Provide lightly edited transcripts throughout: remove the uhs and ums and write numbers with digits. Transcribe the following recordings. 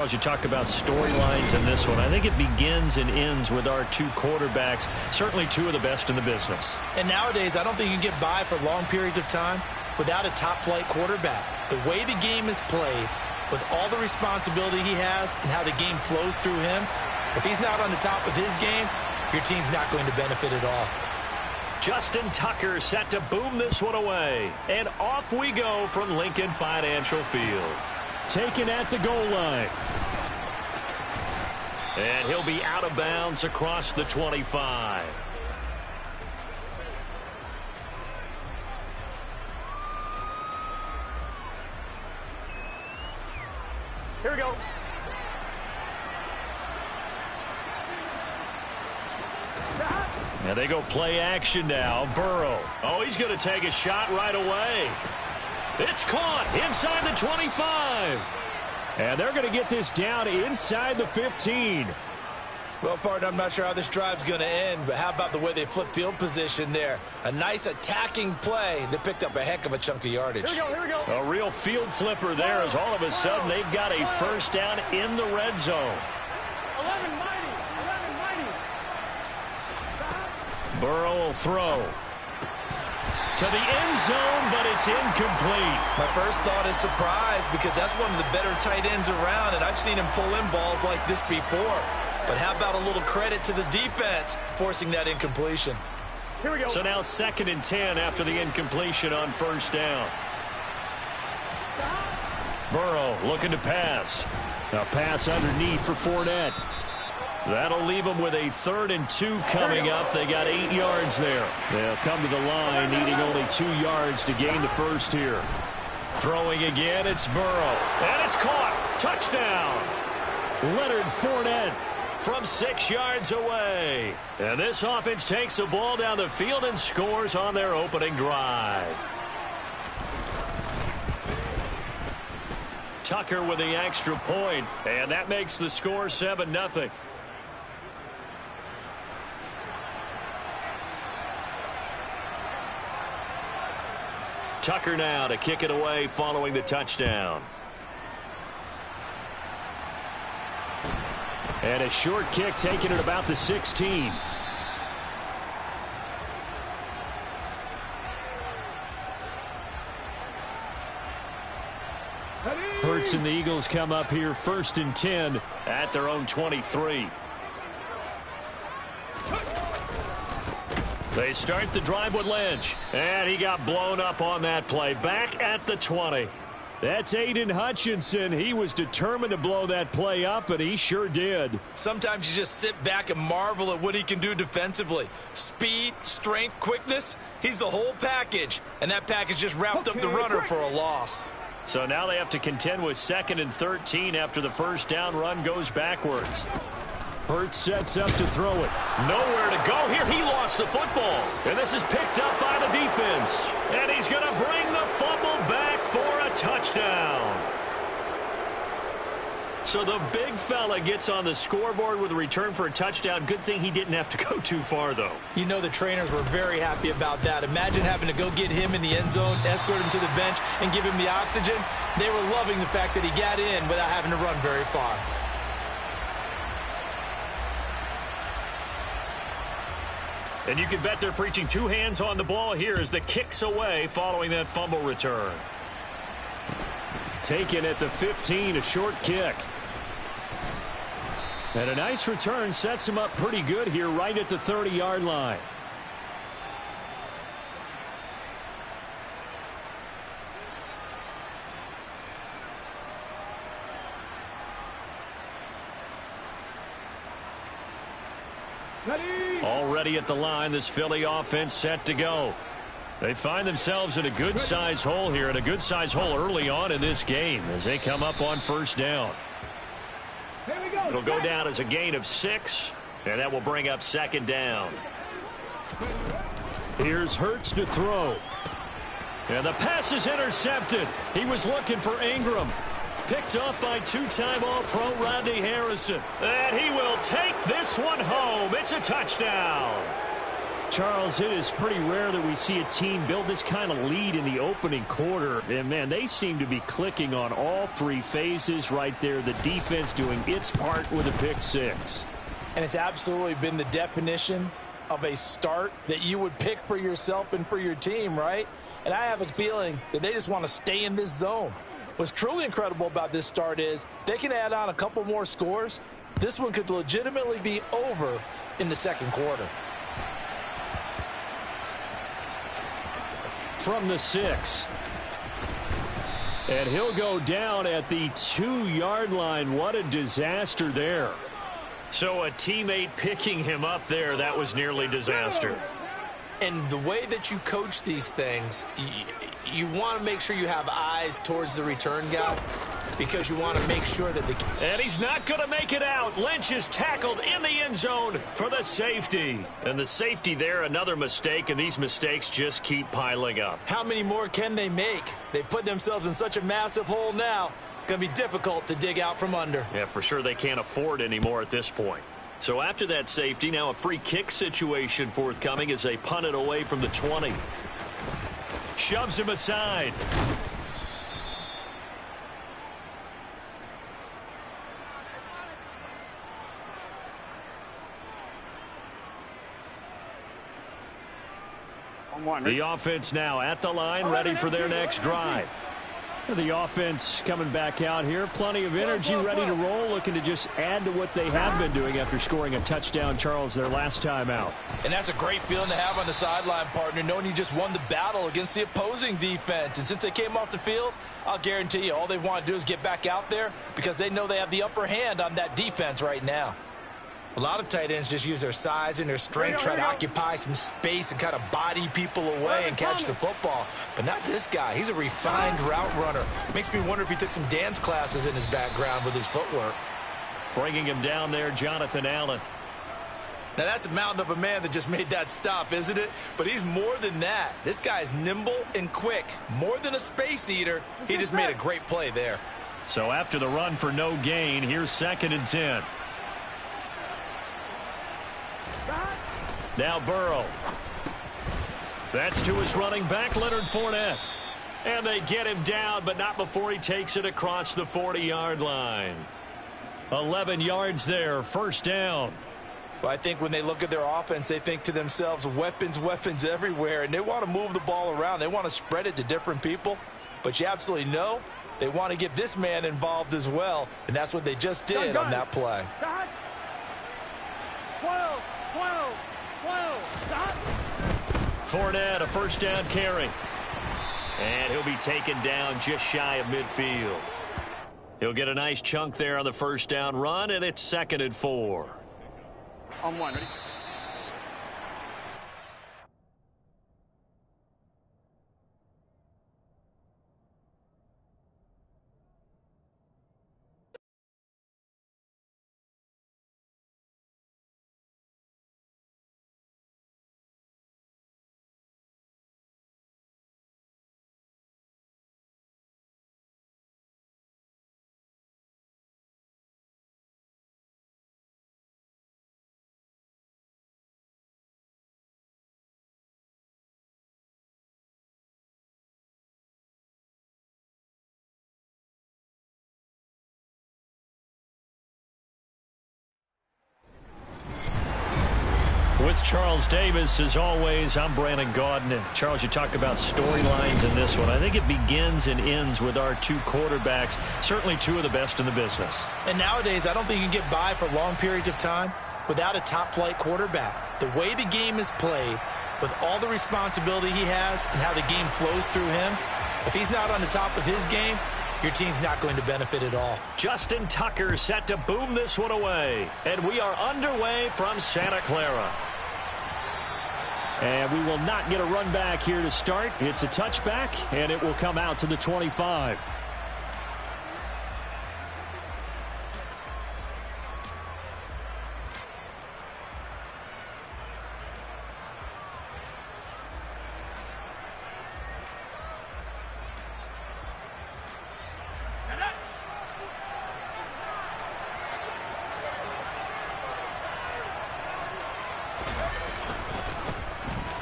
As you talk about storylines in this one, I think it begins and ends with our two quarterbacks, certainly two of the best in the business. And nowadays, I don't think you can get by for long periods of time without a top-flight quarterback. The way the game is played, with all the responsibility he has and how the game flows through him, if he's not on the top of his game, your team's not going to benefit at all. Justin Tucker set to boom this one away. And off we go from Lincoln Financial Field. Taken at the goal line. And he'll be out of bounds across the 25. Here we go. And they go play action now. Burrow. Oh, he's going to take a shot right away. It's caught inside the 25. And they're going to get this down inside the 15. Well, partner, I'm not sure how this drive's going to end, but how about the way they flip field position there? A nice attacking play that picked up a heck of a chunk of yardage. Here we go. A real field flipper there as all of a sudden they've got a first down in the red zone. 11 mighty. Burrow will throw. To the end zone, but it's incomplete. My first thought is surprise because that's one of the better tight ends around, and I've seen him pull in balls like this before. But how about a little credit to the defense forcing that incompletion? Here we go. So now 2nd and 10 after the incompletion on first down. Burrow looking to pass. A pass underneath for Fournette. That'll leave them with a 3rd and 2 coming up. They got 8 yards there. They'll come to the line needing only 2 yards to gain the first here. Throwing again, it's Burrow. And it's caught. Touchdown. Leonard Fournette from 6 yards away. And this offense takes the ball down the field and scores on their opening drive. Tucker with the extra point, and that makes the score 7-0. Tucker now to kick it away following the touchdown. And a short kick taken at about the 16. Hurts and the Eagles come up here 1st and 10 at their own 23. They start the drive with Lynch. And he got blown up on that play. Back at the 20. That's Aiden Hutchinson. He was determined to blow that play up, and he sure did. Sometimes you just sit back and marvel at what he can do defensively. Speed, strength, quickness. He's the whole package. And that package just wrapped up the runner for a loss. So now they have to contend with 2nd and 13 after the first down run goes backwards. Hurts sets up to throw it. Nowhere to go here. He lost the football. And this is picked up by the defense. And he's going to bring the fumble back for a touchdown. So the big fella gets on the scoreboard with a return for a touchdown. Good thing he didn't have to go too far, though. You know the trainers were very happy about that. Imagine having to go get him in the end zone, escort him to the bench, and give him the oxygen. They were loving the fact that he got in without having to run very far. And you can bet they're preaching 2 hands on the ball here as the kick's away following that fumble return. Taken at the 15, a short kick. And a nice return sets him up pretty good here right at the 30-yard line. Already at the line, this Philly offense set to go. They find themselves in a good-sized hole here, and a good-sized hole early on in this game as they come up on first down. It'll go down as a gain of 6, and that will bring up 2nd down. Here's Hurts to throw. And the pass is intercepted. He was looking for Ingram. Picked off by 2-time All-Pro Rodney Harrison. And he will take this one home. It's a touchdown. Charles, it is pretty rare that we see a team build this kind of lead in the opening quarter. And, man, they seem to be clicking on all three phases right there. The defense doing its part with a pick six. And it's absolutely been the definition of a start that you would pick for yourself and for your team, right? And I have a feeling that they just want to stay in this zone. What's truly incredible about this start is they can add on a couple more scores. This one could legitimately be over in the second quarter. From the 6. And he'll go down at the 2-yard line. What a disaster there. So a teammate picking him up there, that was nearly disaster. And the way that you coach these things, you want to make sure you have eyes towards the return guy because you want to make sure that the... And he's not going to make it out. Lynch is tackled in the end zone for the safety. And the safety there, another mistake, and these mistakes just keep piling up. How many more can they make? They put themselves in such a massive hole now. Going to be difficult to dig out from under. Yeah, for sure they can't afford anymore at this point. So after that safety, now a free kick situation forthcoming as they punt it away from the 20. Shoves him aside. The offense now at the line, ready for their next drive. The offense coming back out here. Plenty of energy, ready to roll, looking to just add to what they have been doing after scoring a touchdown, Charles, their last time out. And that's a great feeling to have on the sideline, partner, knowing you just won the battle against the opposing defense. And since they came off the field, I'll guarantee you all they want to do is get back out there because they know they have the upper hand on that defense right now. A lot of tight ends just use their size and their strength, try to occupy some space and kind of body people away and catch the football. But not this guy. He's a refined route runner. Makes me wonder if he took some dance classes in his background with his footwork. Bringing him down there, Jonathan Allen. Now, that's a mountain of a man that just made that stop, isn't it? But he's more than that. This guy's nimble and quick. More than a space eater. He just made a great play there. So after the run for no gain, here's 2nd and 10. Now Burrow. That's to his running back, Leonard Fournette. And they get him down, but not before he takes it across the 40-yard line. 11 yards there, first down. Well, I think when they look at their offense, they think to themselves, weapons, weapons everywhere, and they want to move the ball around. They want to spread it to different people, but you absolutely know they want to get this man involved as well, and that's what they just did on that play. 12. Fournette, a first down carry. And he'll be taken down just shy of midfield. He'll get a nice chunk there on the first down run, and it's 2nd and 4. On one. Ready? With Charles Davis, as always, I'm Brandon Gaudin. And Charles, you talk about storylines in this one. I think it begins and ends with our two quarterbacks, certainly two of the best in the business. And nowadays, I don't think you can get by for long periods of time without a top-flight quarterback. The way the game is played, with all the responsibility he has and how the game flows through him, if he's not on the top of his game, your team's not going to benefit at all. Justin Tucker set to boom this one away. And we are underway from Santa Clara. And we will not get a run back here to start. It's a touchback, and it will come out to the 25.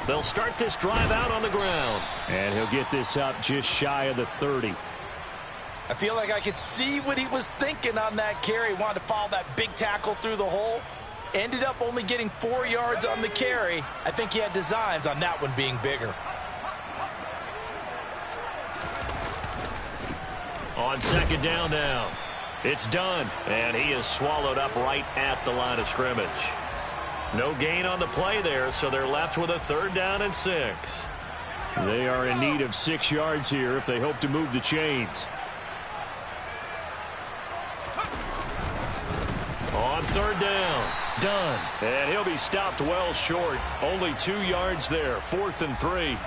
They'll start this drive out on the ground. And he'll get this up just shy of the 30. I feel like I could see what he was thinking on that carry. Wanted to follow that big tackle through the hole. Ended up only getting 4 yards on the carry. I think he had designs on that one being bigger. On second down now. It's done. And he is swallowed up right at the line of scrimmage. No gain on the play there, so they're left with a 3rd down and 6. They are in need of 6 yards here if they hope to move the chains. On 3rd down. Done. And he'll be stopped well short. Only 2 yards there. 4th and 3.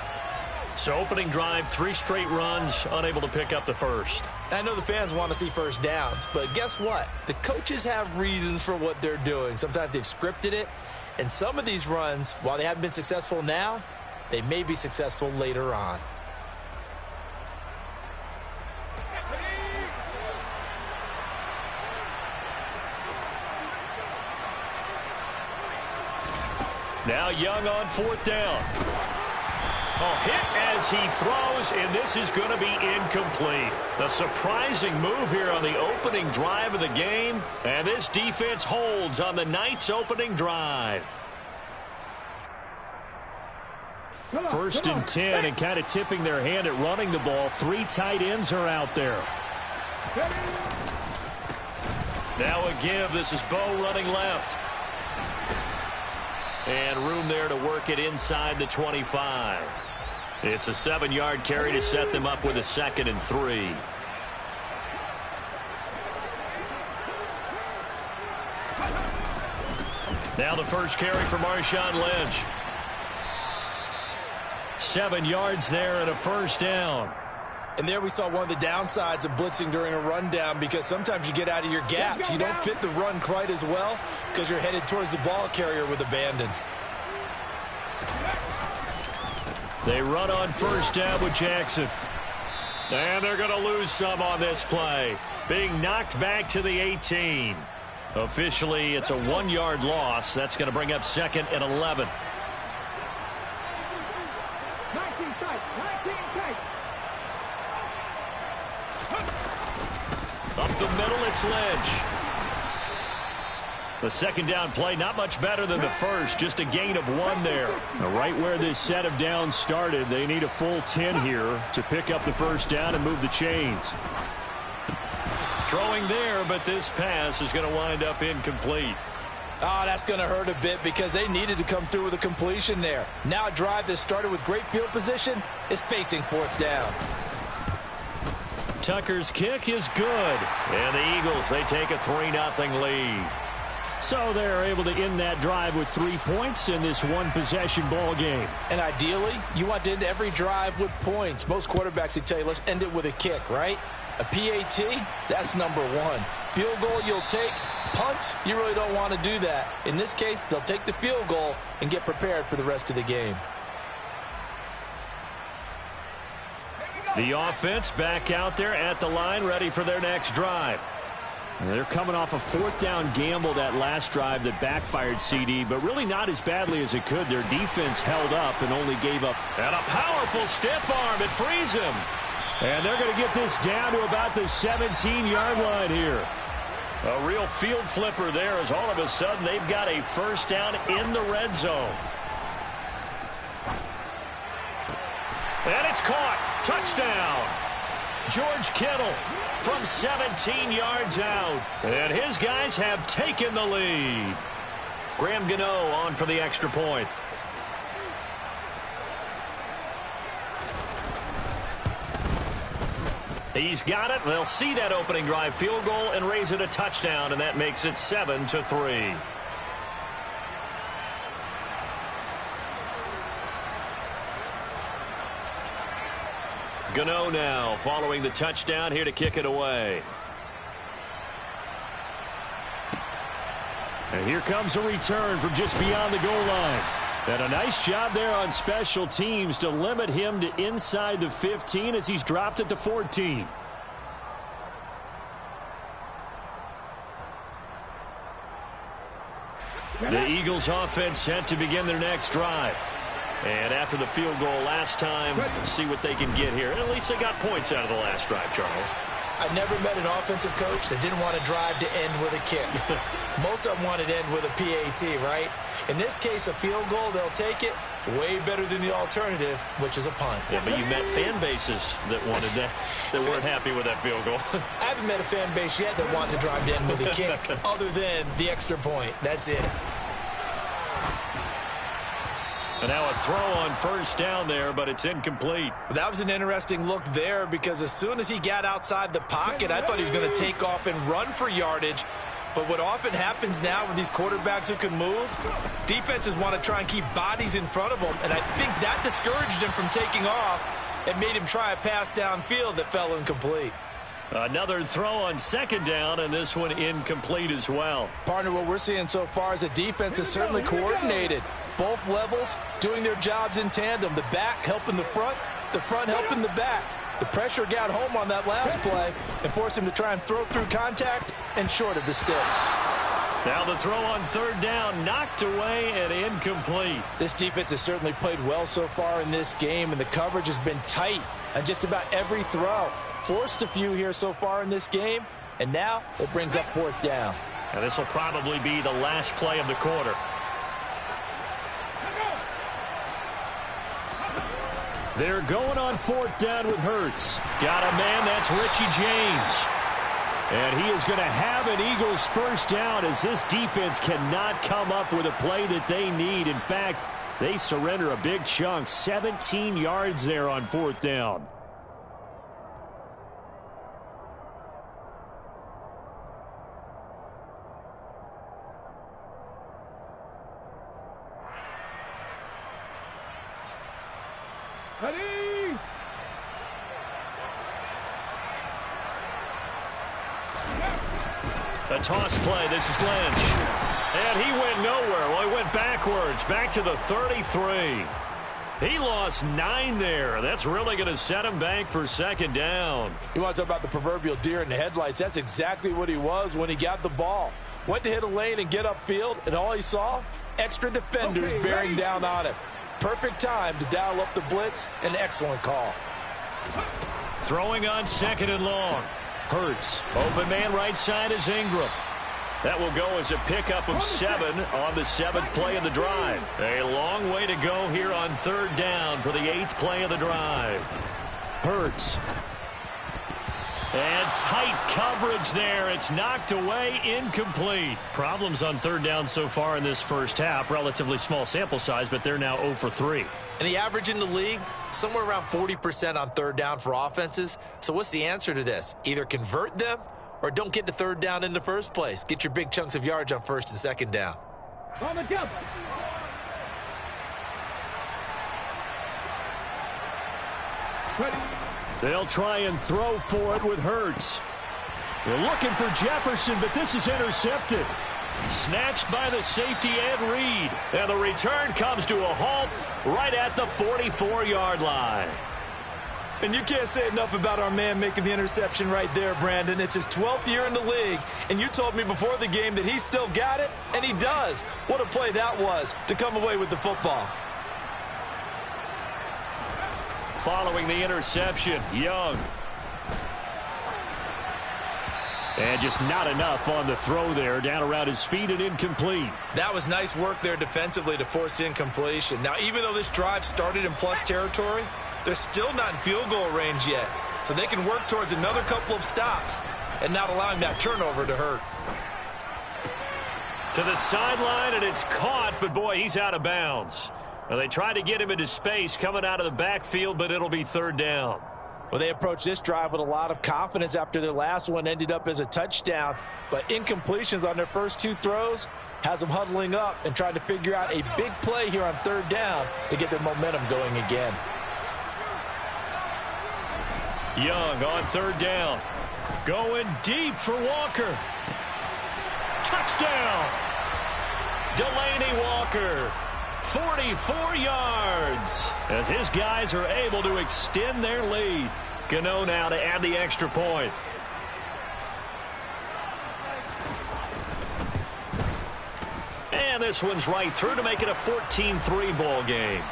So opening drive, 3 straight runs, unable to pick up the first. I know the fans want to see first downs, but guess what? The coaches have reasons for what they're doing. Sometimes they've scripted it, and some of these runs, while they haven't been successful now, they may be successful later on. Now Young on 4th down. Hit as he throws, and this is going to be incomplete. A surprising move here on the opening drive of the game, and this defense holds on the night's opening drive. 1st and 10, and kind of tipping their hand at running the ball. 3 tight ends are out there. Now a give. This is Bo running left. And room there to work it inside the 25. It's a 7-yard carry to set them up with a 2nd and 3. Now the first carry for Marshawn Lynch. 7 yards there and a 1st down. And there we saw one of the downsides of blitzing during a rundown, because sometimes you get out of your gaps. You don't fit the run quite as well because you're headed towards the ball carrier with abandon. They run on 1st down with Jackson. And they're going to lose some on this play. Being knocked back to the 18. Officially, it's a 1-yard loss. That's going to bring up 2nd and 11. Up the middle, it's Lynch. The 2nd down play, not much better than the first, just a gain of 1 there. Now, right where this set of downs started, they need a full 10 here to pick up the 1st down and move the chains. Throwing there, but this pass is going to wind up incomplete. Oh, that's going to hurt a bit because they needed to come through with a completion there. Now a drive that started with great field position is facing 4th down. Tucker's kick is good. And the Eagles, they take a 3-0 lead. So they're able to end that drive with 3 points in this one-possession ball game. And ideally, you want to end every drive with points. Most quarterbacks would tell you, let's end it with a kick, right? A PAT, that's number 1. Field goal you'll take. Punts, you really don't want to do that. In this case, they'll take the field goal and get prepared for the rest of the game. The offense back out there at the line, ready for their next drive. They're coming off a 4th down gamble that last drive that backfired, CD, but really not as badly as it could. Their defense held up and only gave up. And a powerful stiff arm. It frees him. And they're going to get this down to about the 17-yard line here. A real field flipper there, as all of a sudden they've got a 1st down in the red zone. And it's caught. Touchdown. George Kittle from 17 yards out. And his guys have taken the lead. Graham Gano on for the extra point. He's got it. They'll see that opening drive field goal and raise it a touchdown, and that makes it 7-3. Gano now following the touchdown here to kick it away. And here comes a return from just beyond the goal line. And a nice job there on special teams to limit him to inside the 15 as he's dropped it to 14. The Eagles offense set to begin their next drive. And after the field goal last time, see what they can get here. And at least they got points out of the last drive, Charles. I never met an offensive coach that didn't want to drive to end with a kick. Most of them wanted to end with a PAT, right? In this case, a field goal, they'll take it. Way better than the alternative, which is a punt. Yeah, but you met fan bases that wanted that, that weren't happy with that field goal. I haven't met a fan base yet that wants to drive to end with a kick, other than the extra point. That's it. And now a throw on first down there, but it's incomplete. That was an interesting look there because as soon as he got outside the pocket, I thought he was going to take off and run for yardage. But what often happens now with these quarterbacks who can move, defenses want to try and keep bodies in front of them, and I think that discouraged him from taking off and made him try a pass downfield that fell incomplete. Another throw on second down, and this one incomplete as well. Partner, what we're seeing so far is the defense is certainly coordinated. Both levels doing their jobs in tandem. The back helping the front helping the back. The pressure got home on that last play and forced him to try and throw through contact and short of the sticks. Now the throw on third down, knocked away and incomplete. This defense has certainly played well so far in this game, and the coverage has been tight on just about every throw. Forced a few here so far in this game, and now it brings up fourth down. And this will probably be the last play of the quarter. They're going on fourth down with Hurts. Got a man, that's Richie James. And he is going to have an Eagles first down as this defense cannot come up with a play that they need. In fact, they surrender a big chunk, 17 yards there on fourth down. Ready? A toss play. This is Lynch. And he went nowhere. Well, he went backwards. Back to the 33. He lost 9 there. That's really going to set him back for second down. You want to talk about the proverbial deer in the headlights. That's exactly what he was when he got the ball. Went to hit a lane and get upfield, and all he saw, extra defenders bearing down on him. Perfect time to dial up the blitz. An excellent call. Throwing on second and long. Hurts. Open man right side is Ingram. That will go as a pickup of 7 on the 7th play of the drive. A long way to go here on third down for the 8th play of the drive. Hurts. And tight coverage there. It's knocked away, incomplete. Problems on third down so far in this first half. Relatively small sample size, but they're now 0 for 3. And the average in the league, somewhere around 40% on third down for offenses. So what's the answer to this? Either convert them or don't get to third down in the first place. Get your big chunks of yards on first and second down. On the jump. Ready? They'll try and throw for it with Hurts. They're looking for Jefferson, but this is intercepted. Snatched by the safety Ed Reed. And the return comes to a halt right at the 44-yard line. And you can't say enough about our man making the interception right there, Brandon. It's his 12th year in the league, and you told me before the game that he still got it, and he does. What a play that was to come away with the football. Following the interception, Young. And just not enough on the throw there. Down around his feet and incomplete. That was nice work there defensively to force incompletion. Now, even though this drive started in plus territory, they're still not in field goal range yet. So they can work towards another couple of stops and not allowing that turnover to hurt. To the sideline, and it's caught, but boy, he's out of bounds. Well, they tried to get him into space coming out of the backfield, but it'll be third down. Well, they approached this drive with a lot of confidence after their last one ended up as a touchdown. But incompletions on their first 2 throws has them huddling up and trying to figure out a big play here on third down to get their momentum going again. Young on third down. Going deep for Walker. Touchdown! Delaney Walker. 44 yards as his guys are able to extend their lead. Gano now to add the extra point. And this one's right through to make it a 14-3 ball game.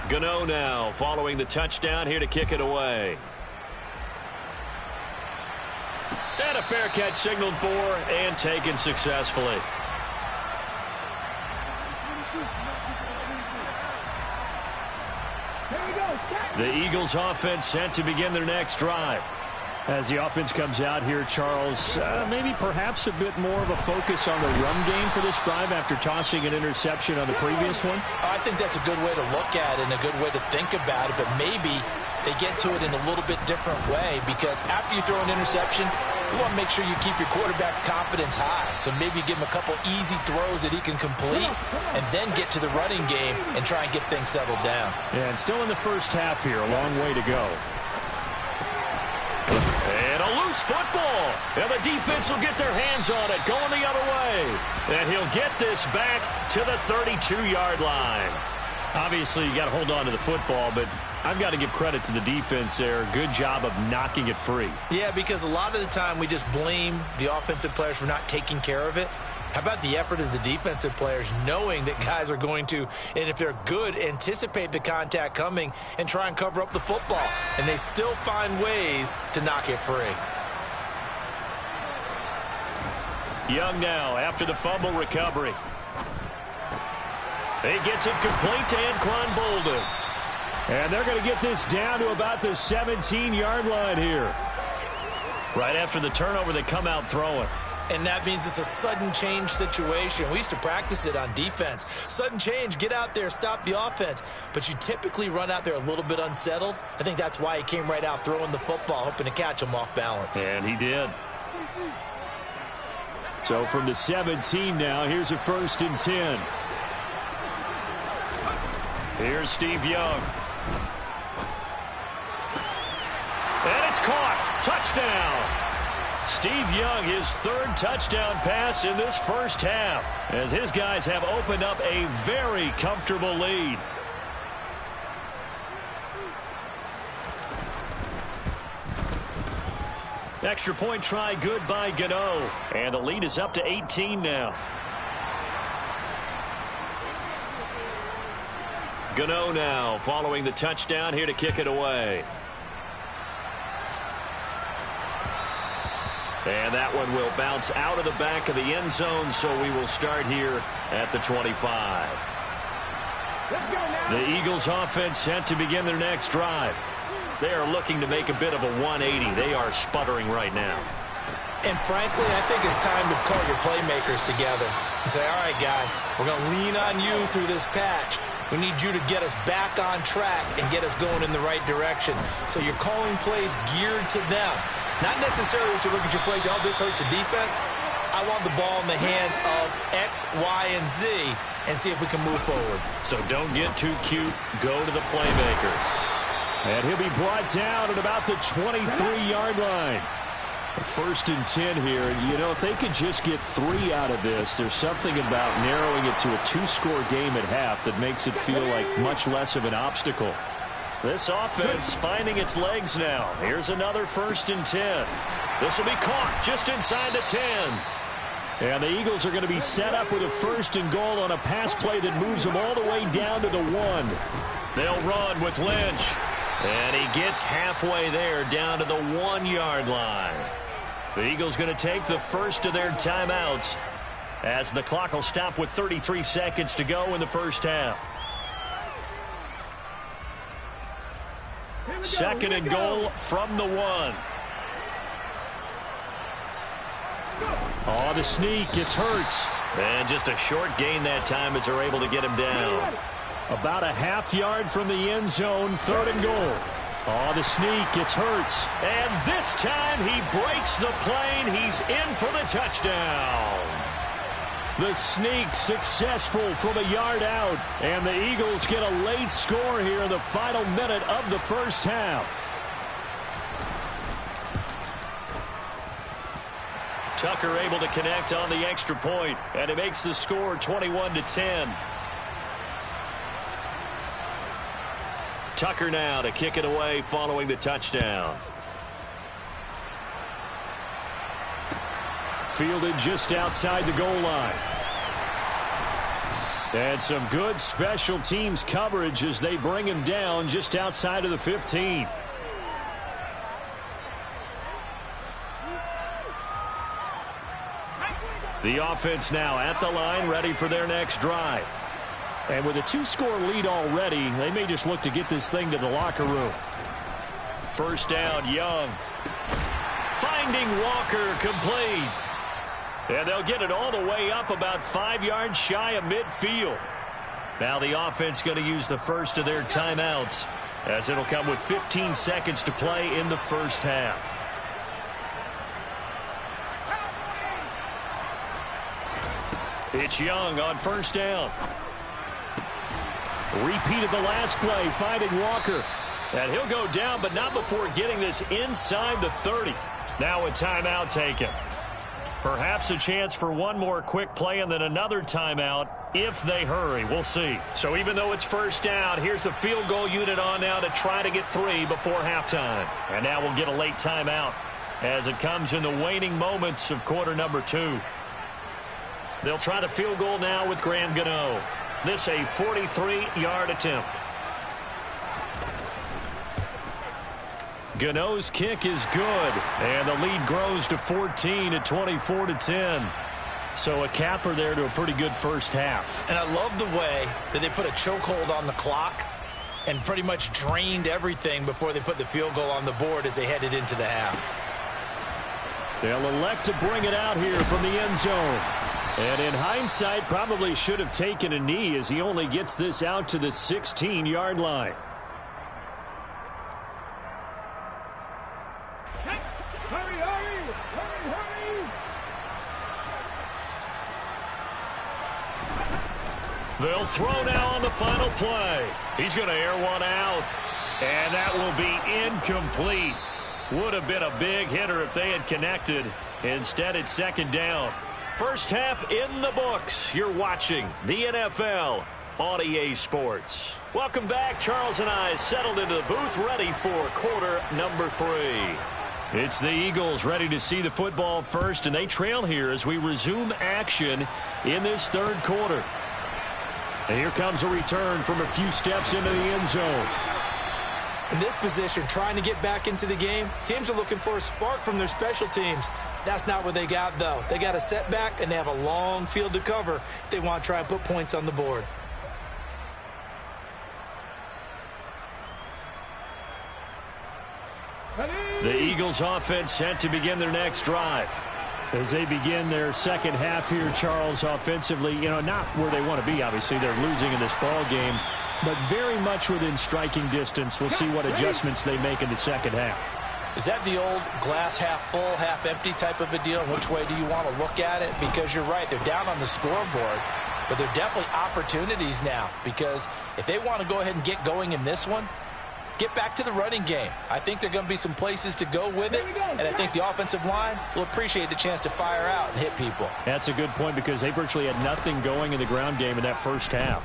Gano now following the touchdown here to kick it away. And a fair catch signaled for and taken successfully. The Eagles offense set to begin their next drive. As the offense comes out here, Charles, maybe perhaps a bit more of a focus on the run game for this drive after tossing an interception on the previous one? I think that's a good way to look at it and a good way to think about it, but maybe they get to it in a little bit different way, because after you throw an interception, you want to make sure you keep your quarterback's confidence high. So maybe give him a couple easy throws that he can complete and then get to the running game and try and get things settled down. Yeah, and still in the first half here, a long way to go. And a loose football. And the defense will get their hands on it, going the other way. And he'll get this back to the 32-yard line. Obviously, you got to hold on to the football, but I've got to give credit to the defense there. Good job of knocking it free. Yeah, because a lot of the time we just blame the offensive players for not taking care of it. How about the effort of the defensive players knowing that guys are going to, and if they're good, anticipate the contact coming and try and cover up the football. And they still find ways to knock it free. Young now after the fumble recovery. He gets it complete to Anquan Bolden. And they're going to get this down to about the 17-yard line here. Right after the turnover, they come out throwing. And that means it's a sudden change situation. We used to practice it on defense. Sudden change, get out there, stop the offense. But you typically run out there a little bit unsettled. I think that's why he came right out throwing the football, hoping to catch him off balance. And he did. So from the 17 now, here's a 1st and 10. Here's Steve Young. And it's caught. Touchdown. Steve Young, his 3rd touchdown pass in this first half, as his guys have opened up a very comfortable lead. Extra point try good by Gano. And the lead is up to 18 now. Gano now following the touchdown here to kick it away. And that one will bounce out of the back of the end zone, so we will start here at the 25. The Eagles offense set to begin their next drive. They are looking to make a bit of a 180. They are sputtering right now. And frankly, I think it's time to call your playmakers together and say, all right, guys, we're going to lean on you through this patch. We need you to get us back on track and get us going in the right direction. So you're calling plays geared to them. Not necessarily that you look at your plays, oh, this hurts the defense. I want the ball in the hands of X, Y, and Z and see if we can move forward. So don't get too cute. Go to the playmakers. And he'll be brought down at about the 23-yard line. 1st and 10 here. You know, if they could just get 3 out of this, there's something about narrowing it to a 2-score game at half that makes it feel like much less of an obstacle. This offense finding its legs now. Here's another 1st and 10. This will be caught just inside the 10. And the Eagles are going to be set up with a 1st and goal on a pass play that moves them all the way down to the 1. They'll run with Lynch. And he gets halfway there down to the 1-yard line. The Eagles going to take the first of their timeouts as the clock will stop with 33 seconds to go in the first half. 2nd and goal from the 1. Oh, the sneak. It's Hurts. And just a short gain that time as they're able to get him down. About a half-yard from the end zone, 3rd and goal. Oh, the sneak. It's Hurts. And this time he breaks the plane. He's in for the touchdown. The sneak successful from a yard out. And the Eagles get a late score here in the final minute of the first half. Tucker able to connect on the extra point, and it makes the score 21-10. Tucker now to kick it away following the touchdown. Fielded just outside the goal line. And some good special teams coverage as they bring him down just outside of the 15. The offense now at the line, ready for their next drive. And with a 2-score lead already, they may just look to get this thing to the locker room. First down, Young. Finding Walker, complete. And they'll get it all the way up about 5 yards shy of midfield. Now the offense going to use the first of their timeouts, as it'll come with 15 seconds to play in the first half. It's Young on first down. Repeat of the last play, finding Walker. And he'll go down, but not before getting this inside the 30. Now a timeout taken. Perhaps a chance for one more quick play and then another timeout if they hurry. We'll see. So even though it's first down, here's the field goal unit on now to try to get 3 before halftime. And now we'll get a late timeout as it comes in the waning moments of quarter number 2. They'll try the field goal now with Graham Gano. This a 43-yard attempt. Gano's kick is good, and the lead grows to 14 at 24-10. So a capper there to a pretty good first half. And I love the way that they put a chokehold on the clock and pretty much drained everything before they put the field goal on the board as they headed into the half. They'll elect to bring it out here from the end zone. And in hindsight, probably should have taken a knee as he only gets this out to the 16-yard line. They'll throw now on the final play. He's going to air one out, and that will be incomplete. Would have been a big hitter if they had connected. Instead, it's second down. First half in the books. You're watching the NFL on EA Sports. Welcome back. Charles and I settled into the booth, ready for quarter number 3. It's the Eagles ready to see the football first, and they trail here as we resume action in this third quarter. And here comes a return from a few steps into the end zone. In this position, trying to get back into the game, teams are looking for a spark from their special teams. That's not what they got, though. They got a setback, and they have a long field to cover if they want to try and put points on the board. The Eagles offense set to begin their next drive. As they begin their second half here, Charles, offensively, not where they want to be, obviously. They're losing in this ball game, but very much within striking distance. We'll see what adjustments they make in the second half. Is that the old glass half full, half empty type of a deal? Which way do you want to look at it? Because you're right, they're down on the scoreboard, but they're definitely opportunities now, because if they want to go ahead and get going in this one, get back to the running game. I think there are going to be some places to go with it, and I think the offensive line will appreciate the chance to fire out and hit people. That's a good point because they virtually had nothing going in the ground game in that first half.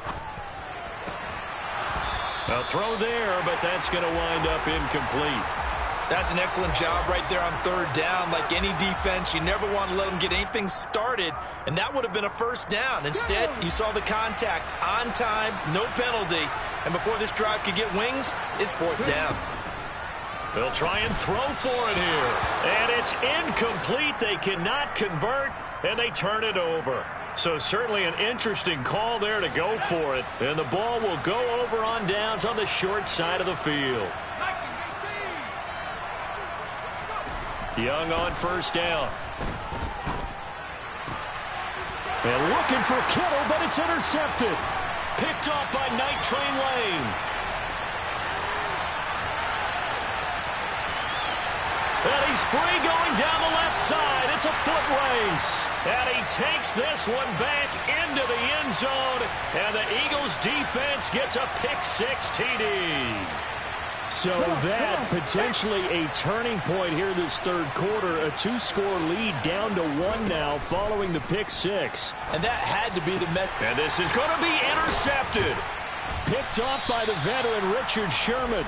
A throw there, but that's going to wind up incomplete. That's an excellent job right there on third down. Like any defense, you never want to let them get anything started, and that would have been a first down. Instead, you saw the contact on time, no penalty, and before this drive could get wings, it's fourth down. They'll try and throw for it here, and it's incomplete. They cannot convert, and they turn it over. So certainly an interesting call there to go for it, and the ball will go over on downs on the short side of the field. Young on first down. And looking for Kittle, but it's intercepted. Picked off by Night Train Lane. And he's free going down the left side. It's a foot race. And he takes this one back into the end zone. And the Eagles defense gets a pick-6 TD. So that potentially a turning point here this third quarter. A 2-score lead down to 1 now following the pick-6. And that had to be the method. And this is going to be intercepted. Picked off by the veteran Richard Sherman.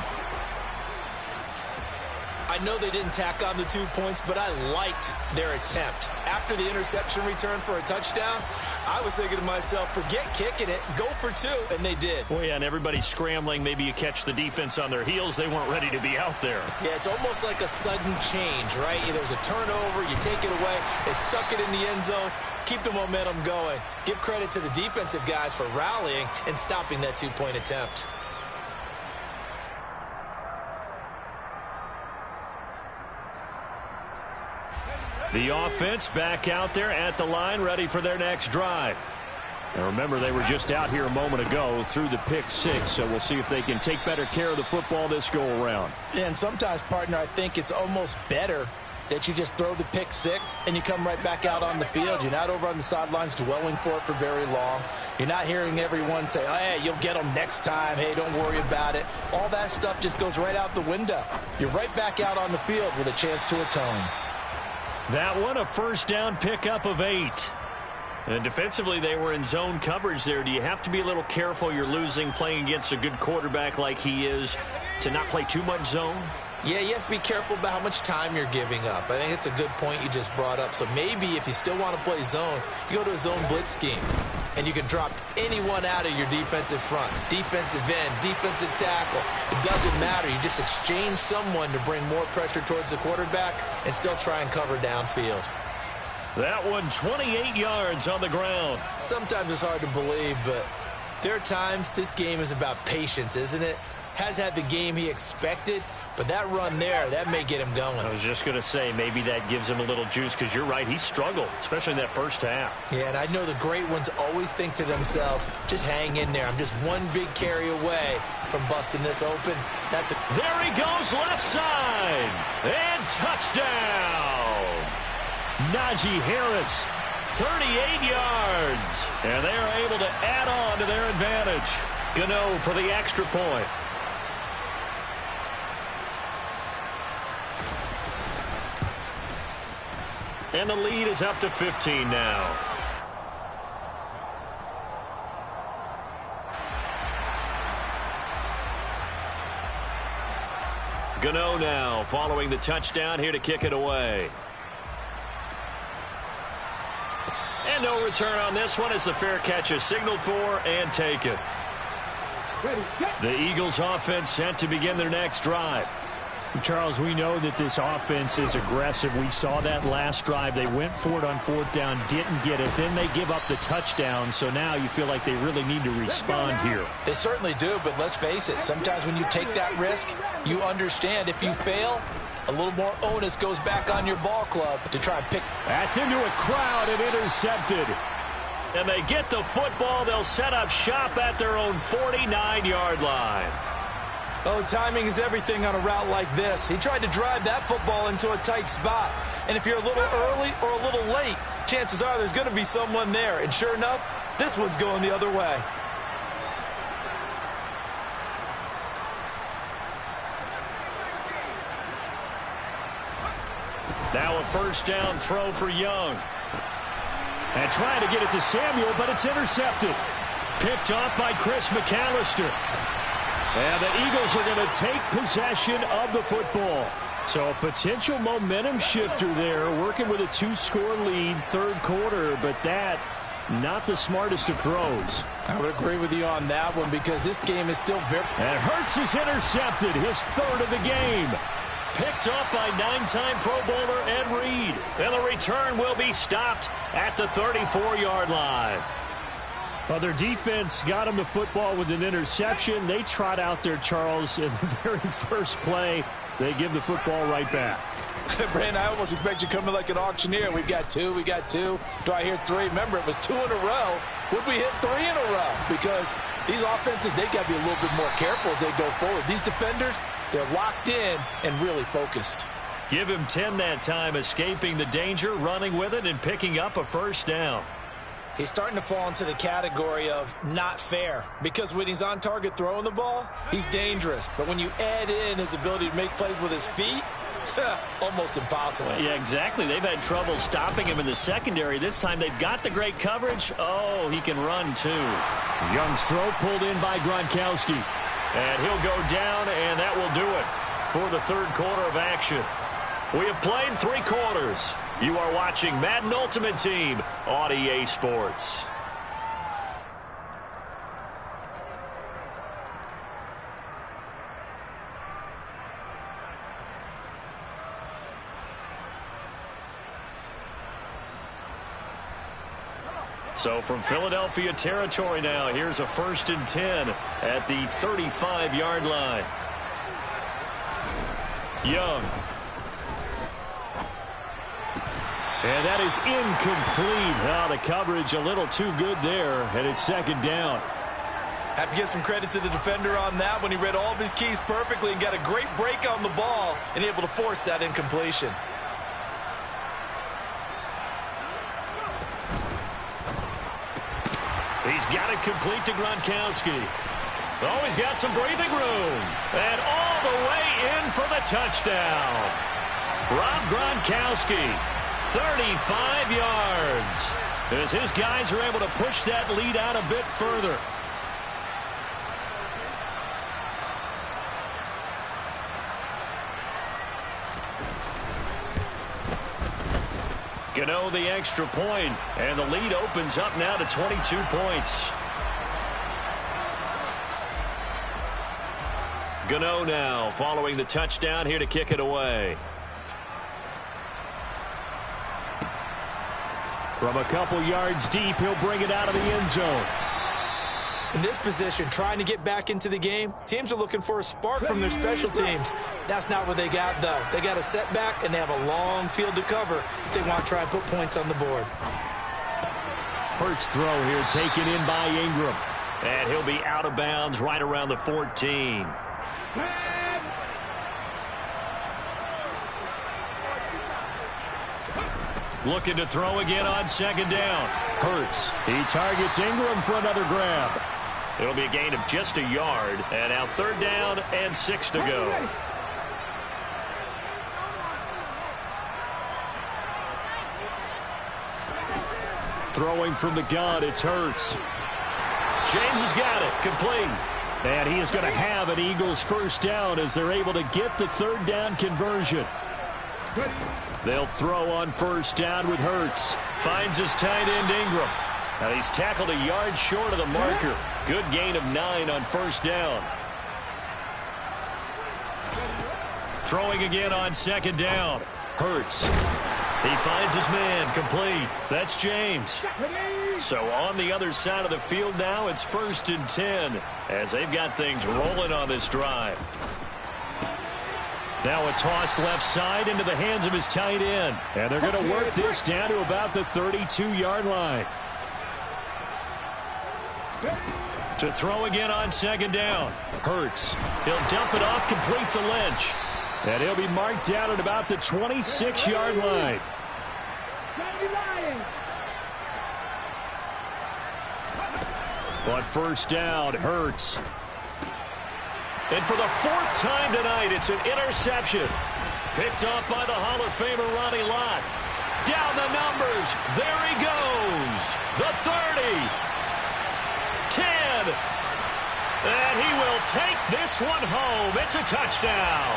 I I know they didn't tack on the 2 points, but I liked their attempt. After the interception return for a touchdown, I was thinking to myself, forget kicking it, go for 2, and they did. Well, yeah, and everybody's scrambling. Maybe you catch the defense on their heels. They weren't ready to be out there. Yeah, it's almost like a sudden change, right? There's a turnover, you take it away, they stuck it in the end zone, keep the momentum going. Give credit to the defensive guys for rallying and stopping that 2-point attempt. The offense back out there at the line, ready for their next drive. Now remember, they were just out here a moment ago through the pick 6, so we'll see if they can take better care of the football this go-around. Yeah, and sometimes, partner, I think it's almost better that you just throw the pick 6 and you come right back out on the field. You're not over on the sidelines dwelling for it for very long. You're not hearing everyone say, oh, hey, you'll get them next time. Hey, don't worry about it. All that stuff just goes right out the window. You're right back out on the field with a chance to atone. That one, a first down pickup of 8. And defensively, they were in zone coverage there. Do you have to be a little careful? You're losing playing against a good quarterback like he is to not play too much zone? Yeah, you have to be careful about how much time you're giving up. I think it's a good point you just brought up. So maybe if you still want to play zone, you go to a zone blitz scheme. And you can drop anyone out of your defensive front. Defensive end, defensive tackle. It doesn't matter. You just exchange someone to bring more pressure towards the quarterback and still try and cover downfield. That one, 28 yards on the ground. Sometimes it's hard to believe, but there are times this game is about patience, isn't it? Has had the game he expected, but that run there, that may get him going. I was just going to say, maybe that gives him a little juice, because you're right, he struggled, especially in that first half. Yeah, and I know the great ones always think to themselves, just hang in there. I'm just one big carry away from busting this open. There he goes, left side, and touchdown. Najee Harris, 38 yards, and they are able to add on to their advantage. Gano for the extra point. And the lead is up to 15 now. Gano now following the touchdown here to kick it away. And no return on this one as the fair catch is signaled for and taken. The Eagles offense set to begin their next drive. Charles, we know that this offense is aggressive. We saw that last drive. They went for it on 4th down, didn't get it. Then they give up the touchdown. So now you feel like they really need to respond here. They certainly do, but let's face it. Sometimes when you take that risk, you understand if you fail, a little more onus goes back on your ball club to try and pick. That's into a crowd and intercepted. And they get the football. They'll set up shop at their own 49-yard line. Oh, timing is everything on a route like this. He tried to drive that football into a tight spot. And if you're a little early or a little late, chances are there's going to be someone there. And sure enough, this one's going the other way. Now a first down throw for Young. And trying to get it to Samuel, but it's intercepted. Picked off by Chris McAllister. And the Eagles are going to take possession of the football. So a potential momentum shifter there, working with a 2-score lead, 3rd quarter, but that, not the smartest of throws. I would agree with you on that one because this game is still very... And Hurts is intercepted, his 3rd of the game. Picked up by 9-time Pro Bowler Ed Reed. And the return will be stopped at the 34-yard line. Well, their defense got them the football with an interception. They trot out there, Charles, in the very first play. They give the football right back. Brandon, I almost expect you coming like an auctioneer. We got two. Do I hear 3? Remember, it was 2 in a row. Would we hit 3 in a row? Because these offenses, they got to be a little bit more careful as they go forward. These defenders, they're locked in and really focused. Give him 10 that time, escaping the danger, running with it, and picking up a first down. He's starting to fall into the category of not fair because when he's on target throwing the ball, he's dangerous. But when you add in his ability to make plays with his feet, almost impossible. Yeah, exactly. They've had trouble stopping him in the secondary. This time they've got the great coverage. Oh, he can run too. Young's throw pulled in by Gronkowski. And he'll go down, and that will do it. for the third quarter of action. We have played 3 quarters. You are watching Madden Ultimate Team on EA Sports. So from Philadelphia territory now, here's a 1st and 10 at the 35-yard line. Young. And that is incomplete. Now the coverage a little too good there, and it's 2nd down. Have to give some credit to the defender on that when he read all of his keys perfectly and got a great break on the ball and able to force that incompletion. He's got it complete to Gronkowski. Oh, he's got some breathing room. And all the way in for the touchdown. Rob Gronkowski, 35 yards. As his guys are able to push that lead out a bit further. Gano the extra point, and the lead opens up now to 22 points. Gano now following the touchdown here to kick it away. From a couple yards deep, he'll bring it out of the end zone. In this position, trying to get back into the game, teams are looking for a spark from their special teams. That's not what they got, though. They got a setback, and they have a long field to cover if they want to try and put points on the board. Hurts throw here taken in by Ingram. And he'll be out of bounds right around the 14. Looking to throw again on 2nd down. Hurts. He targets Ingram for another grab. It'll be a gain of just a yard. And now 3rd down and 6 to go. Throwing from the gun, it's Hurts. James has got it. Complete. And he is going to have an Eagles 1st down as they're able to get the 3rd down conversion. They'll throw on 1st down with Hurts. Finds his tight end Ingram. Now he's tackled a yard short of the marker. Good gain of 9 on 1st down. Throwing again on 2nd down. Hurts. He finds his man. Complete. That's James. So on the other side of the field now, it's 1st and 10 as they've got things rolling on this drive. Now a toss left side into the hands of his tight end. And they're going to work this down to about the 32-yard line. To throw again on 2nd down. Hurts. He'll dump it off complete to Lynch. And he'll be marked down at about the 26-yard line. But 1st down, Hurts. And for the 4th time tonight, it's an interception. Picked off by the Hall of Famer Ronnie Lott. Down the numbers. There he goes. The 30. 10. And he will take this one home. It's a touchdown.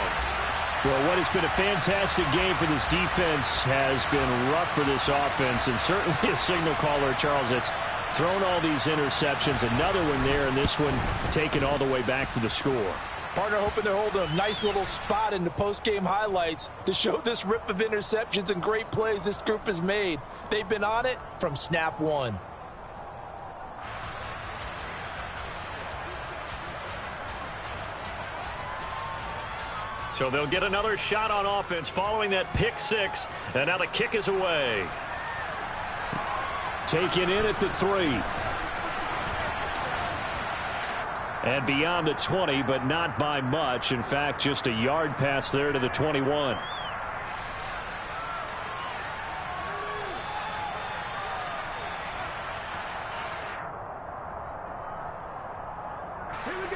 Well, what has been a fantastic game for this defense has been rough for this offense, and certainly a signal caller, Charles, that's thrown all these interceptions. Another one there, and this one taken all the way back for the score. Partner hoping to hold a nice little spot in the post-game highlights to show this rip of interceptions and great plays this group has made. They've been on it from snap one. So they'll get another shot on offense following that pick 6. And now the kick is away. Taken in at the 3. And beyond the 20, but not by much. In fact, just a yard pass there to the 21.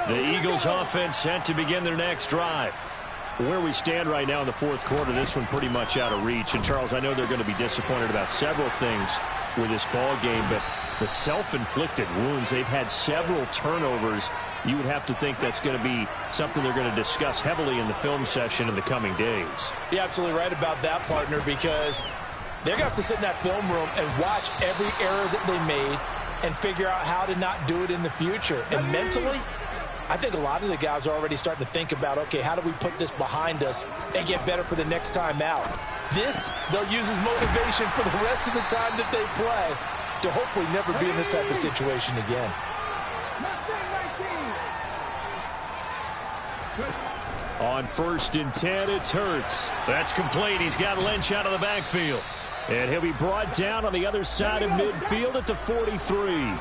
The Eagles offense set to begin their next drive. Where we stand right now in the 4th quarter, this one pretty much out of reach. And, Charles, I know they're going to be disappointed about several things with this ball game, but the self-inflicted wounds, they've had several turnovers you would have to think that's going to be something they're going to discuss heavily in the film session in the coming days. You're absolutely right about that, partner, because they're going to have to sit in that film room and watch every error that they made and figure out how to not do it in the future. And mentally, I think a lot of the guys are already starting to think about, okay, how do we put this behind us and get better for the next time out? This, they'll use as motivation for the rest of the time that they play to hopefully never be in this type of situation again. On 1st and 10, it's Hurts. That's complete. He's got Lynch out of the backfield. And he'll be brought down on the other side of midfield at the 43.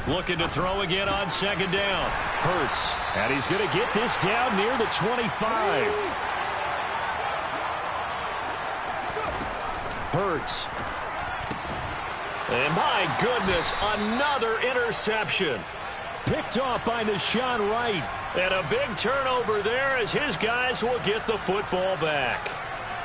Looking to throw again on 2nd down. Hurts. And he's going to get this down near the 25. Hurts. And my goodness, another interception. Picked off by Deshaun Wright. And a big turnover there as his guys will get the football back.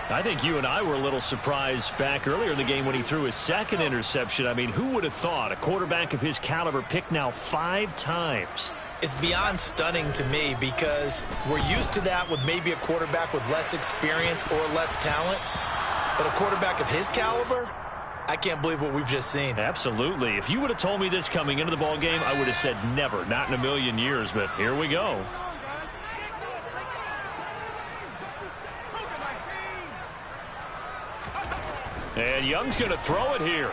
I think you and I were a little surprised back earlier in the game when he threw his 2nd interception. I mean, who would have thought a quarterback of his caliber picked now 5 times? It's beyond stunning to me because we're used to that with maybe a quarterback with less experience or less talent. But a quarterback of his caliber, I can't believe what we've just seen. Absolutely. If you would have told me this coming into the ball game, I would have said never, not in a million years. But here we go. And Young's going to throw it here.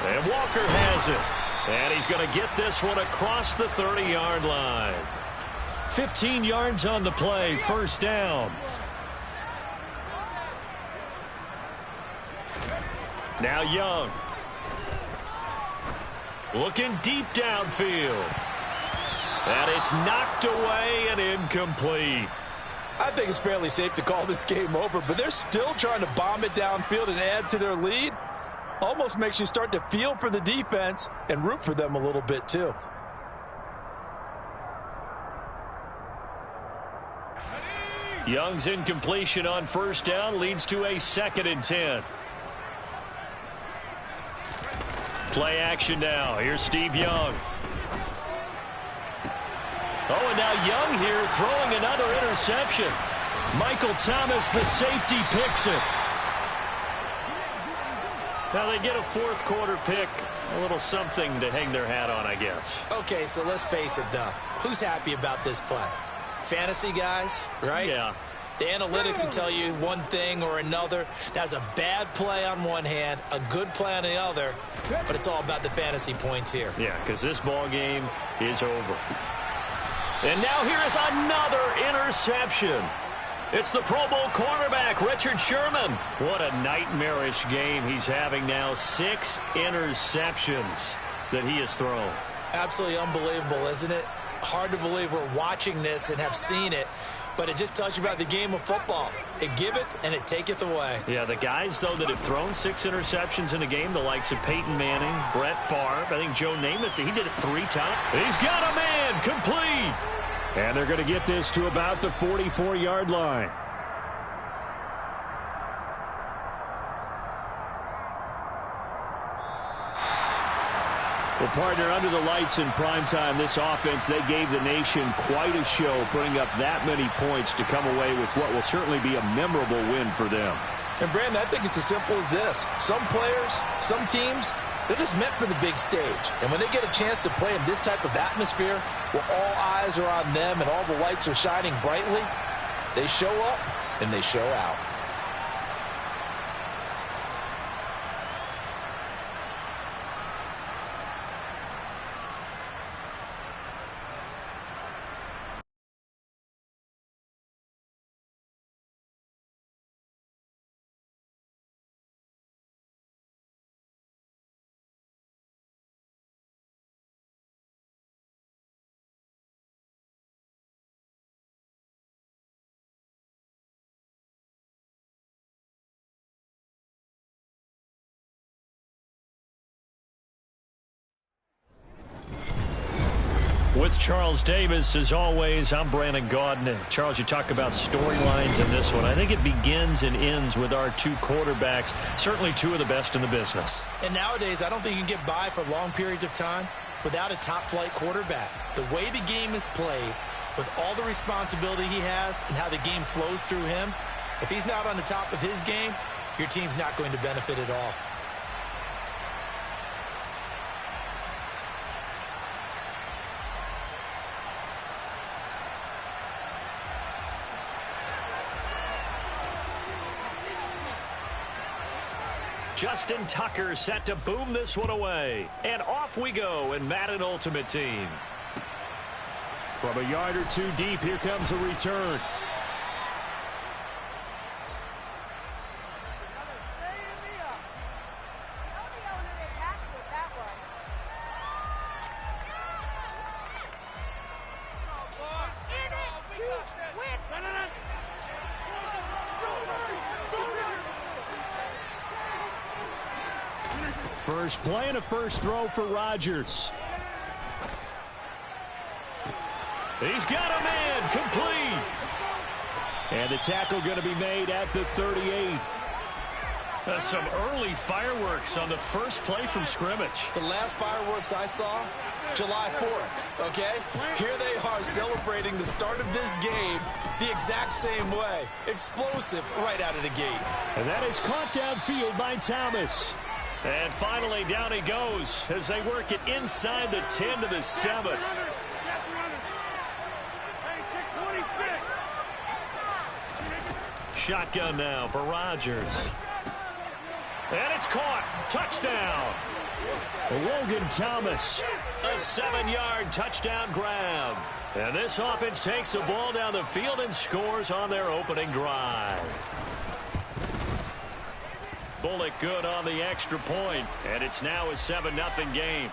And Walker has it. And he's going to get this one across the 30-yard line. 15 yards on the play, 1st down. Now Young. Looking deep downfield. And it's knocked away and incomplete. I think it's fairly safe to call this game over, but they're still trying to bomb it downfield and add to their lead. Almost makes you start to feel for the defense and root for them a little bit too. Young's incompletion on 1st down leads to a 2nd and 10. Play action now. Here's Steve Young. Oh, and now Young here throwing another interception. Michael Thomas, the safety, picks it. Now they get a 4th quarter pick. A little something to hang their hat on, I guess. Okay, so let's face it, though. Who's happy about this play? Fantasy guys, right? Yeah. The analytics will tell you one thing or another. That's a bad play on one hand, a good play on the other, but it's all about the fantasy points here. Yeah, because this ball game is over. And now here is another interception. It's the Pro Bowl cornerback, Richard Sherman. What a nightmarish game he's having now. 6 interceptions that he has thrown. Absolutely unbelievable, isn't it? Hard to believe we're watching this and have seen it, but it just tells you about the game of football. It giveth and it taketh away. Yeah, the guys, though, that have thrown 6 interceptions in a game, the likes of Peyton Manning, Brett Favre, I think Joe Namath, he did it 3 times. He's got a man, complete. And they're going to get this to about the 44-yard line. Well, partner, under the lights in primetime, this offense, they gave the nation quite a show, putting up that many points to come away with what will certainly be a memorable win for them. And, Brandon, I think it's as simple as this. Some players, some teams, they're just meant for the big stage. And when they get a chance to play in this type of atmosphere, where all eyes are on them and all the lights are shining brightly, they show up and they show out. With Charles Davis, as always, I'm Brandon Gaudin. Charles, you talk about storylines in this one. I think it begins and ends with our 2 quarterbacks, certainly 2 of the best in the business. And nowadays, I don't think you can get by for long periods of time without a top-flight quarterback. The way the game is played, with all the responsibility he has and how the game flows through him, if he's not on the top of his game, your team's not going to benefit at all. Justin Tucker set to boom this one away. And off we go in Madden Ultimate Team. From a yard or two deep, here comes a return. First play and a first throw for Rodgers. He's got a man, complete. And the tackle going to be made at the 38. Some early fireworks on the first play from scrimmage. The last fireworks I saw, July 4th, okay? Here they are celebrating the start of this game the exact same way. Explosive right out of the gate. And that is caught downfield by Thomas. And finally, down he goes as they work it inside the 10 to the 7. Shotgun now for Rodgers. And it's caught. Touchdown. Logan Thomas. A 7-yard touchdown grab. And this offense takes the ball down the field and scores on their opening drive. Bullock good on the extra point, and it's now a 7-0 game.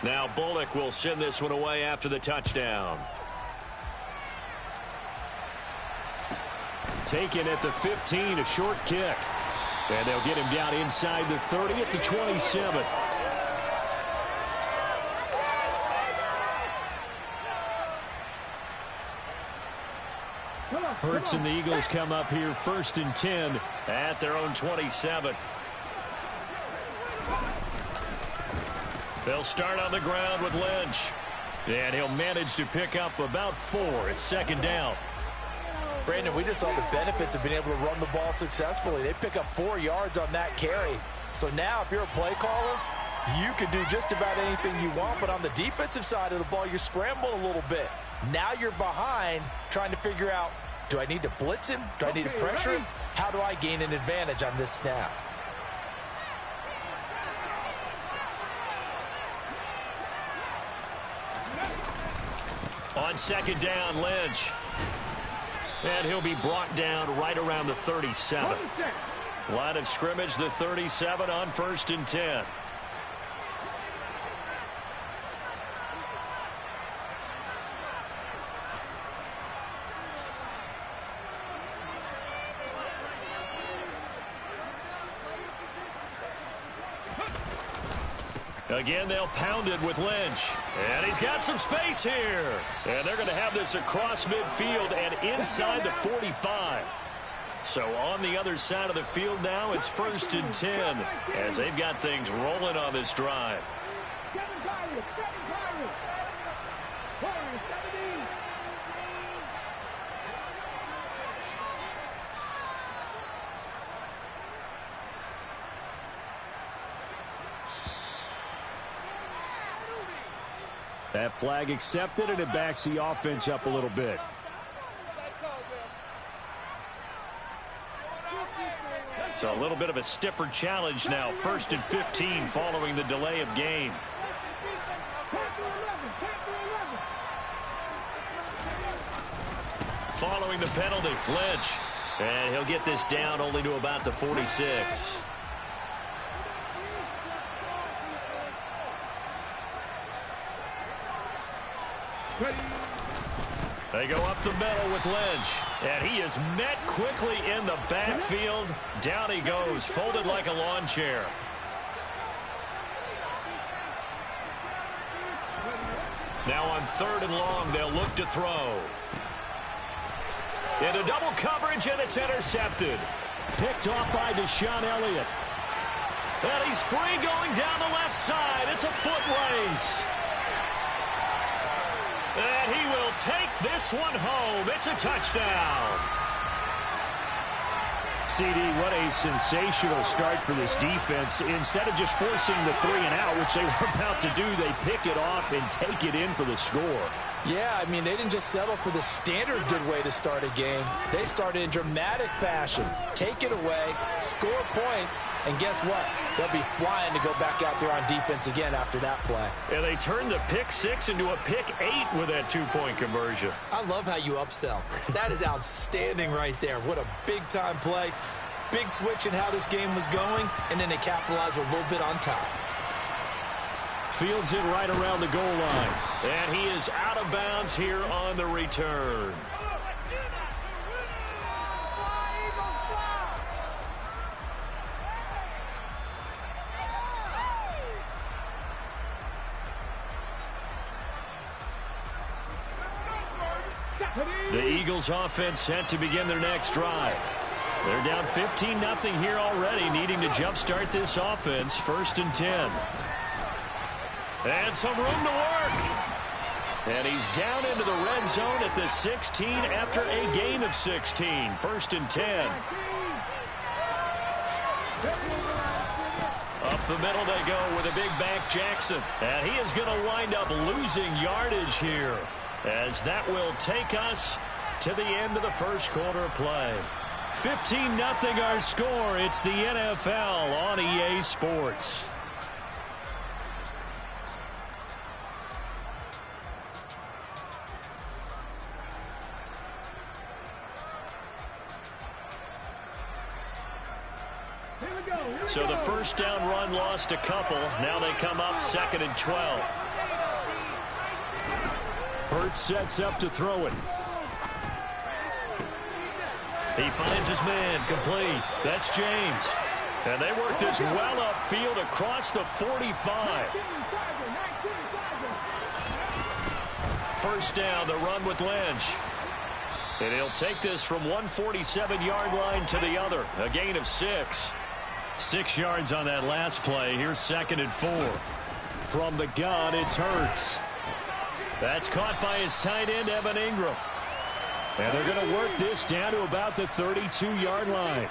Now Bullock will send this one away after the touchdown. Taken at the 15, a short kick. And they'll get him down inside the 30 at the 27. Hurts and the Eagles come up here 1st and 10 at their own 27. They'll start on the ground with Lynch. And he'll manage to pick up about 4 at 2nd down. Brandon, we just saw the benefits of being able to run the ball successfully. They pick up 4 yards on that carry. So now if you're a play caller, you can do just about anything you want. But on the defensive side of the ball, you're scrambling a little bit. Now you're behind trying to figure out, do I need to blitz him? Do I need to pressure him? How do I gain an advantage on this snap? On 2nd down, Lynch. And he'll be brought down right around the 37. Line of scrimmage, the 37 on 1st and 10. Again, they'll pound it with Lynch. And he's got some space here. And they're going to have this across midfield and inside the 45. So on the other side of the field now, it's 1st and 10 as they've got things rolling on this drive. That flag accepted, and it backs the offense up a little bit. So a little bit of a stiffer challenge now. 1st and 15 following the delay of game. Following the penalty, Lynch. And he'll get this down only to about the 46. They go up the middle with Lynch. And he is met quickly in the backfield. Down he goes, folded like a lawn chair. Now on 3rd and long, they'll look to throw. Into double coverage, and it's intercepted. Picked off by Deshaun Elliott. And he's free going down the left side. It's a foot race. And he will take this one home. It's a touchdown. CD, what a sensational start for this defense. Instead of just forcing the 3 and out, which they were about to do, they pick it off and take it in for the score. Yeah, I mean, they didn't just settle for the standard good way to start a game. They started in dramatic fashion. Take it away, score points, and guess what? They'll be flying to go back out there on defense again after that play. And they turned the pick 6 into a pick 8 with that 2-point conversion. I love how you upsell. That is outstanding right there. What a big-time play. Big switch in how this game was going, and then they capitalized a little bit on top. Fields it right around the goal line. And he is out of bounds here on the return. The Eagles offense set to begin their next drive. They're down 15-0 here already, needing to jumpstart this offense. 1st and 10. And some room to work. And he's down into the red zone at the 16 after a gain of 16. 1st and 10. Up the middle they go with a big back Jackson. And he is going to wind up losing yardage here, as that will take us to the end of the first quarter of play. 15-0 our score. It's the NFL on EA Sports. So the first down run lost a couple. Now they come up 2nd and 12. Hurts sets up to throw it. He finds his man, complete. That's James. And they work this well upfield across the 45. First down, the run with Lynch. And he'll take this from 147-yard line to the other. A gain of 6. 6 yards on that last play. Here's 2nd and 4. From the gun, it's Hurts. That's caught by his tight end, Evan Ingram. And they're going to work this down to about the 32-yard line.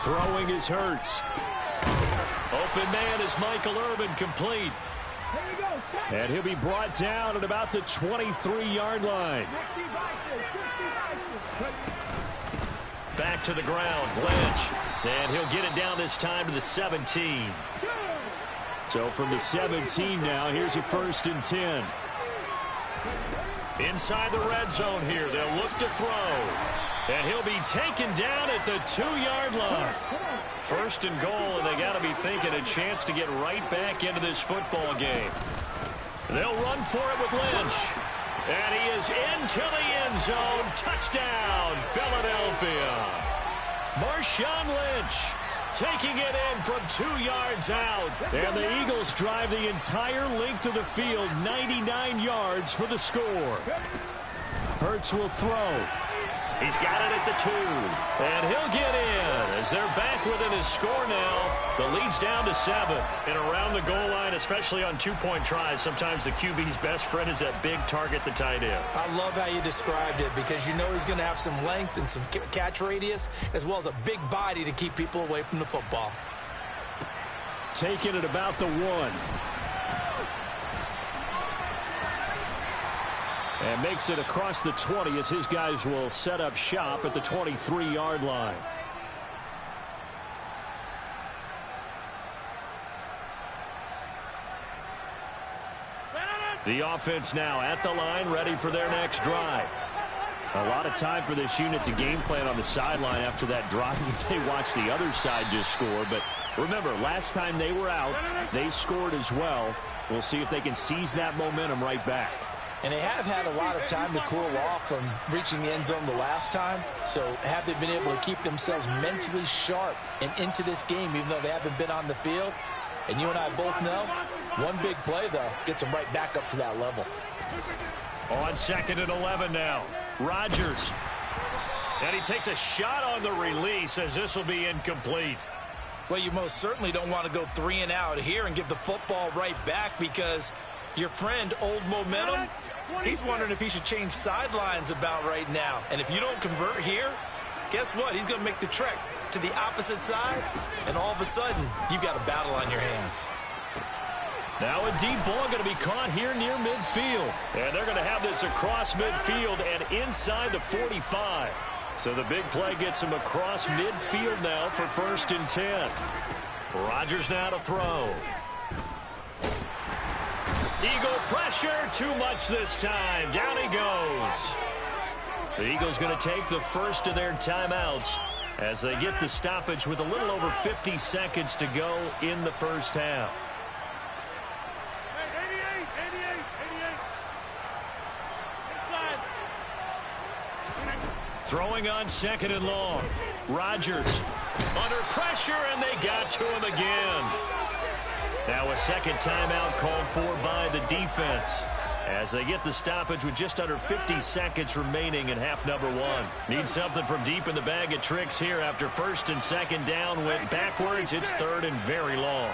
Throwing is Hurts. Open man is Michael Irvin, complete. And he'll be brought down at about the 23-yard line. Back to the ground, Lynch. And he'll get it down this time to the 17. So from the 17 now, here's a 1st and 10. Inside the red zone here, they'll look to throw. And he'll be taken down at the 2-yard line. 1st and goal, and they got to be thinking a chance to get right back into this football game. They'll run for it with Lynch. And he is into the end zone. Touchdown, Philadelphia. Marshawn Lynch taking it in from 2 yards out. And the Eagles drive the entire length of the field, 99 yards for the score. Hurts will throw. He's got it at the 2. And he'll get in as they're back within his score now. The lead's down to 7. And around the goal line, especially on 2-point tries, sometimes the QB's best friend is that big target, the tight end. I love how you described it, because you know he's going to have some length and some catch radius, as well as a big body to keep people away from the football. Taking it about the 1. And makes it across the 20 as his guys will set up shop at the 23-yard line. The offense now at the line, ready for their next drive. A lot of time for this unit to game plan on the sideline after that drive. They watch the other side just score, but Remember, last time they were out, they scored as well. We'll see if they can seize that momentum right back. And they have had a lot of time to cool off from reaching the end zone the last time. So have they been able to keep themselves mentally sharp and into this game, even though they haven't been on the field? And you and I both know, one big play, though, gets them right back up to that level. On 2nd and 11 now. Rodgers. And he takes a shot on the release as this will be incomplete. Well, you most certainly don't want to go 3 and out here and give the football right back, because your friend, Old Momentum, he's wondering if he should change sidelines about right now. And if you don't convert here, guess what? He's going to make the trek to the opposite side, and all of a sudden, you've got a battle on your hands. Now a deep ball going to be caught here near midfield. And they're going to have this across midfield and inside the 45. So the big play gets him across midfield now for 1st and 10. Rodgers now to throw. Eagle pressure, too much this time. Down he goes. The Eagles going to take the first of their timeouts as they get the stoppage with a little over 50 seconds to go in the first half. Throwing on 2nd and long. Rodgers under pressure, and they got to him again. Now a second timeout called for by the defense as they get the stoppage with just under 50 seconds remaining in half number 1. Need something from deep in the bag of tricks here after 1st and 2nd down went backwards. It's 3rd and very long.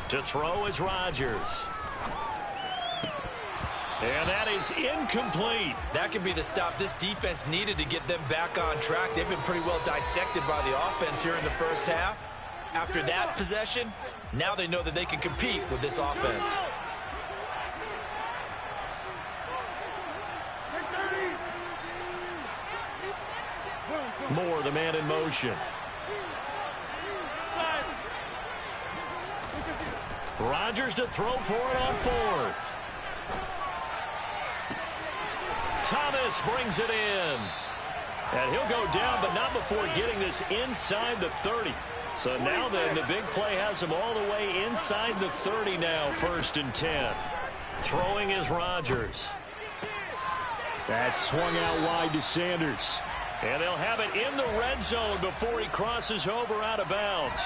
To throw is Rodgers. And that is incomplete. That could be the stop this defense needed to get them back on track. They've been pretty well dissected by the offense here in the first half. After that possession, now they know that they can compete with this offense. Moore, the man in motion. Rodgers to throw for it on 4th. Thomas brings it in. And he'll go down, but not before getting this inside the 30. So now then, the big play has him all the way inside the 30 now, 1st and 10. Throwing is Rodgers. That swung out wide to Sanders. And they'll have it in the red zone before he crosses over out of bounds.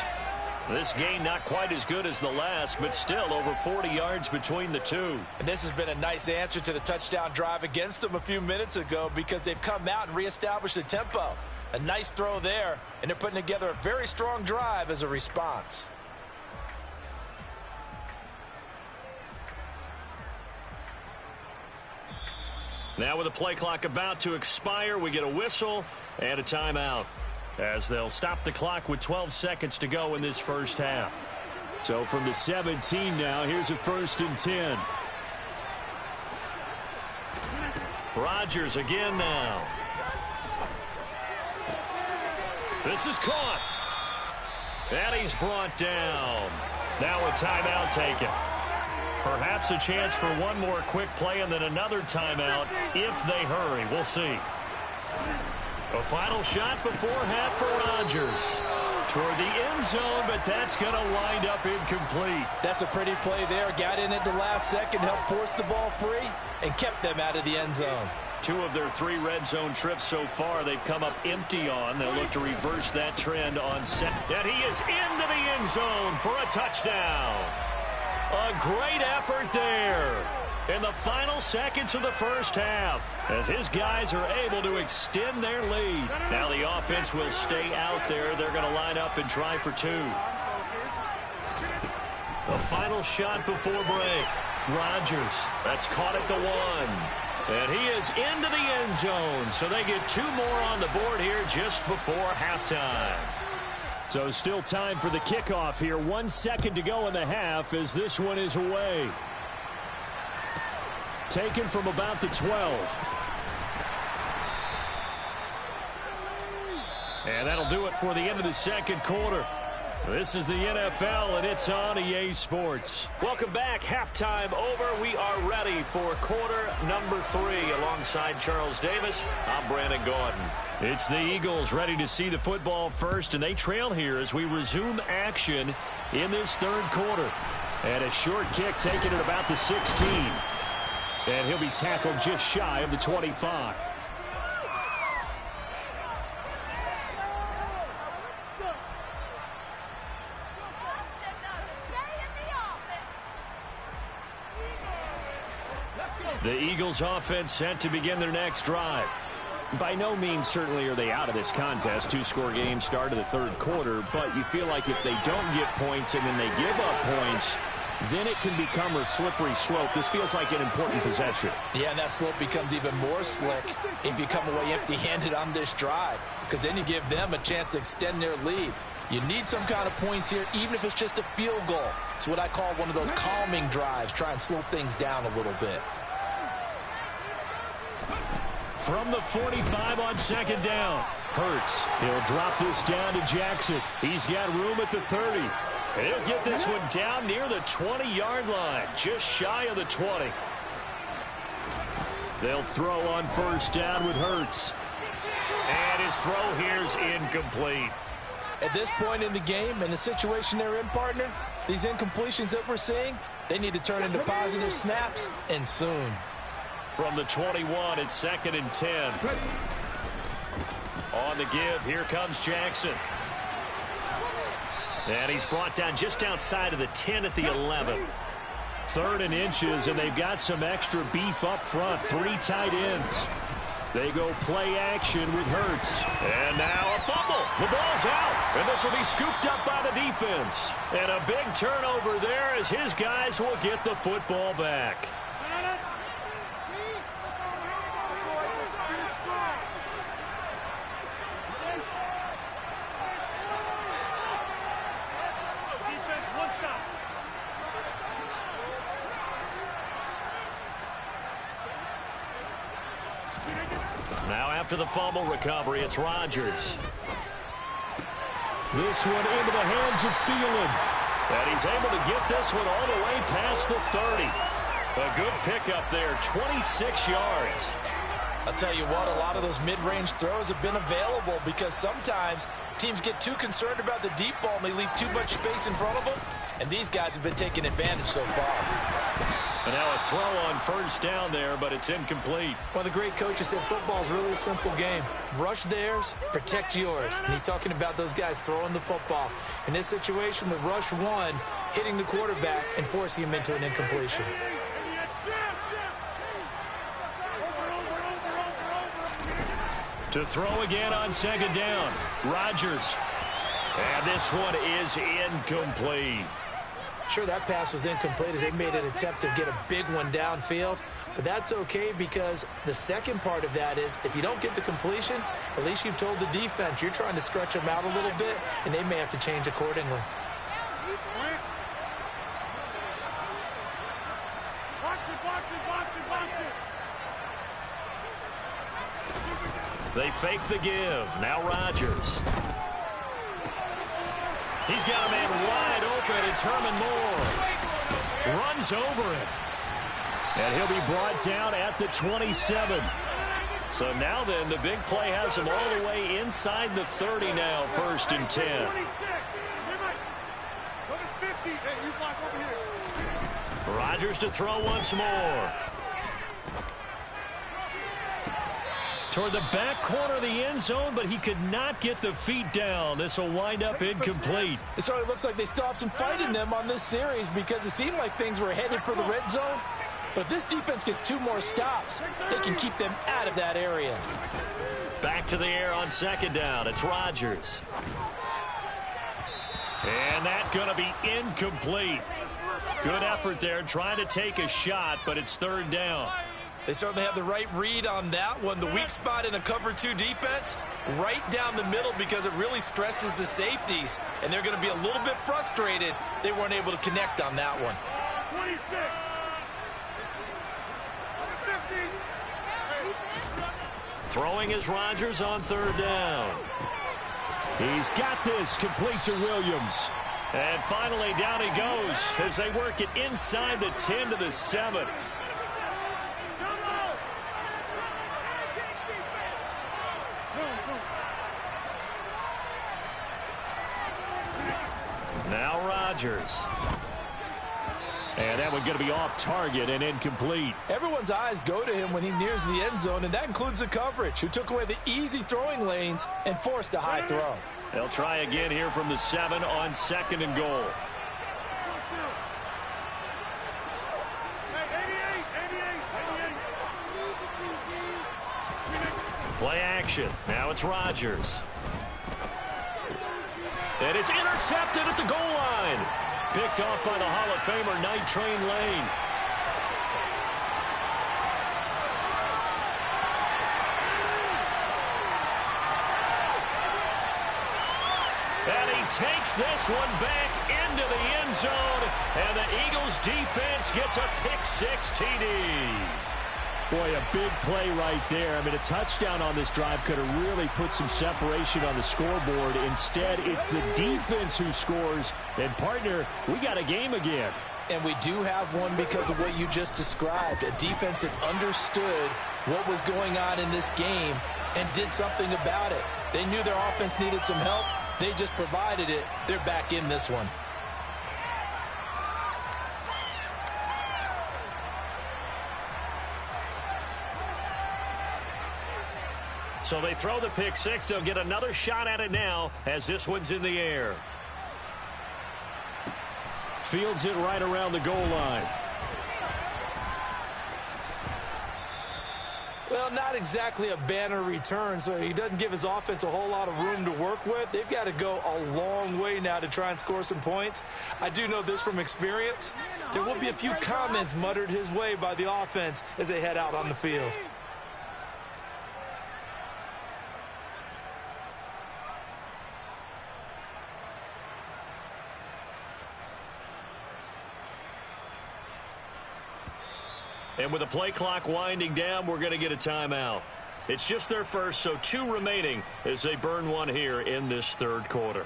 This gain not quite as good as the last, but still over 40 yards between the two. And this has been a nice answer to the touchdown drive against them a few minutes ago, because they've come out and reestablished the tempo. A nice throw there, and they're putting together a very strong drive as a response. Now with the play clock about to expire, we get a whistle and a timeout, as they'll stop the clock with 12 seconds to go in this first half. So from the 17 now, here's a 1st and 10. Rodgers again now. This is caught. And he's brought down. Now a timeout taken. Perhaps a chance for one more quick play and then another timeout if they hurry. We'll see. A final shot before half for Rodgers. Toward the end zone, but that's going to wind up incomplete. That's a pretty play there. Got in at the last second, helped force the ball free, and kept them out of the end zone. 2 of their 3 red zone trips so far they've come up empty on. They'll look to reverse that trend on set. And he is into the end zone for a touchdown. A great effort there in the final seconds of the first half, as his guys are able to extend their lead. Now the offense will stay out there. They're going to line up and try for 2. The final shot before break. Rodgers, that's caught at the 1. And he is into the end zone, so they get 2 more on the board here just before halftime. So still time for the kickoff here. 1 second to go in the half as this one is away. Taken from about the 12. And that'll do it for the end of the second quarter. This is the NFL, and it's on EA Sports. Welcome back. Halftime over. We are ready for quarter number 3. Alongside Charles Davis, I'm Brandon Gordon. It's the Eagles ready to see the football first, and they trail here as we resume action in this third quarter. And a short kick taken at about the 16. And he'll be tackled just shy of the 25. The Eagles offense set to begin their next drive. By no means certainly are they out of this contest. Two-score game start of the third quarter, but you feel like if they don't get points and then they give up points, then it can become a slippery slope. This feels like an important possession. Yeah, and that slope becomes even more slick if you come away empty-handed on this drive, because then you give them a chance to extend their lead. You need some kind of points here, even if it's just a field goal. It's what I call one of those calming drives. Try and slow things down a little bit. From the 45 on second down. Hurts. He'll drop this down to Jackson. He's got room at the 30. And he'll get this one down near the 20-yard line, just shy of the 20. They'll throw on first down with Hurts. And his throw here's incomplete. At this point in the game, and the situation they're in, partner, these incompletions that we're seeing, they need to turn into positive snaps, and soon. From the 21, it's second and 10. On the give, here comes Jackson. And he's brought down just outside of the 10 at the 11. Third and inches, and they've got some extra beef up front. 3 tight ends. They go play action with Hurts. And now a fumble. The ball's out. And this will be scooped up by the defense. And a big turnover there as his guys will get the football back. Now after the fumble recovery, it's Rodgers. This one into the hands of Thielen. And he's able to get this one all the way past the 30. A good pickup there, 26 yards. I'll tell you what, a lot of those mid-range throws have been available because sometimes teams get too concerned about the deep ball and they leave too much space in front of them. And these guys have been taking advantage so far. And now a throw on first down there, but it's incomplete. One of the great coaches said football is really a simple game. Rush theirs, protect yours. And he's talking about those guys throwing the football. In this situation, the rush one, hitting the quarterback and forcing him into an incompletion. To throw again on second down, Rodgers. And this one is incomplete. Sure, that pass was incomplete as they made an attempt to get a big one downfield, but that's okay because the second part of that is if you don't get the completion, at least you've told the defense you're trying to stretch them out a little bit, and they may have to change accordingly. They fake the give. Now Rodgers. He's got a man wide open. It's Herman Moore. Runs over him. And he'll be brought down at the 27. So now then, the big play has him all the way inside the 30 now, first and 10. Rodgers to throw once more. Toward the back corner of the end zone, but he could not get the feet down. This will wind up incomplete. It certainly looks like they still have some fight in them on this series because it seemed like things were headed for the red zone. But if this defense gets 2 more stops, they can keep them out of that area. Back to the air on second down. It's Rodgers. And that's going to be incomplete. Good effort there trying to take a shot, but it's third down. They certainly have the right read on that one. The weak spot in a cover 2 defense, right down the middle because it really stresses the safeties. And they're going to be a little bit frustrated they weren't able to connect on that one. Throwing is Rodgers on third down. He's got this, complete to Williams. And finally, down he goes as they work it inside the 10 to the 7. Now Rodgers. And that one going to be off target and incomplete. Everyone's eyes go to him when he nears the end zone, and that includes the coverage, who took away the easy throwing lanes and forced a high throw. They'll try again here from the 7 on 2nd and goal. Play action. Now it's Rodgers. And it's intercepted at the goal line. Picked off by the Hall of Famer, Night Train Lane. And he takes this one back into the end zone. And the Eagles defense gets a pick-6 TD. Boy, a big play right there. I mean, a touchdown on this drive could have really put some separation on the scoreboard. Instead, it's the defense who scores. And, partner, we got a game again. And we do have one because of what you just described. A defense that understood what was going on in this game and did something about it. They knew their offense needed some help. They just provided it. They're back in this one. So they throw the pick-6. They'll get another shot at it now as this one's in the air. Fields it right around the goal line. Well, not exactly a banner return, so he doesn't give his offense a whole lot of room to work with. They've got to go a long way now to try and score some points. I do know this from experience. There will be a few comments muttered his way by the offense as they head out on the field. And with the play clock winding down, we're going to get a timeout. It's just their first, so 2 remaining as they burn one here in this 3rd quarter.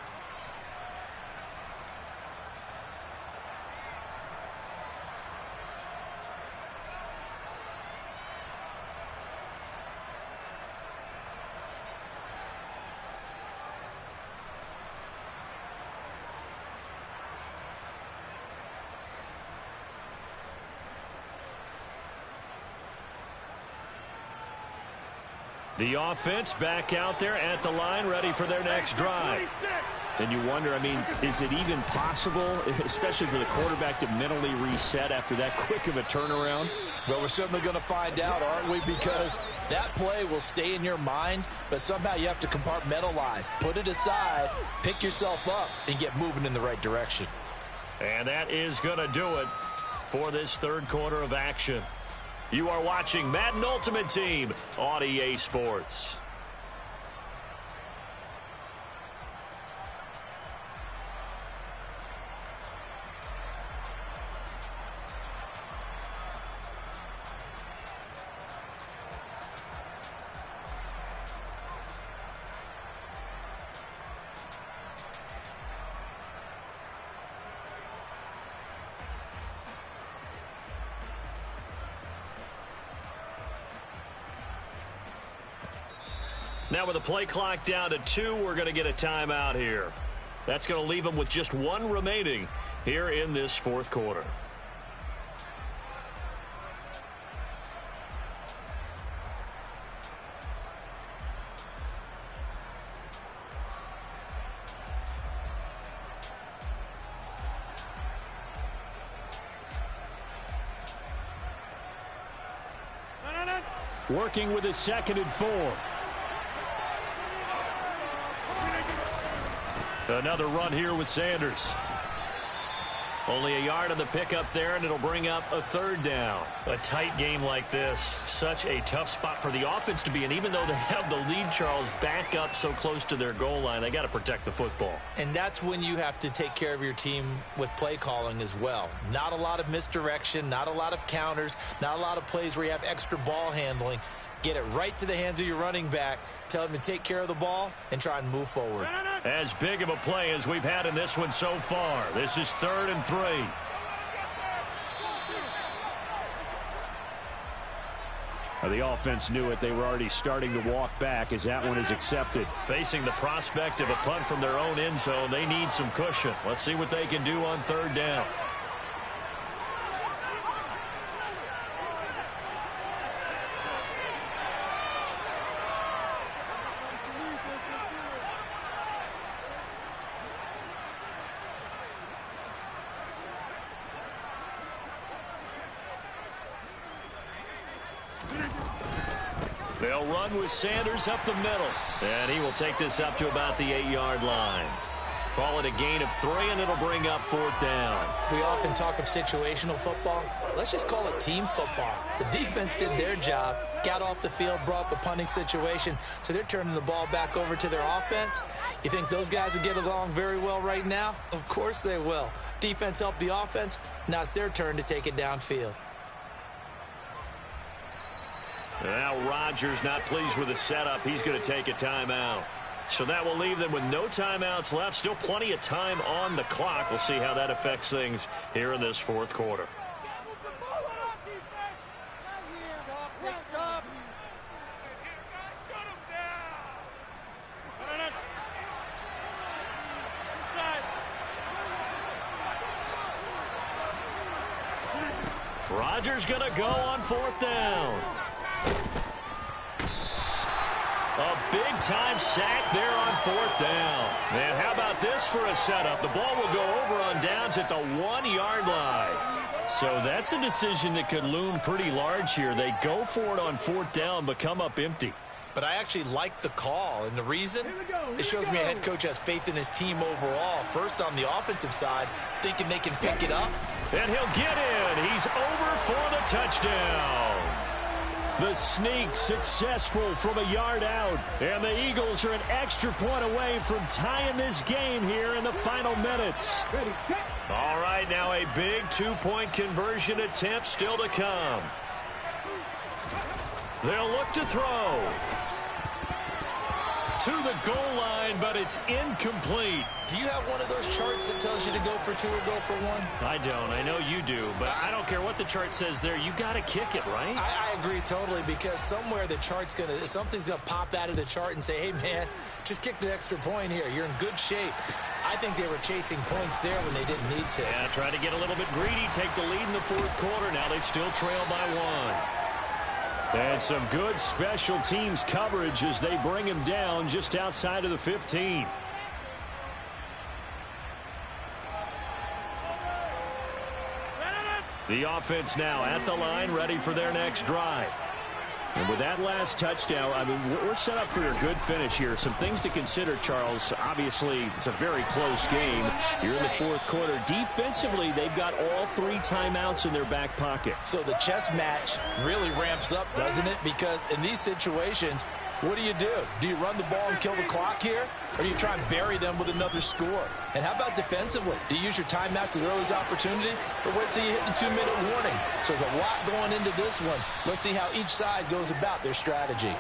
The offense back out there at the line, ready for their next drive. And you wonder, I mean, is it even possible, especially for the quarterback, to mentally reset after that quick of a turnaround? Well, we're certainly going to find out, aren't we? Because that play will stay in your mind, but somehow you have to compartmentalize. Put it aside, pick yourself up, and get moving in the right direction. And that is going to do it for this 3rd quarter of action. You are watching Madden Ultimate Team on EA Sports. Now with the play clock down to 2, we're going to get a timeout here. That's going to leave them with just 1 remaining here in this 4th quarter. Working with a 2nd and 4. Another run here with Sanders. Only a yard on the pickup there, and it'll bring up a 3rd down. A tight game like this, such a tough spot for the offense to be in. Even though they have the lead, Charles, back up so close to their goal line, they got to protect the football. And that's when you have to take care of your team with play calling as well. Not a lot of misdirection, not a lot of counters, not a lot of plays where you have extra ball handling. Get it right to the hands of your running back. Tell him to take care of the ball and try and move forward. As big of a play as we've had in this one so far. This is 3rd and 3. The offense knew it. They were already starting to walk back as that one is accepted. Facing the prospect of a punt from their own end zone, they need some cushion. Let's see what they can do on 3rd down. They'll run with Sanders up the middle. And he will take this up to about the 8-yard line. Call it a gain of 3, and it'll bring up 4th down. We often talk of situational football. Let's just call it team football. The defense did their job, got off the field, brought the punting situation, so they're turning the ball back over to their offense. You think those guys will get along very well right now? Of course they will. Defense helped the offense. Now it's their turn to take it downfield. Now Rodgers not pleased with the setup. He's going to take a timeout. So that will leave them with no timeouts left. Still plenty of time on the clock. We'll see how that affects things here in this 4th quarter. Rodgers going to go on 4th down. A big-time sack there on 4th down. And how about this for a setup? The ball will go over on downs at the 1-yard line. So that's a decision that could loom pretty large here. They go for it on 4th down, but come up empty. But I actually like the call, and the reason? It shows me a head coach has faith in his team overall. First on the offensive side, thinking they can pick it up. And he'll get in. He's over for the touchdown. The sneak successful from a yard out. And the Eagles are an extra point away from tying this game here in the final minutes. All right, now a big 2-point conversion attempt still to come. They'll look to throw. To the goal line, but it's incomplete. Do you have one of those charts that tells you to go for 2 or go for 1? I don't. I know you do, but I don't care what the chart says there. You got to kick it, right? I agree totally, because somewhere the chart's something's gonna pop out of the chart and say, hey man, just kick the extra point here. You're in good shape. I think they were chasing points there when they didn't need to. Yeah, try to get a little bit greedy, take the lead in the 4th quarter. Now they still trail by 1. And some good special teams coverage as they bring him down just outside of the 15. The offense now at the line, ready for their next drive. And with that last touchdown, I mean, we're set up for a good finish here. Some things to consider, Charles. Obviously, it's a very close game. You're in the 4th quarter. Defensively, they've got all 3 timeouts in their back pocket. So the chess match really ramps up, doesn't it? Because in these situations, what do? Do you run the ball and kill the clock here? Or do you try and bury them with another score? And how about defensively? Do you use your timeouts at earliest opportunity? Or wait till you hit the 2-minute warning? So there's a lot going into this one. Let's see how each side goes about their strategy.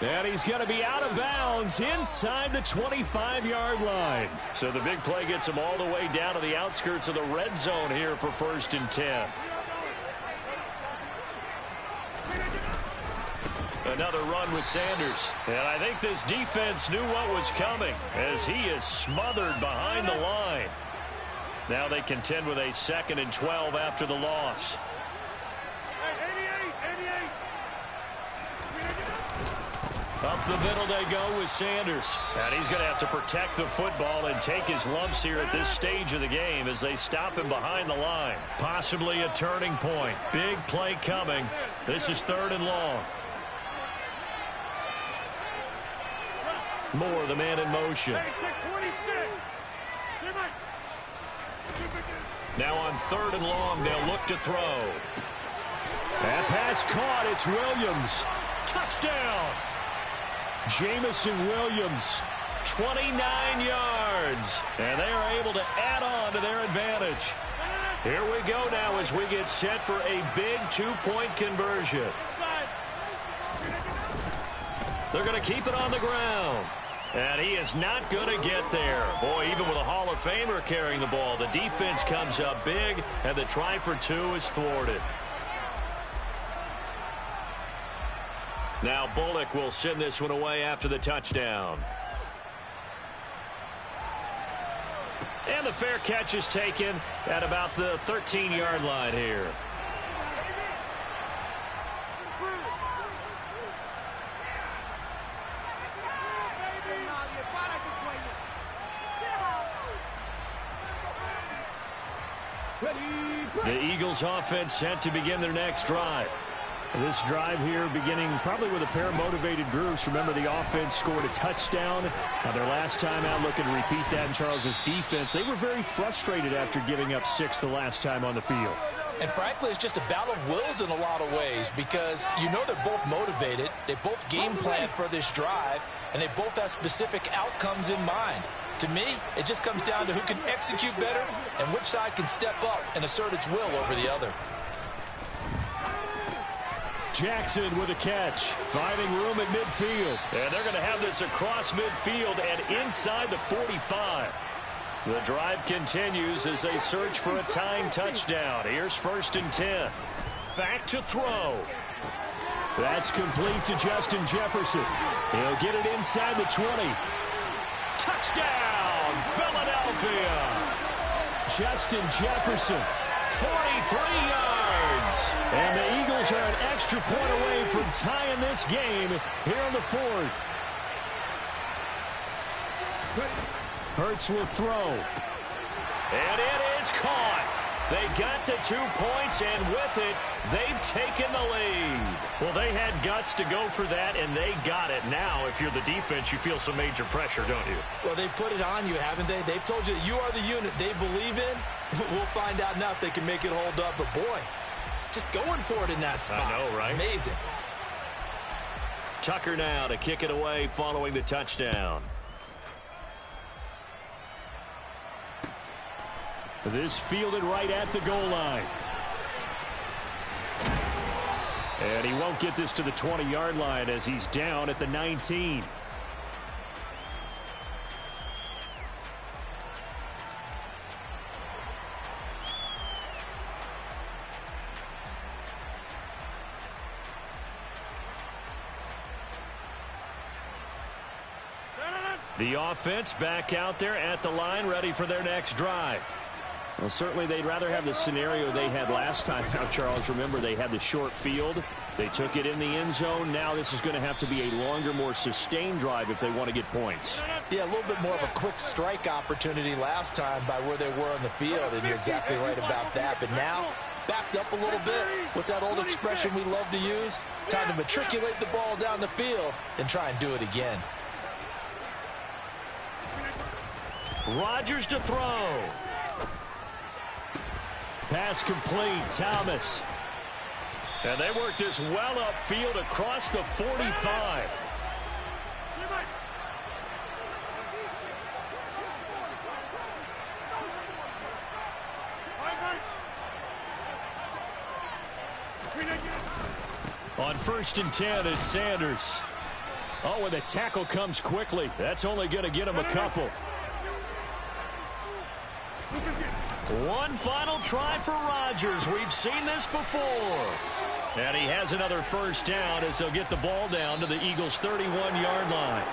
And he's going to be out of bounds inside the 25-yard line. So the big play gets him all the way down to the outskirts of the red zone here for 1st and 10. Another run with Sanders. And I think this defense knew what was coming as he is smothered behind the line. Now they contend with a 2nd and 12 after the loss. Up the middle they go with Sanders. And he's going to have to protect the football and take his lumps here at this stage of the game as they stop him behind the line. Possibly a turning point. Big play coming. This is 3rd and long. Moore, the man in motion. Now on 3rd and long, they'll look to throw. That pass caught. It's Williams. Touchdown! Jamison Williams. 29 yards. And they are able to add on to their advantage. Here we go now as we get set for a big 2-point conversion. They're going to keep it on the ground. And he is not going to get there. Boy, even with a Hall of Famer carrying the ball, the defense comes up big, and the try for two is thwarted. Now Bullock will send this one away after the touchdown. And the fair catch is taken at about the 13-yard line here. The Eagles offense set to begin their next drive. This drive here beginning probably with a pair of motivated groups. Remember, the offense scored a touchdown. Their last time out, looking to repeat that in Charles's defense. They were very frustrated after giving up 6 the last time on the field. And frankly, it's just a battle of wills in a lot of ways because you know they're both motivated. They both game plan for this drive, and they both have specific outcomes in mind. To me, it just comes down to who can execute better and which side can step up and assert its will over the other. Jackson with a catch, finding room at midfield. And they're going to have this across midfield and inside the 45. The drive continues as they search for a tying touchdown. Here's 1st and 10. Back to throw. That's complete to Justin Jefferson. He'll get it inside the 20. Touchdown, Philadelphia. Justin Jefferson, 43 yards. And the Eagles are an extra point away from tying this game here in the 4th. Hurts will throw. And it is caught. They got the 2 points, and with it, they've taken the lead. Well, they had guts to go for that, and they got it. Now, if you're the defense, you feel some major pressure, don't you? Well, they've put it on you, haven't they? They've told you that you are the unit they believe in. We'll find out now if they can make it hold up. But, boy, just going for it in that spot. I know, right? Amazing. Tucker now to kick it away following the touchdown. This fielded right at the goal line. And he won't get this to the 20-yard line as he's down at the 19. The offense back out there at the line, ready for their next drive. Well, certainly they'd rather have the scenario they had last time. Now, Charles, remember, they had the short field. They took it in the end zone. Now this is going to have to be a longer, more sustained drive if they want to get points. Yeah, a little bit more of a quick strike opportunity last time by where they were on the field, and you're exactly right about that. But now, backed up a little bit. What's that old expression we love to use? Time to matriculate the ball down the field and try and do it again. Rodgers to throw. Pass complete, Thomas. And they work this well upfield across the 45. On 1st and 10, it's Sanders. Oh, and the tackle comes quickly. That's only going to get him a couple. One final try for Rodgers. We've seen this before. And he has another first down as they'll get the ball down to the Eagles' 31-yard line.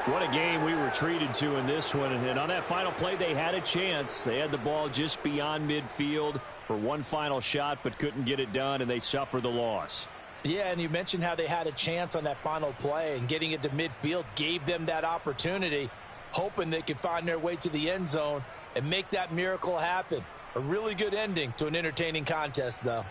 What a game we were treated to in this one. And on that final play, they had a chance. They had the ball just beyond midfield for one final shot, but couldn't get it done, and they suffered the loss. Yeah, and you mentioned how they had a chance on that final play, and getting it to midfield gave them that opportunity, hoping they could find their way to the end zone and make that miracle happen. A really good ending to an entertaining contest, though.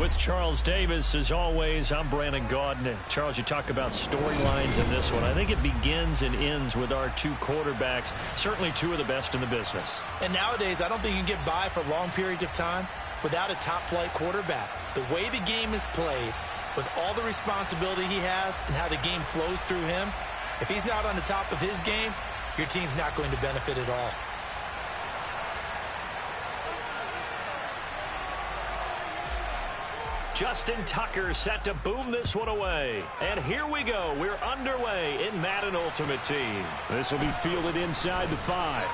With Charles Davis, as always, I'm Brandon Gaudin. Charles, you talk about storylines in this one. I think it begins and ends with our two quarterbacks, certainly two of the best in the business. And nowadays, I don't think you can get by for long periods of time without a top-flight quarterback. The way the game is played, with all the responsibility he has and how the game flows through him, if he's not on the top of his game, your team's not going to benefit at all. Justin Tucker set to boom this one away. And here we go. We're underway in Madden Ultimate Team. This will be fielded inside the 5.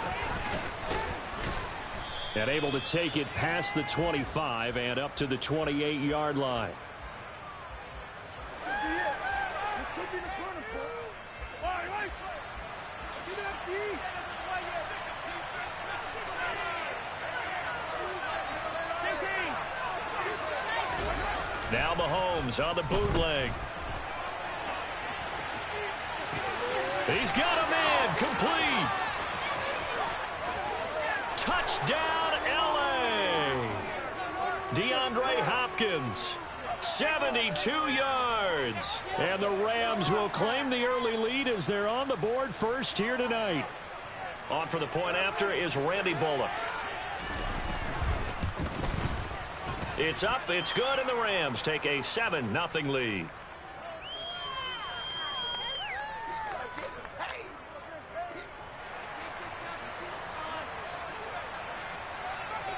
And able to take it past the 25 and up to the 28-yard line. Now Mahomes on the bootleg. He's got a man complete. Touchdown, L.A. DeAndre Hopkins, 72 yards. And the Rams will claim the early lead as they're on the board first here tonight. On for the point after is Randy Bullock. It's up, it's good, and the Rams take a 7-0 lead.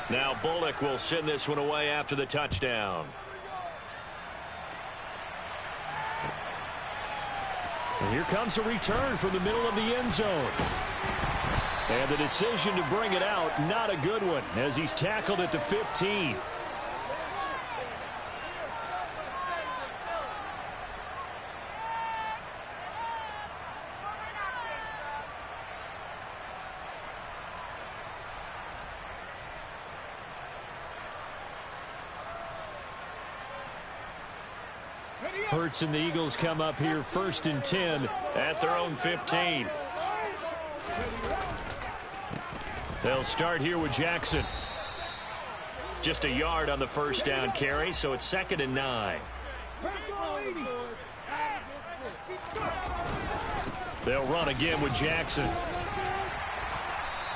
Now Bullock will send this one away after the touchdown. And here comes a return from the middle of the end zone. And the decision to bring it out, not a good one, as he's tackled at the 15. Hurts and the Eagles come up here 1st and 10 at their own 15. They'll start here with Jackson. Just a yard on the first down carry, so it's 2nd and 9. They'll run again with Jackson.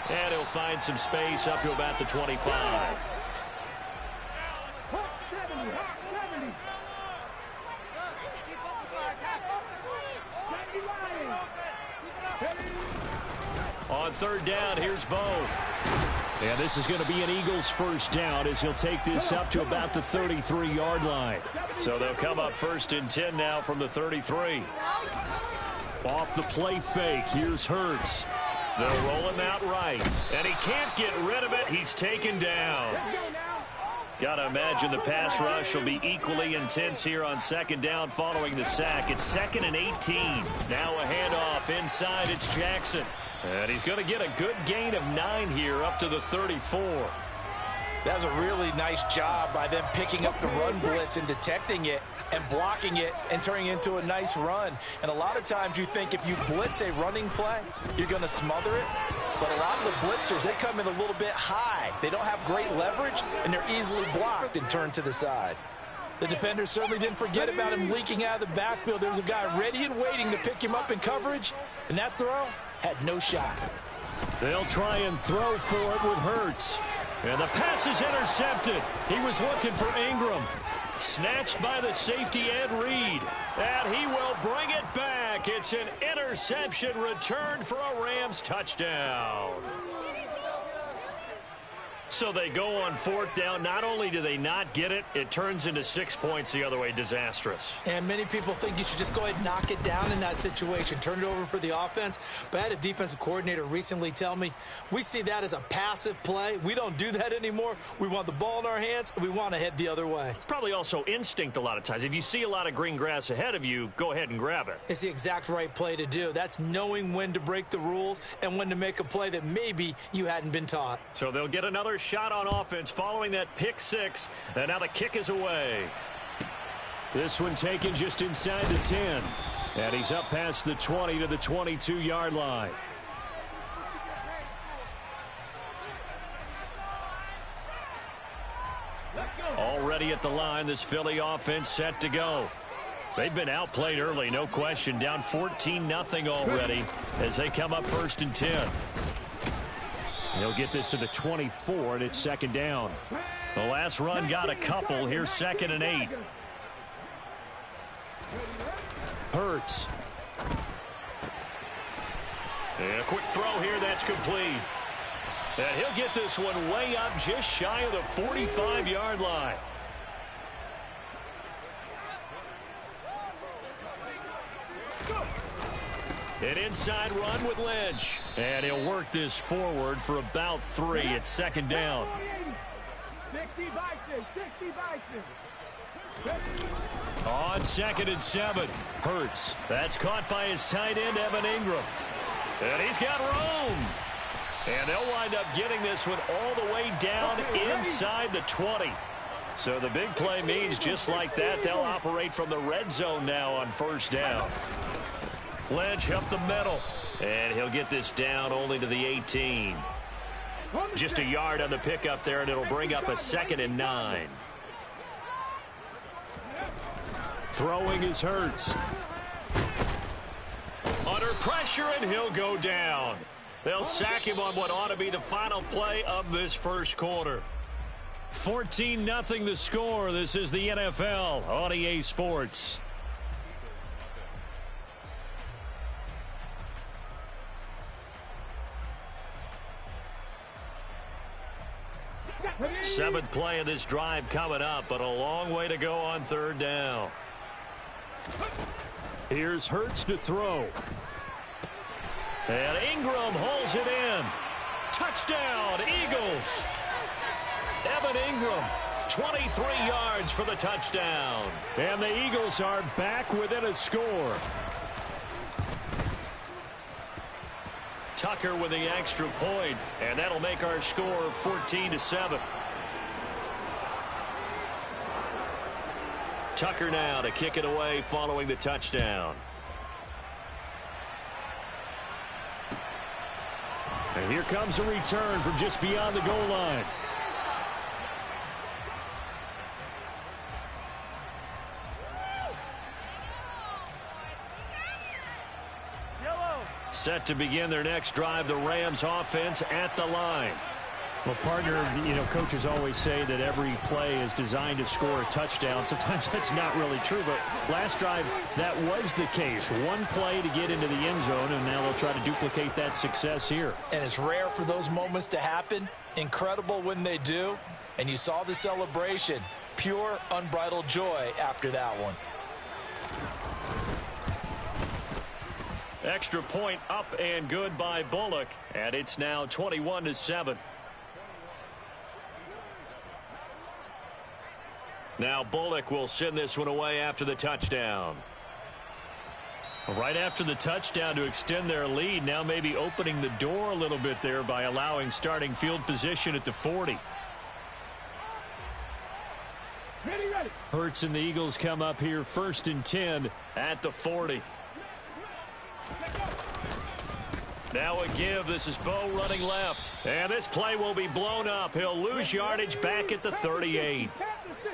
And he'll find some space up to about the 25. On 3rd down, here's Bo. And this is going to be an Eagles first down as he'll take this up to about the 33-yard line. So they'll come up 1st and 10 now from the 33. Off the play fake, here's Hurts. They'll roll him out right, and he can't get rid of it. He's taken down. Got to imagine the pass rush will be equally intense here on 2nd down following the sack. It's 2nd and 18. Now a handoff inside. It's Jackson. And he's going to get a good gain of 9 here up to the 34. That was a really nice job by them picking up the run blitz and detecting it and blocking it and turning it into a nice run. And a lot of times you think if you blitz a running play, you're going to smother it. But a lot of the blitzers, they come in a little bit high. They don't have great leverage, and they're easily blocked and turned to the side. The defender certainly didn't forget about him leaking out of the backfield. There was a guy ready and waiting to pick him up in coverage, and that throw had no shot. They'll try and throw for it with Hurts. And the pass is intercepted. He was looking for Ingram. Snatched by the safety Ed Reed. And he will bring it back. It's an interception returned for a Rams touchdown. So they go on 4th down. Not only do they not get it, it turns into 6 points the other way. Disastrous. And many people think you should just go ahead and knock it down in that situation. Turn it over for the offense. But I had a defensive coordinator recently tell me, we see that as a passive play. We don't do that anymore. We want the ball in our hands, and we want to head the other way. It's probably also instinct a lot of times. If you see a lot of green grass ahead of you, go ahead and grab it. It's the exact right play to do. That's knowing when to break the rules and when to make a play that maybe you hadn't been taught. So they'll get another shot on offense following that pick 6, and now the kick is away. This one taken just inside the 10, and he's up past the 20 to the 22-yard line. Let's go. Already at the line, this Philly offense set to go. They've been outplayed early, no question. Down 14-0 already as they come up 1st and 10. He'll get this to the 24, and it's 2nd down. The last run got a couple. Here's 2nd and 8. Hurts. And a quick throw here that's complete. And he'll get this one way up just shy of the 45-yard line. An inside run with Lynch. And he'll work this forward for about 3. It's 2nd down. 60 On 2nd and 7. Hurts. That's caught by his tight end, Evan Ingram. And he's got room. And they'll wind up getting this one all the way down inside the 20. So the big play means just like that, they'll operate from the red zone now on 1st down. Lynch up the middle. And he'll get this down only to the 18. Just a yard on the pickup there, and it'll bring up a 2nd and 9. Throwing is Hurts. Under pressure, and he'll go down. They'll sack him on what ought to be the final play of this first quarter. 14-0 the score. This is the NFL on EA Sports. Seventh play of this drive coming up, but a long way to go on 3rd down. Here's Hurts to throw. And Ingram holds it in. Touchdown, Eagles. Evan Ingram, 23 yards for the touchdown. And the Eagles are back within a score. Tucker with the extra point, and that'll make our score 14-7. Tucker now to kick it away following the touchdown. And here comes a return from just beyond the goal line. Set to begin their next drive, the Rams offense at the line. Well, partner, coaches always say that every play is designed to score a touchdown. Sometimes that's not really true, but last drive, that was the case. One play to get into the end zone, and now they'll try to duplicate that success here. And it's rare for those moments to happen. Incredible when they do. And you saw the celebration. Pure, unbridled joy after that one. Extra point up and good by Bullock, and it's now 21-7. Now Bullock will send this one away after the touchdown. Right after the touchdown to extend their lead, now maybe opening the door a little bit there by allowing starting field position at the 40. Hurts and the Eagles come up here 1st and 10 at the 40. Now a give. This is Bo running left. And this play will be blown up. He'll lose yardage back at the 38.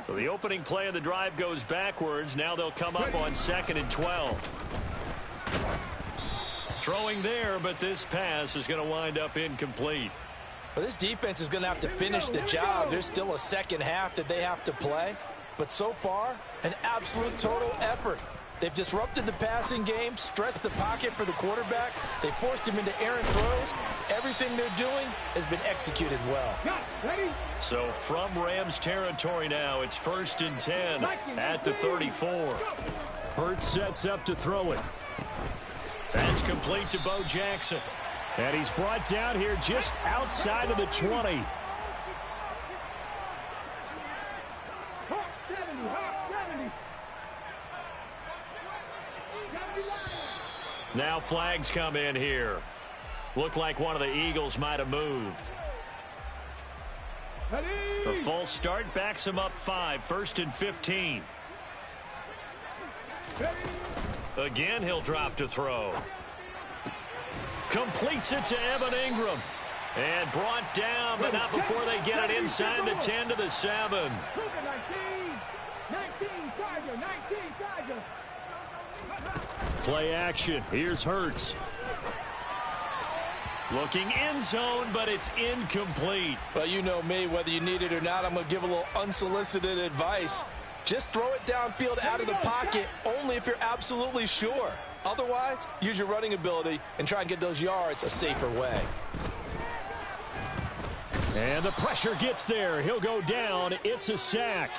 So the opening play of the drive goes backwards. Now they'll come up on 2nd and 12. Throwing there, but this pass is going to wind up incomplete. Well, this defense is going to have to finish the job. There's still a second half that they have to play. But so far, an absolute total effort. They've disrupted the passing game, stressed the pocket for the quarterback. They forced him into errant throws. Everything they're doing has been executed well. So from Rams territory now, it's 1st and 10 at the 34. Hurts sets up to throw it. That's complete to Bo Jackson. And he's brought down here just outside of the 20. Now flags come in here. Looked like one of the Eagles might have moved. The false start backs him up 5, 1st and 15. Again, he'll drop to throw. Completes it to Evan Ingram. And brought down some, but not before they get it inside the 10 to the 7. 19, Charger, 19, Charger. Play action. Here's Hurts. Looking end zone, but it's incomplete. Well, you know me, whether you need it or not, I'm going to give a little unsolicited advice. Just throw it downfield out of the pocket only if you're absolutely sure. Otherwise, use your running ability and try and get those yards a safer way. And the pressure gets there. He'll go down. It's a sack.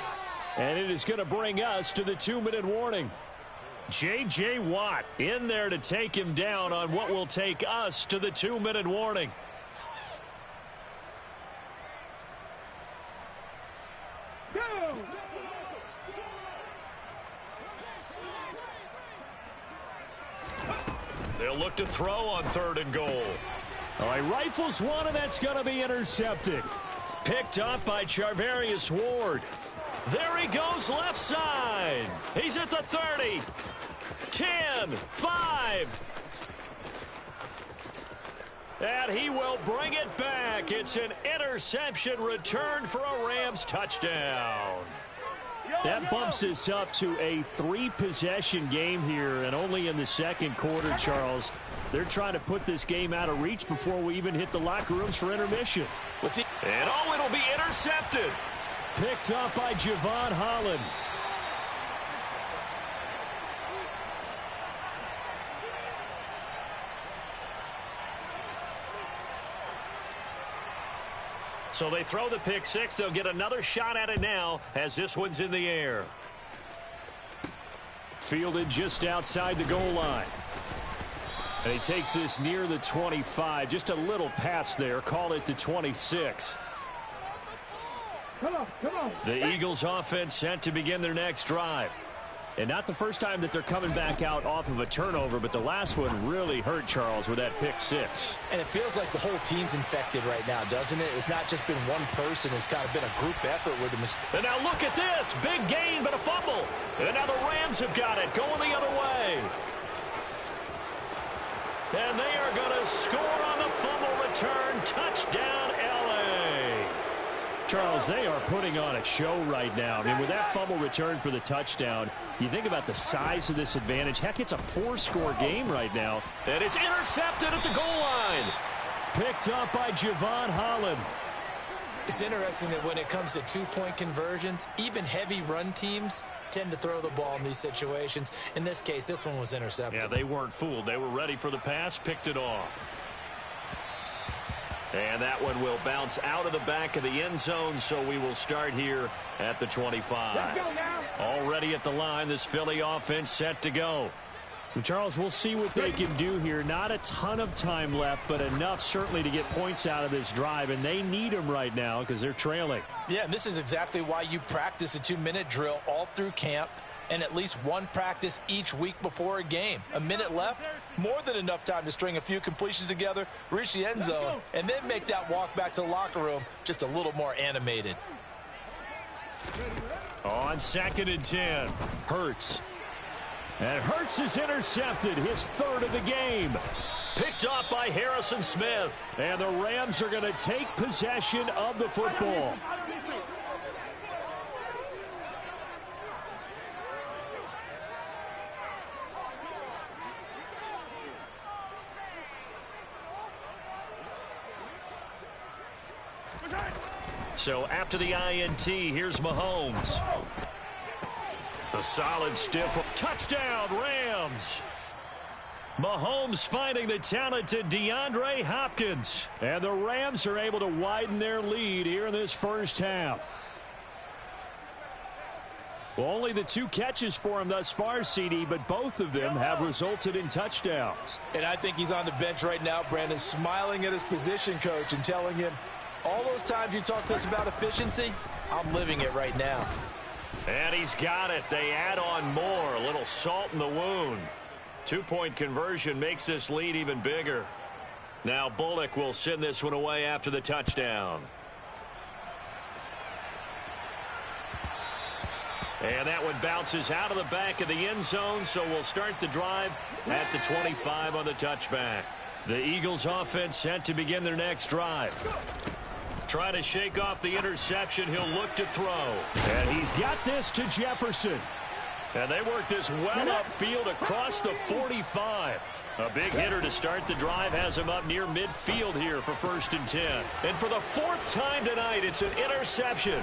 And it is going to bring us to the 2-minute warning. J.J. Watt in there to take him down on what will take us to the 2-minute warning. They'll look to throw on 3rd and goal. All right, rifles one, and that's going to be intercepted. Picked up by Charvarius Ward. There he goes left side. He's at the 30. 10, 5. And he will bring it back. It's an interception returned for a Rams touchdown. That bumps us up to a 3-possession game here, and only in the second quarter, Charles. They're trying to put this game out of reach before we even hit the locker rooms for intermission. And it'll be intercepted. Picked up by Javon Holland. So they throw the pick six. They'll get another shot at it now as this one's in the air. Fielded just outside the goal line. And he takes this near the 25. Just a little pass there. Call it the 26. Come on. The Eagles offense set to begin their next drive. And not the first time that they're coming back out off of a turnover, but the last one really hurt, Charles, with that pick six. And it feels like the whole team's infected right now, doesn't it? It's not just been one person. It's kind of been a group effort with the mistake. And now look at this. Big gain, but a fumble. And now the Rams have got it, going the other way. And they are going to score on the fumble return. Touchdown, L.A. Charles, they are putting on a show right now. I mean, with that fumble return for the touchdown, you think about the size of this advantage. Heck, it's a 4-score game right now. And it's intercepted at the goal line. Picked up by Javon Holland. It's interesting that when it comes to two-point conversions, even heavy run teams tend to throw the ball in these situations. In this case, this one was intercepted. Yeah, they weren't fooled. They were ready for the pass, picked it off. And that one will bounce out of the back of the end zone, so we will start here at the 25. Let's go now. Already at the line, this Philly offense set to go. Charles, we'll see what they can do here. Not a ton of time left, but enough certainly to get points out of this drive, and they need them right now because they're trailing. Yeah, and this is exactly why you practice a 2-minute drill all through camp and at least one practice each week before a game. A minute left, more than enough time to string a few completions together, reach the end zone, and then make that walk back to the locker room just a little more animated. On 2nd and 10, Hurts. And Hurts is intercepted, his 3rd of the game. Picked up by Harrison Smith. And the Rams are going to take possession of the football. So after the INT, here's Mahomes. The solid stiff touchdown, Rams. Mahomes finding the talented DeAndre Hopkins. And the Rams are able to widen their lead here in this first half. Well, only the 2 catches for him thus far, CD, but both of them have resulted in touchdowns. And I think he's on the bench right now, Brandon, smiling at his position coach and telling him, all those times you talk to us about efficiency, I'm living it right now. And he's got it. They add on more. A little salt in the wound. 2-point conversion makes this lead even bigger. Now Bullock will send this one away after the touchdown. And that one bounces out of the back of the end zone, so we'll start the drive at the 25 on the touchback. The Eagles offense set to begin their next drive. Trying to shake off the interception. He'll look to throw. And he's got this to Jefferson. And they work this well upfield across the 45. A big hitter to start the drive has him up near midfield here for 1st and 10. And for the 4th time tonight, it's an interception.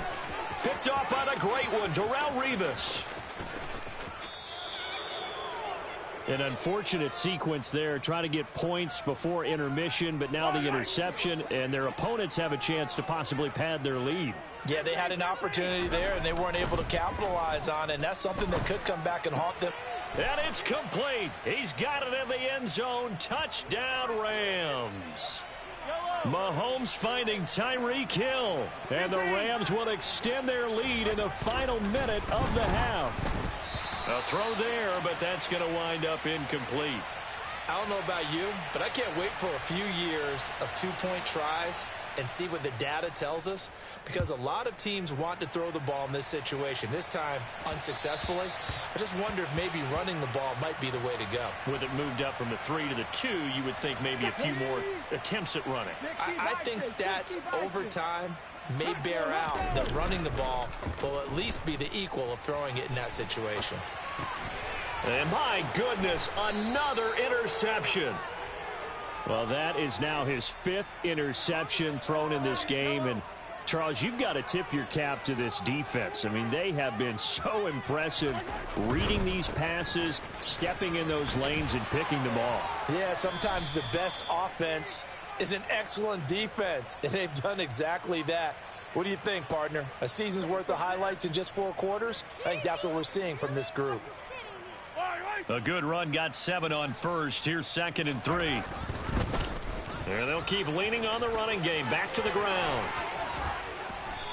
Picked off by the great one, Darrelle Revis. An unfortunate sequence there, trying to get points before intermission, but now the interception, and their opponents have a chance to possibly pad their lead. Yeah, they had an opportunity there, and they weren't able to capitalize on it, and that's something that could come back and haunt them. And it's complete. He's got it in the end zone. Touchdown, Rams. Mahomes finding Tyreek Hill, and the Rams will extend their lead in the final minute of the half. A throw there, but that's going to wind up incomplete. I don't know about you, but I can't wait for a few years of two-point tries and see what the data tells us, because a lot of teams want to throw the ball in this situation. This time, unsuccessfully. I just wonder if maybe running the ball might be the way to go. With it moved up from the 3 to the 2, you would think maybe a few more attempts at running. I think stats over time may bear out that running the ball will at least be the equal of throwing it in that situation. And my goodness, another interception. Well, that is now his 5th interception thrown in this game. And, Charles, you've got to tip your cap to this defense. I mean, they have been so impressive reading these passes, stepping in those lanes, and picking them off. Yeah, sometimes the best offense is an excellent defense, and they've done exactly that. What do you think, partner? A season's worth of highlights in just 4 quarters? I think that's what we're seeing from this group. A good run, got 7 on first. Here's 2nd and 3. There, they'll keep leaning on the running game. Back to the ground.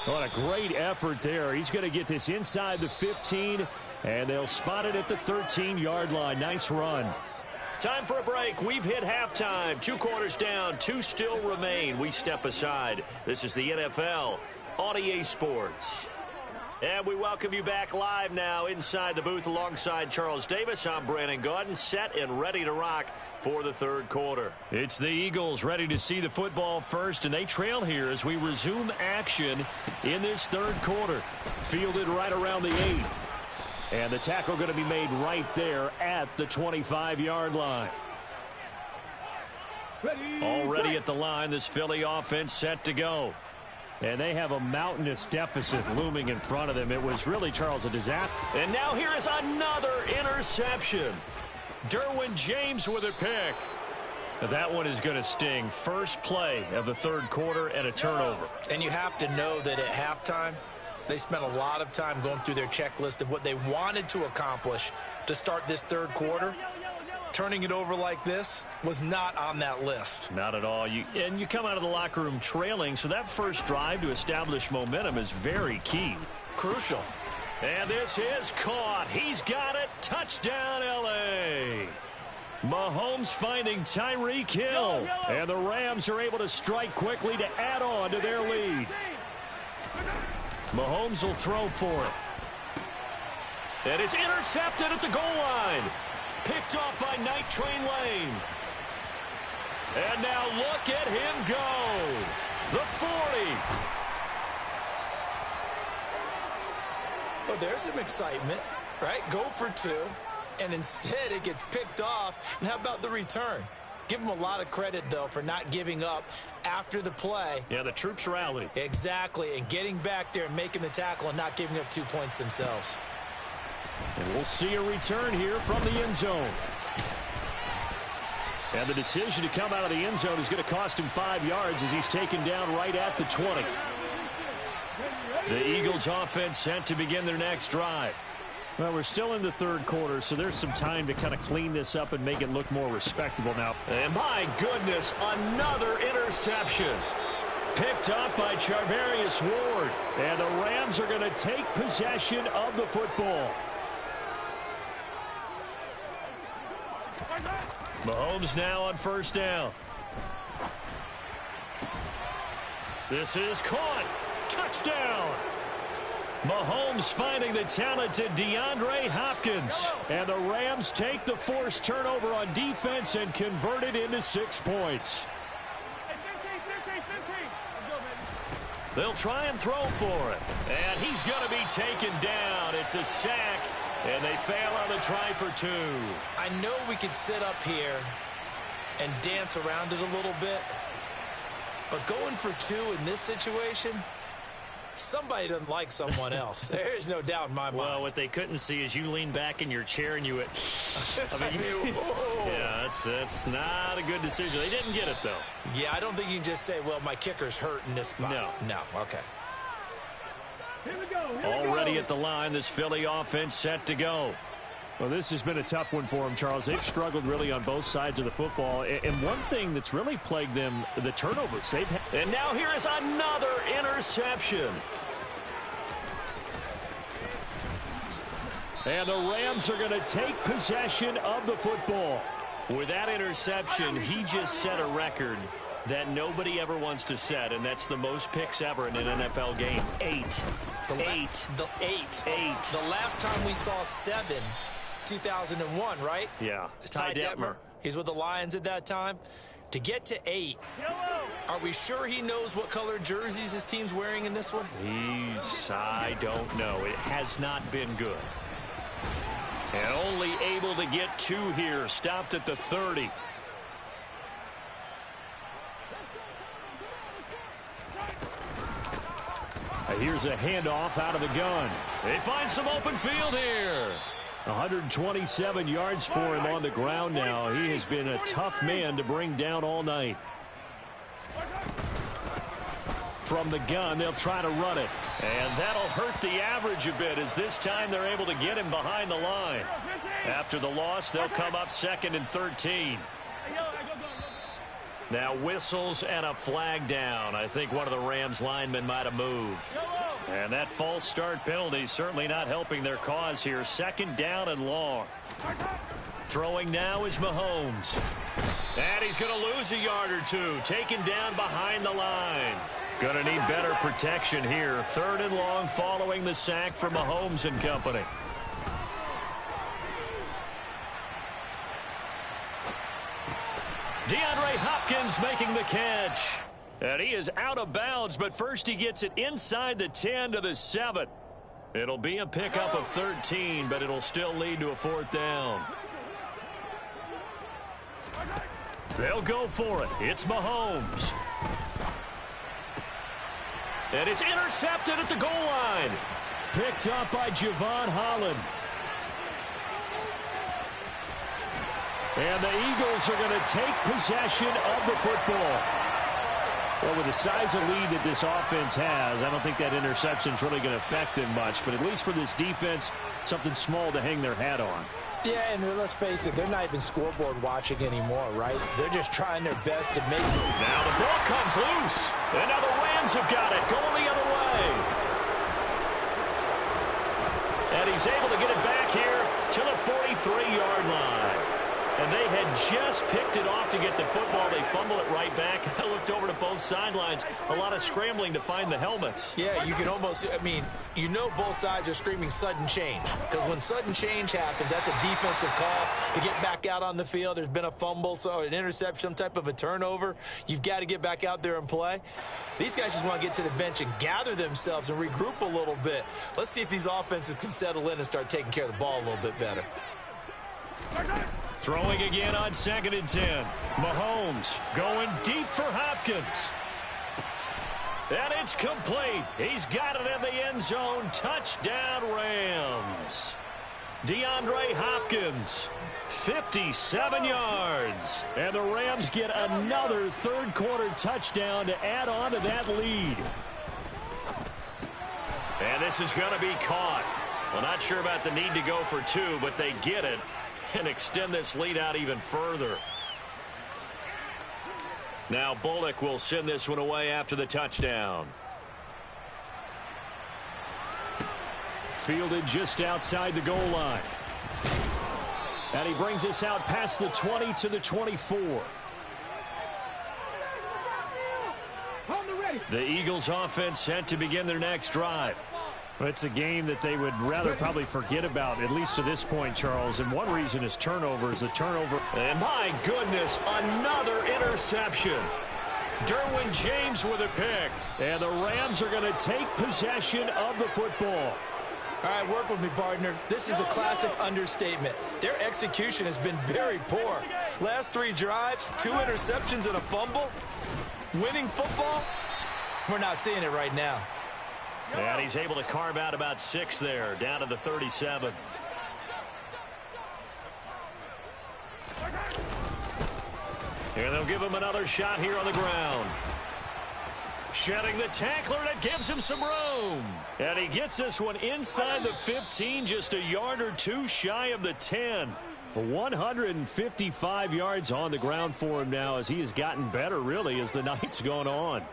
What a great effort there. He's going to get this inside the 15, and they'll spot it at the 13-yard line. Nice run. Time for a break. We've hit halftime. 2 quarters down. 2 still remain. We step aside. This is the NFL on EA Sports. And we welcome you back live now inside the booth alongside Charles Davis. I'm Brandon Gaudin, set and ready to rock for the 3rd quarter. It's the Eagles ready to see the football first, and they trail here as we resume action in this 3rd quarter. Fielded right around the 8. And the tackle going to be made right there at the 25-yard line. Already at the line, this Philly offense set to go. And they have a mountainous deficit looming in front of them. It was really, Charles, a disaster. And now here is another interception. Derwin James with a pick. That one is going to sting. First play of the 3rd quarter and a turnover. And you have to know that at halftime, they spent a lot of time going through their checklist of what they wanted to accomplish to start this 3rd quarter. Turning it over like this was not on that list. Not at all. You come out of the locker room trailing, so that first drive to establish momentum is very key. Crucial. And this is caught. He's got it. Touchdown, L.A. Mahomes finding Tyreek Hill. And the Rams are able to strike quickly to add on to their lead. Mahomes will throw for it. And it's intercepted at the goal line. Picked off by Night Train Lane. And now look at him go. The 40. Well, there's some excitement, right? Go for 2. And instead it gets picked off. And how about the return? Give them a lot of credit, though, for not giving up after the play. Yeah, the troops rallied. Exactly. And getting back there and making the tackle and not giving up 2 points themselves. And we'll see a return here from the end zone. And the decision to come out of the end zone is going to cost him 5 yards as he's taken down right at the 20. The Eagles offense set to begin their next drive. Well, we're still in the 3rd quarter, so there's some time to kind of clean this up and make it look more respectable now. And my goodness, another interception. Picked up by Charvarius Ward. And the Rams are going to take possession of the football. Mahomes now on 1st down. This is caught. Touchdown. Mahomes finding the talented DeAndre Hopkins. And the Rams take the forced turnover on defense and convert it into 6 points. They'll try and throw for it. And he's going to be taken down. It's a sack, and they fail on the try for 2. I know we could sit up here and dance around it a little bit, but going for 2 in this situation, somebody doesn't like someone else. There's no doubt in my mind. Well, what they couldn't see is you lean back in your chair and you went, yeah, that's not a good decision. They didn't get it, though. Yeah, I don't think you can just say, well, my kicker's hurt in this spot. No, okay. Here we go. Already at the line, this Philly offense set to go. Well, this has been a tough one for them, Charles. They've struggled really on both sides of the football. And one thing that's really plagued them, the turnovers. And now here is another interception. And the Rams are going to take possession of the football. With that interception, he just set a record that nobody ever wants to set, and that's the most picks ever in an NFL game. 8. The last time we saw 7, 2001, right? Yeah. It's Ty Detmer. He's with the Lions at that time. To get to 8, are we sure he knows what color jerseys his team's wearing in this one? I don't know. It has not been good. And only able to get 2 here. Stopped at the 30. Here's a handoff out of the gun. They find some open field here. 127 yards for him on the ground now. He has been a tough man to bring down all night. From the gun, they'll try to run it. And that'll hurt the average a bit, as this time they're able to get him behind the line. After the loss, they'll come up 2nd and 13. Now whistles and a flag down. I think one of the Rams linemen might have moved. And that false start penalty certainly not helping their cause here. 2nd down and long. Throwing now is Mahomes. And he's going to lose a yard or 2. Taken down behind the line. Going to need better protection here. 3rd and long following the sack for Mahomes and company. DeAndre Hopkins making the catch. And he is out of bounds, but first he gets it inside the 10 to the 7. It'll be a pickup of 13, but it'll still lead to a 4th down. They'll go for it. It's Mahomes. And it's intercepted at the goal line. Picked up by Javon Holland. And the Eagles are going to take possession of the football. Well, with the size of lead that this offense has, I don't think that interception is really going to affect them much. But at least for this defense, something small to hang their hat on. Yeah, and let's face it, they're not even scoreboard watching anymore, right? They're just trying their best to make it. Now the ball comes loose. And now the Rams have got it, going the other way. And he's able to get it back here to the 43-yard line. And they had just picked it off to get the football. They fumble it right back. I looked over to both sidelines. A lot of scrambling to find the helmets. Yeah, you can almost, I mean, you know both sides are screaming sudden change. Because when sudden change happens, that's a defensive call to get back out on the field. There's been a fumble, so an interception, some type of a turnover. You've got to get back out there and play. These guys just want to get to the bench and gather themselves and regroup a little bit. Let's see if these offenses can settle in and start taking care of the ball a little bit better. Throwing again on 2nd and 10. Mahomes going deep for Hopkins. And it's complete. He's got it in the end zone. Touchdown, Rams. DeAndre Hopkins, 57 yards. And the Rams get another third-quarter touchdown to add on to that lead. And this is going to be caught. Well, not sure about the need to go for 2, but they get it and extend this lead out even further. Now Bullock will send this one away after the touchdown. Fielded just outside the goal line. And he brings us out past the 20 to the 24. The Eagles offense set to begin their next drive. It's a game that they would rather probably forget about, at least to this point, Charles. And one reason is turnovers. The turnover. And my goodness, another interception. Derwin James with a pick. And the Rams are going to take possession of the football. All right, work with me, partner. This is a classic understatement. Their execution has been very poor. Last 3 drives, 2 interceptions and a fumble. Winning football, we're not seeing it right now. And he's able to carve out about 6 there, down to the 37. And they'll give him another shot here on the ground. Shedding the tackler, and it gives him some room. And he gets this one inside the 15, just a yard or 2 shy of the 10. 155 yards on the ground for him now as he has gotten better, really, as the night's gone on.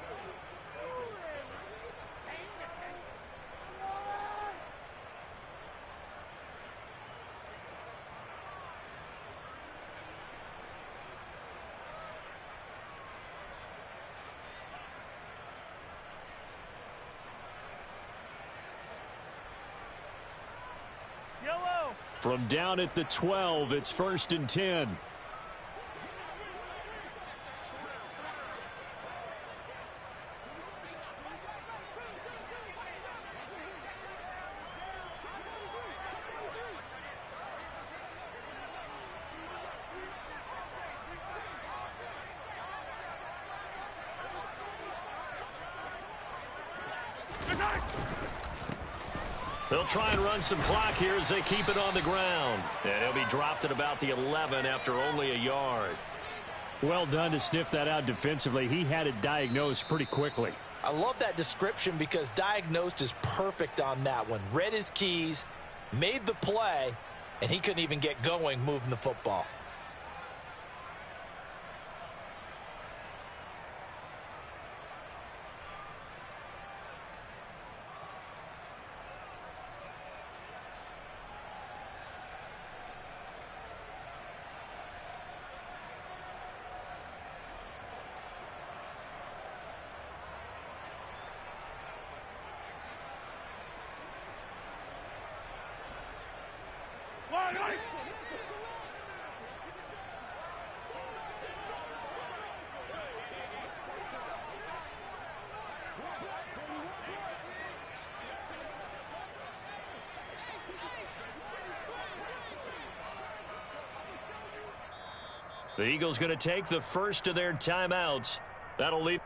From down at the 12, it's 1st and 10. They'll try and run some clock here as they keep it on the ground. And he'll be dropped at about the 11 after only a yard. Well done to sniff that out defensively. He had it diagnosed pretty quickly. I love that description because diagnosed is perfect on that one. Read his keys, made the play, and he couldn't even get going moving the football. The Eagles going to take the first of their timeouts. That'll leave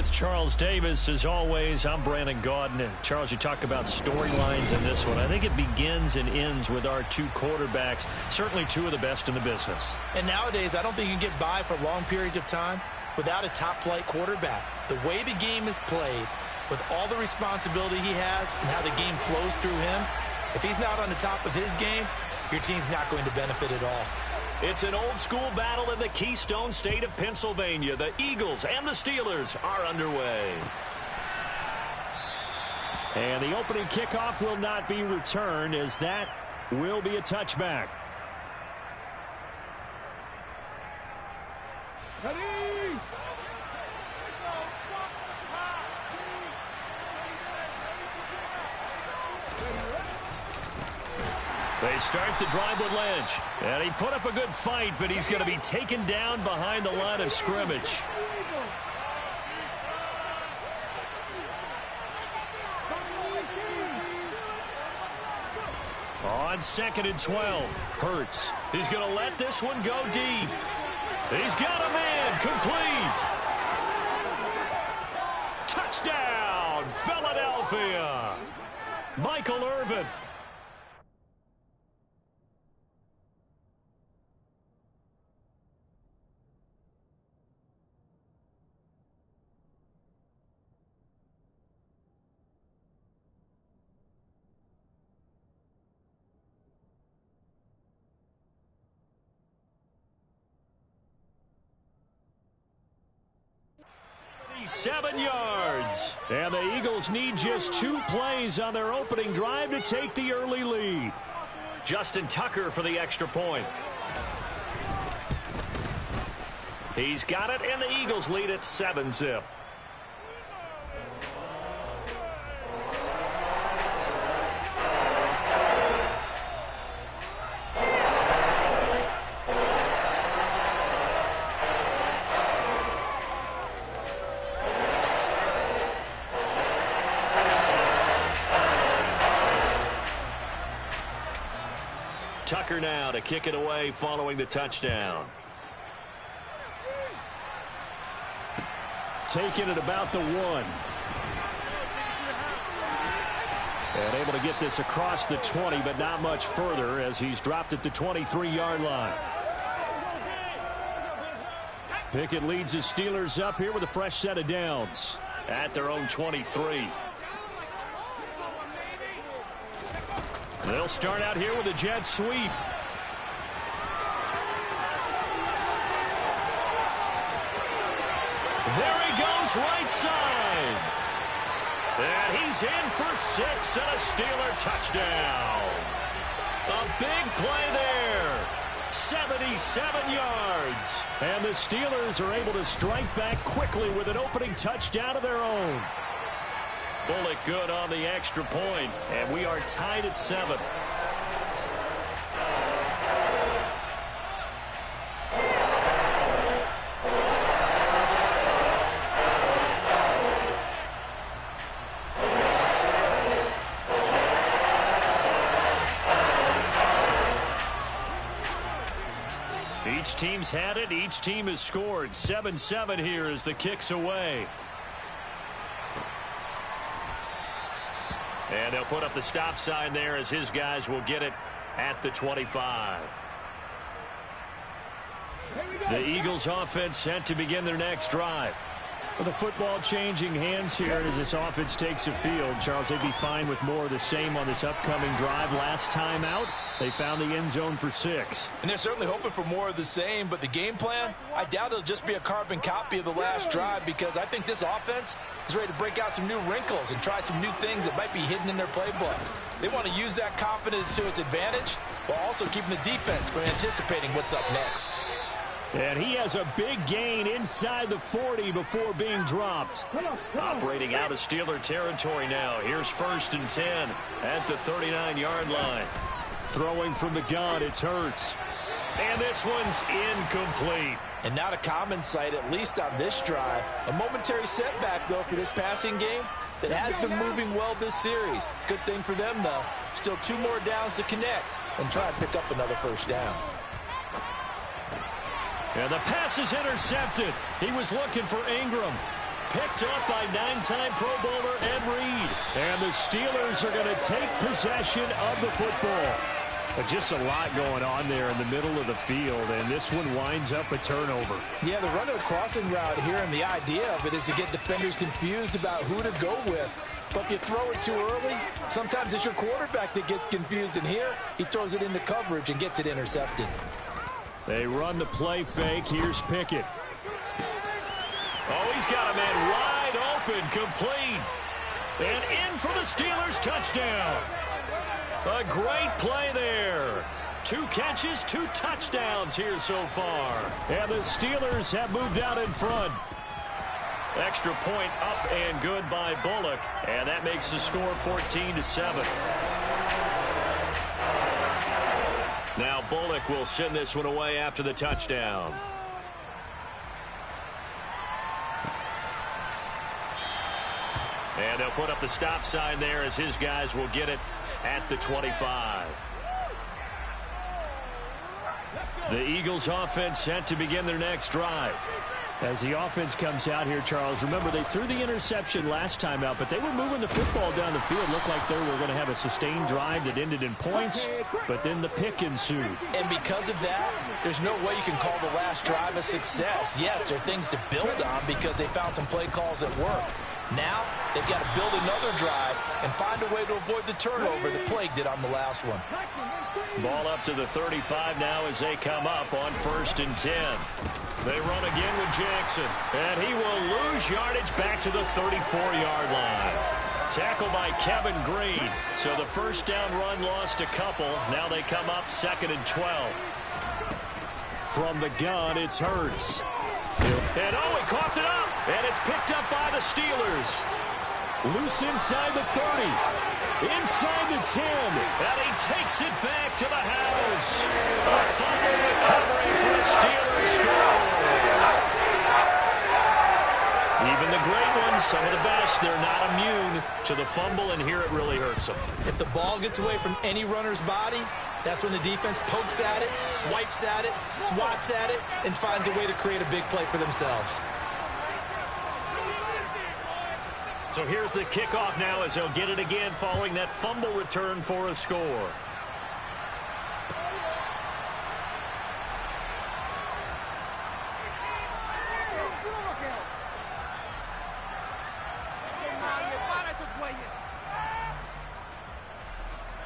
with Charles Davis. As always, I'm Brandon Gaudin. Charles, you talk about storylines in this one. I think it begins and ends with our two quarterbacks, certainly two of the best in the business. And nowadays, I don't think you can get by for long periods of time without a top-flight quarterback. The way the game is played, with all the responsibility he has and how the game flows through him, if he's not on the top of his game, your team's not going to benefit at all. It's an old-school battle in the Keystone State of Pennsylvania. The Eagles and the Steelers are underway. And the opening kickoff will not be returned, as that will be a touchback. Ready? They start the drive with Lynch. And he put up a good fight, but he's going to be taken down behind the line of scrimmage. On 2nd and 12, Hurts. He's going to let this one go deep. He's got a man, complete. Touchdown, Philadelphia. Michael Irvin. Seven yards. And the Eagles need just 2 plays on their opening drive to take the early lead. Justin Tucker for the extra point. He's got it, and the Eagles lead at 7-zip. Tucker now to kick it away following the touchdown. Taking it about the 1. And able to get this across the 20, but not much further as he's dropped at the 23-yard line. Pickett leads his Steelers up here with a fresh set of downs at their own 23. They'll start out here with a jet sweep. There he goes, right side. And he's in for 6 and a Steeler touchdown. A big play there. 77 yards. And the Steelers are able to strike back quickly with an opening touchdown of their own. Bullock good on the extra point, and we are tied at 7. Each team's had it. Each team has scored. 7-7 here as the kick's away. And they'll put up the stop sign there as his guys will get it at the 25. The Eagles offense set to begin their next drive. With the football changing hands here as this offense takes the field, Charles, they'd be fine with more of the same on this upcoming drive. Last time out, they found the end zone for 6. And they're certainly hoping for more of the same, but the game plan, I doubt it'll just be a carbon copy of the last drive, because I think this offense is ready to break out some new wrinkles and try some new things that might be hidden in their playbook. They want to use that confidence to its advantage while also keeping the defense from anticipating what's up next. And he has a big gain inside the 40 before being dropped. Operating out of Steeler territory now. Here's 1st and 10 at the 39-yard line. Throwing from the gun, it's Hurts. And this one's incomplete. And not a common sight, at least on this drive. A momentary setback, though, for this passing game that has been moving well this series. Good thing for them, though. Still 2 more downs to connect and try and pick up another first down. And the pass is intercepted. He was looking for Ingram. picked up by 9-time Pro Bowler Ed Reed. And the Steelers are going to take possession of the football. But just a lot going on there in the middle of the field, and this one winds up a turnover. Yeah, the run of a crossing route here, and the idea of it is to get defenders confused about who to go with. But if you throw it too early, sometimes it's your quarterback that gets confused, and here he throws it into coverage and gets it intercepted. They run the play fake. Here's Pickett. Oh, he's got a man wide open, complete. And in for the Steelers, touchdown. A great play there. 2 catches, 2 touchdowns here so far. And the Steelers have moved out in front. Extra point up and good by Bullock. And that makes the score 14-7. Now Bullock will send this one away after the touchdown. And they'll put up the stop sign there as his guys will get it at the 25. The Eagles offense set to begin their next drive. As the offense comes out here, Charles, remember they threw the interception last time out, but they were moving the football down the field. Looked like they were going to have a sustained drive that ended in points, but then the pick ensued. And because of that, there's no way you can call the last drive a success. Yes, there are things to build on because they found some play calls that work. Now, they've got to build another drive and find a way to avoid the turnover that plagued it on the last one. Ball up to the 35 now as they come up on 1st and 10. They run again with Jackson, and he will lose yardage back to the 34-yard line. Tackle by Kevin Green. So the first down run lost a couple. Now they come up 2nd and 12. From the gun, it's Hurts. And oh, he coughed it up. And it's picked up by the Steelers. Loose inside the 30. Inside the 10. And he takes it back to the house. A fumble recovery for a Steelers score. Even the great ones, some of the best, they're not immune to the fumble, and here it really hurts them. If the ball gets away from any runner's body, that's when the defense pokes at it, swipes at it, swats at it, and finds a way to create a big play for themselves. So here's the kickoff now as they'll get it again following that fumble return for a score.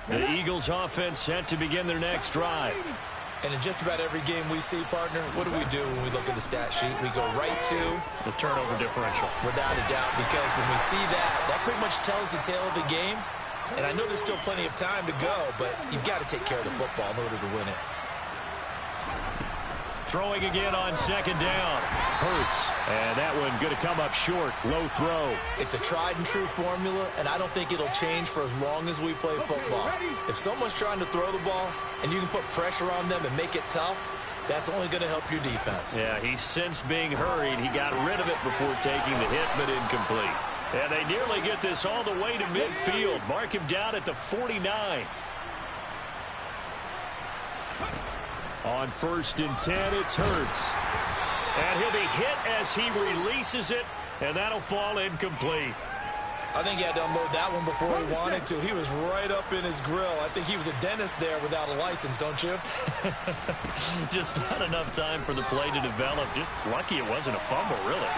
The Eagles offense set to begin their next drive. And in just about every game we see, partner, what do we do when we look at the stat sheet? We go right to the turnover differential. Without a doubt, because when we see that, that pretty much tells the tale of the game. And I know there's still plenty of time to go, but you've got to take care of the football in order to win it. Throwing again on 2nd down. Hurts. And that one going to come up short. Low throw. It's a tried and true formula, and I don't think it'll change for as long as we play football. If someone's trying to throw the ball and you can put pressure on them and make it tough, that's only going to help your defense. Yeah, he sensed being hurried. He got rid of it before taking the hit, but incomplete. And they nearly get this all the way to midfield. Mark him down at the 49. On 1st and 10, it's Hurts. And he'll be hit as he releases it, and that'll fall incomplete. I think he had to unload that one before he wanted to. He was right up in his grill. I think he was a dentist there without a license, don't you? Just not enough time for the play to develop. Just lucky it wasn't a fumble, really.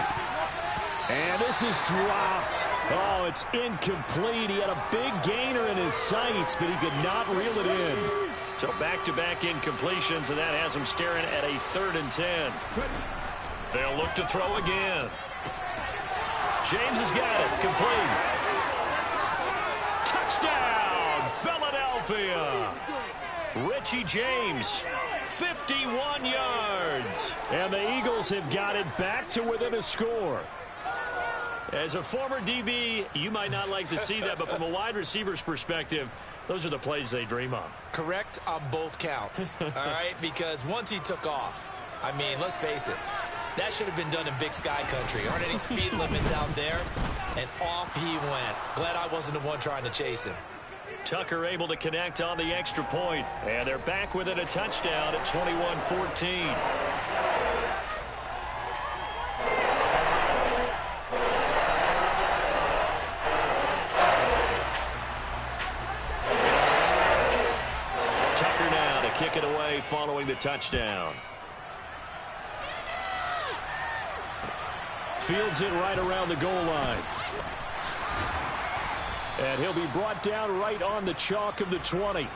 And this is dropped. Oh, it's incomplete. He had a big gainer in his sights, but he could not reel it in. So back-to-back incompletions, and that has him staring at a 3rd and 10. They'll look to throw again. James has got it. Complete. Touchdown, Philadelphia. Richie James, 51 yards. And the Eagles have got it back to within a score. As a former DB, you might not like to see that, but from a wide receiver's perspective, those are the plays they dream of. Correct on both counts, all right? Because once he took off, I mean, let's face it, that should have been done in Big Sky country. Aren't any speed limits out there? And off he went. Glad I wasn't the one trying to chase him. Tucker able to connect on the extra point. And they're back within a touchdown at 21-14. away following the touchdown. Fields it right around the goal line. And he'll be brought down right on the chalk of the 20.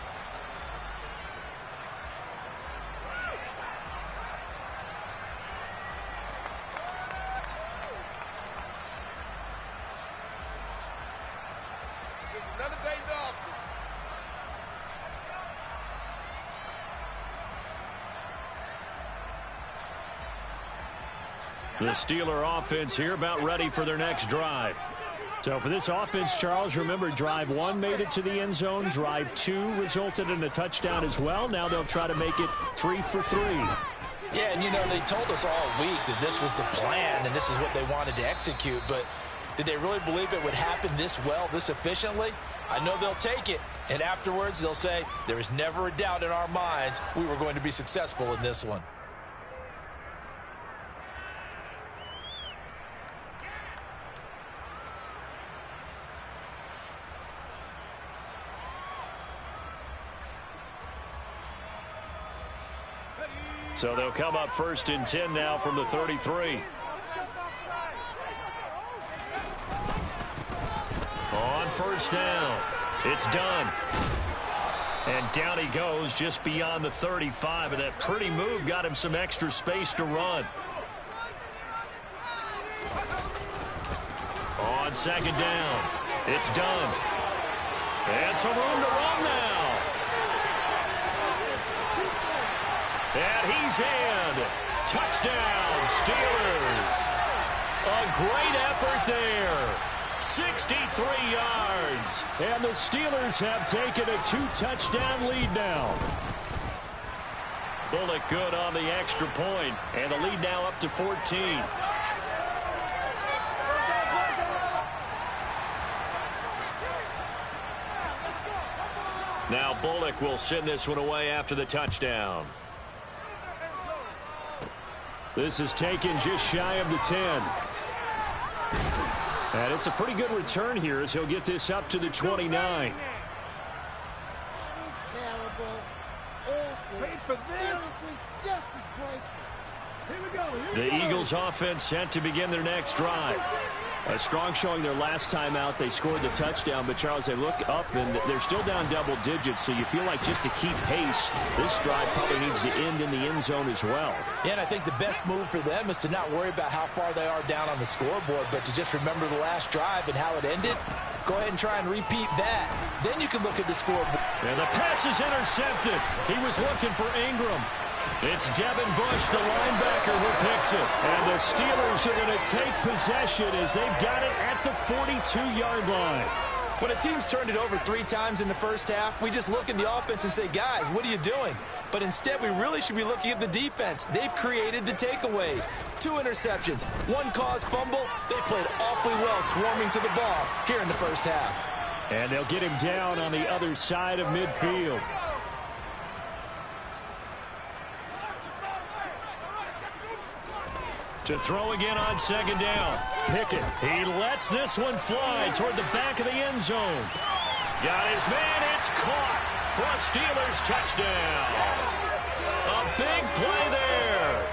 The Steeler offense here about ready for their next drive. So for this offense, Charles, remember drive 1 made it to the end zone. Drive 2 resulted in a touchdown as well. Now they'll try to make it 3 for 3. Yeah, and you know, they told us all week that this was the plan and this is what they wanted to execute, but did they really believe it would happen this well, this efficiently? I know they'll take it, and afterwards they'll say, there was never a doubt in our minds we were going to be successful in this one. So they'll come up 1st and 10 now from the 33. On 1st down, it's done. And down he goes just beyond the 35, and that pretty move got him some extra space to run. On 2nd down, it's done. And some room to run now. And he's in. Touchdown, Steelers. A great effort there. 63 yards. And the Steelers have taken a 2-touchdown lead now. Bullock good on the extra point, and the lead now up to 14. Now Bullock will send this one away after the touchdown. This is taken just shy of the 10. And it's a pretty good return here as he'll get this up to the 29. The Eagles offense set to begin their next drive. A strong showing their last time out. They scored the touchdown, but Charles, they look up and they're still down double digits, so you feel like just to keep pace, this drive probably needs to end in the end zone as well. Yeah, and I think the best move for them is to not worry about how far they are down on the scoreboard, but to just remember the last drive and how it ended. Go ahead and try and repeat that. Then you can look at the scoreboard. And the pass is intercepted. He was looking for Ingram. It's Devin Bush, the linebacker, who picks it. And the Steelers are going to take possession as they've got it at the 42-yard line. When a team's turned it over 3 times in the first half, we just look at the offense and say, guys, what are you doing? But instead, we really should be looking at the defense. They've created the takeaways. 2 interceptions, 1 caused fumble. They played awfully well swarming to the ball here in the first half. And they'll get him down on the other side of midfield. To throw again on 2nd down. Pickett. He lets this one fly toward the back of the end zone. Got his man. It's caught for a Steelers touchdown. A big play there.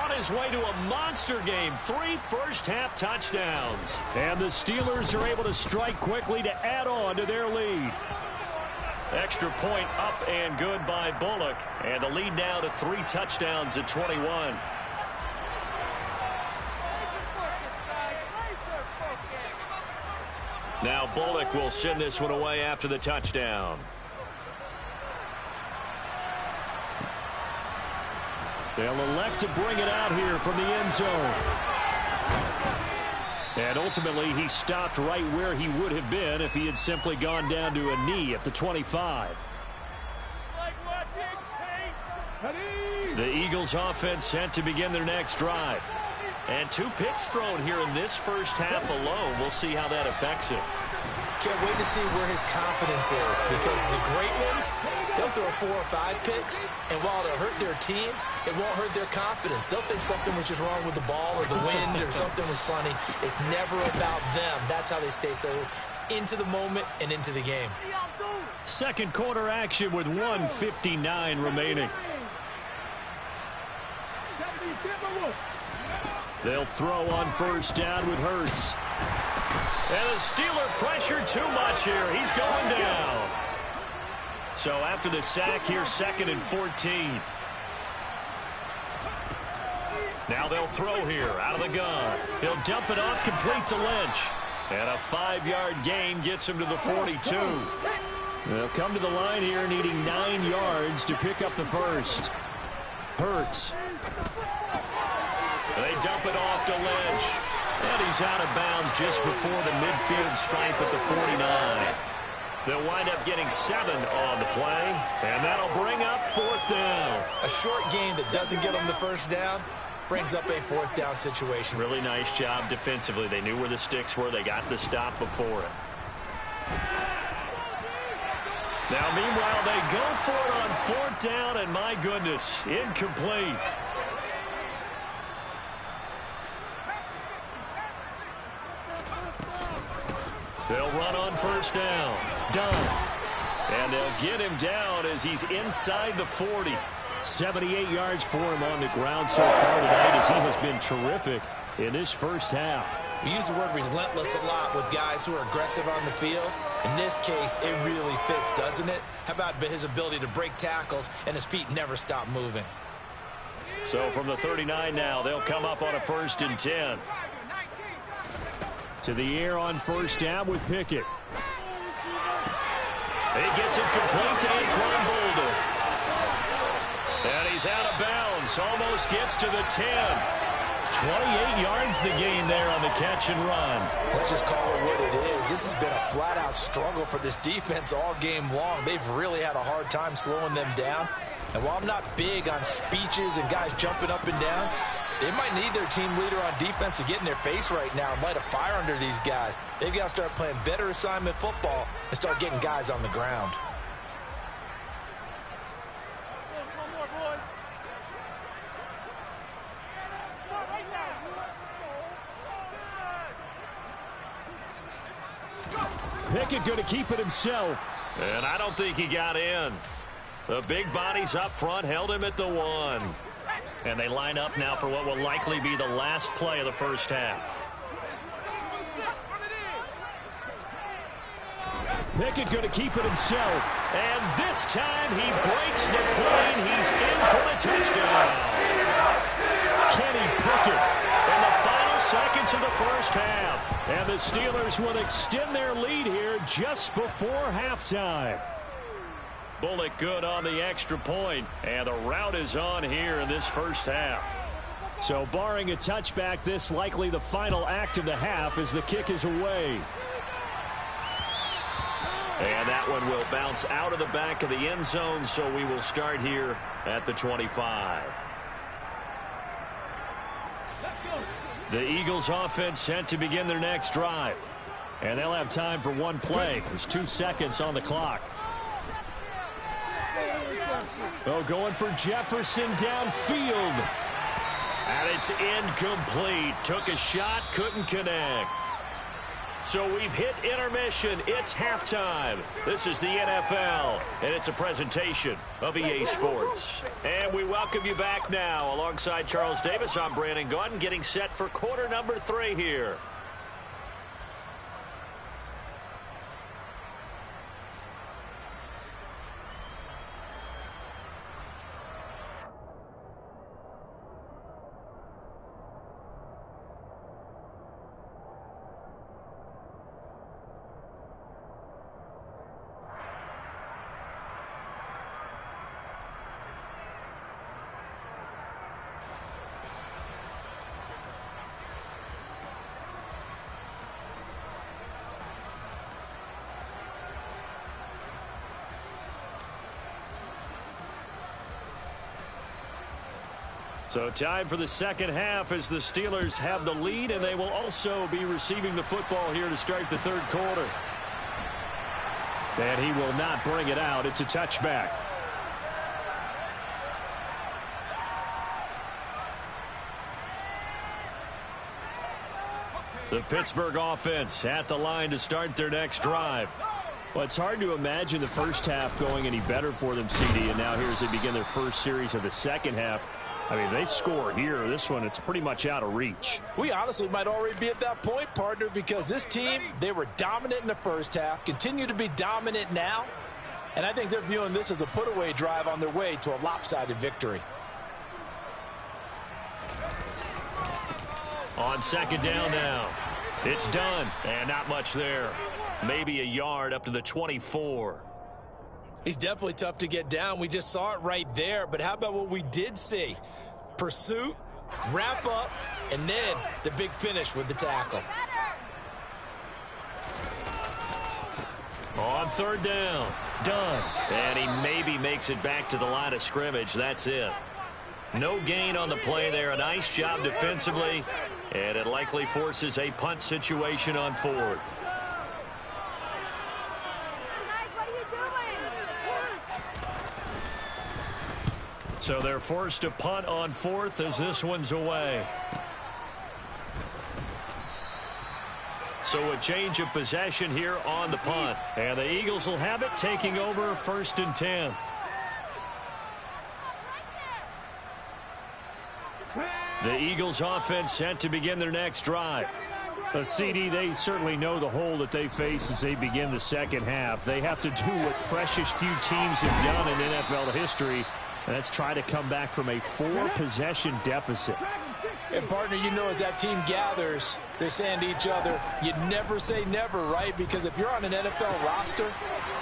On his way to a monster game. 3 first-half touchdowns. And the Steelers are able to strike quickly to add on to their lead. Extra point up and good by Bullock. And the lead now to 3 touchdowns at 21. Now Bullock will send this one away after the touchdown. They'll elect to bring it out here from the end zone. And ultimately, he stopped right where he would have been if he had simply gone down to a knee at the 25. The Eagles offense set to begin their next drive. And 2 picks thrown here in this first half alone. We'll see how that affects it. Can't wait to see where his confidence is, because the great ones, they'll throw 4 or 5 picks, and while it'll hurt their team, it won't hurt their confidence. They'll think something was just wrong with the ball or the wind or something was funny. It's never about them. That's how they stay so into the moment and into the game. Second quarter action with 1:59 remaining. They'll throw on first down with Hurts. And the Steeler pressure too much here. He's going down. So after the sack, here's 2nd and 14. Now they'll throw here out of the gun. He'll dump it off complete to Lynch. And a 5-yard gain gets him to the 42. They'll come to the line here needing 9 yards to pick up the first. Hurts. They dump it off to Lynch. And he's out of bounds just before the midfield stripe at the 49. They'll wind up getting 7 on the play. And that'll bring up 4th down. A short game that doesn't get them the first down brings up a 4th down situation. Really nice job defensively. They knew where the sticks were. They got the stop before it. Now, meanwhile, they go for it on 4th down, and my goodness, incomplete. They'll run on first down. Done. And they'll get him down as he's inside the 40. 78 yards for him on the ground so far tonight as he has been terrific in this first half. We use the word relentless a lot with guys who are aggressive on the field. In this case, it really fits, doesn't it? How about his ability to break tackles and his feet never stop moving? So from the 39 now, they'll come up on a 1st and 10. To the air on first down with Pickett. He gets it complete to Anquan Boldin. And he's out of bounds. Almost gets to the 10. 28 yards the gain there on the catch and run. Let's just call it what it is. This has been a flat-out struggle for this defense all game long. They've really had a hard time slowing them down. And while I'm not big on speeches and guys jumping up and down, they might need their team leader on defense to get in their face right now and light a fire under these guys. They've got to start playing better assignment football and start getting guys on the ground. Pickett going to keep it himself. And I don't think he got in. The big bodies up front held him at the 1. And they line up now for what will likely be the last play of the first half. Pickett going to keep it himself. And this time he breaks the plane. He's in for the touchdown. Kenny Pickett. In the final seconds of the first half. And the Steelers will extend their lead here just before halftime. Bullock good on the extra point, and the route is on here in this first half. So barring a touchback, this likely the final act of the half as the kick is away. And that one will bounce out of the back of the end zone, so we will start here at the 25. The Eagles offense set to begin their next drive. And they'll have time for one play. There's 2 seconds on the clock. Oh, going for Jefferson downfield. And it's incomplete. Took a shot, couldn't connect. So we've hit intermission. It's halftime. This is the NFL, and it's a presentation of EA Sports. And we welcome you back now. Alongside Charles Davis, I'm Brandon Gaudin, getting set for quarter number 3 here. So time for the second half as the Steelers have the lead, and they will also be receiving the football here to start the third quarter. And he will not bring it out. It's a touchback. The Pittsburgh offense at the line to start their next drive. Well, it's hard to imagine the first half going any better for them, CD, and now here as they begin their first series of the second half. I mean, they score here. This one, it's pretty much out of reach. We honestly might already be at that point, partner, because this team, they were dominant in the first half, continue to be dominant now, and I think they're viewing this as a put-away drive on their way to a lopsided victory. On second down now. It's done, and not much there. Maybe a yard up to the 24. He's definitely tough to get down. We just saw it right there. But how about what we did see? Pursuit, wrap up, and then the big finish with the tackle. On third down. Done. And he maybe makes it back to the line of scrimmage. That's it. No gain on the play there. A nice job defensively. And it likely forces a punt situation on fourth. So they're forced to punt on fourth as this one's away. So a change of possession here on the punt. And the Eagles will have it, taking over first and 10. The Eagles offense set to begin their next drive. CD, they certainly know the hole that they face as they begin the second half. They have to do what precious few teams have done in NFL history. And that's try to come back from a 4-possession deficit. And, partner, you know as that team gathers, they're saying to each other, you never say never, right? Because if you're on an NFL roster,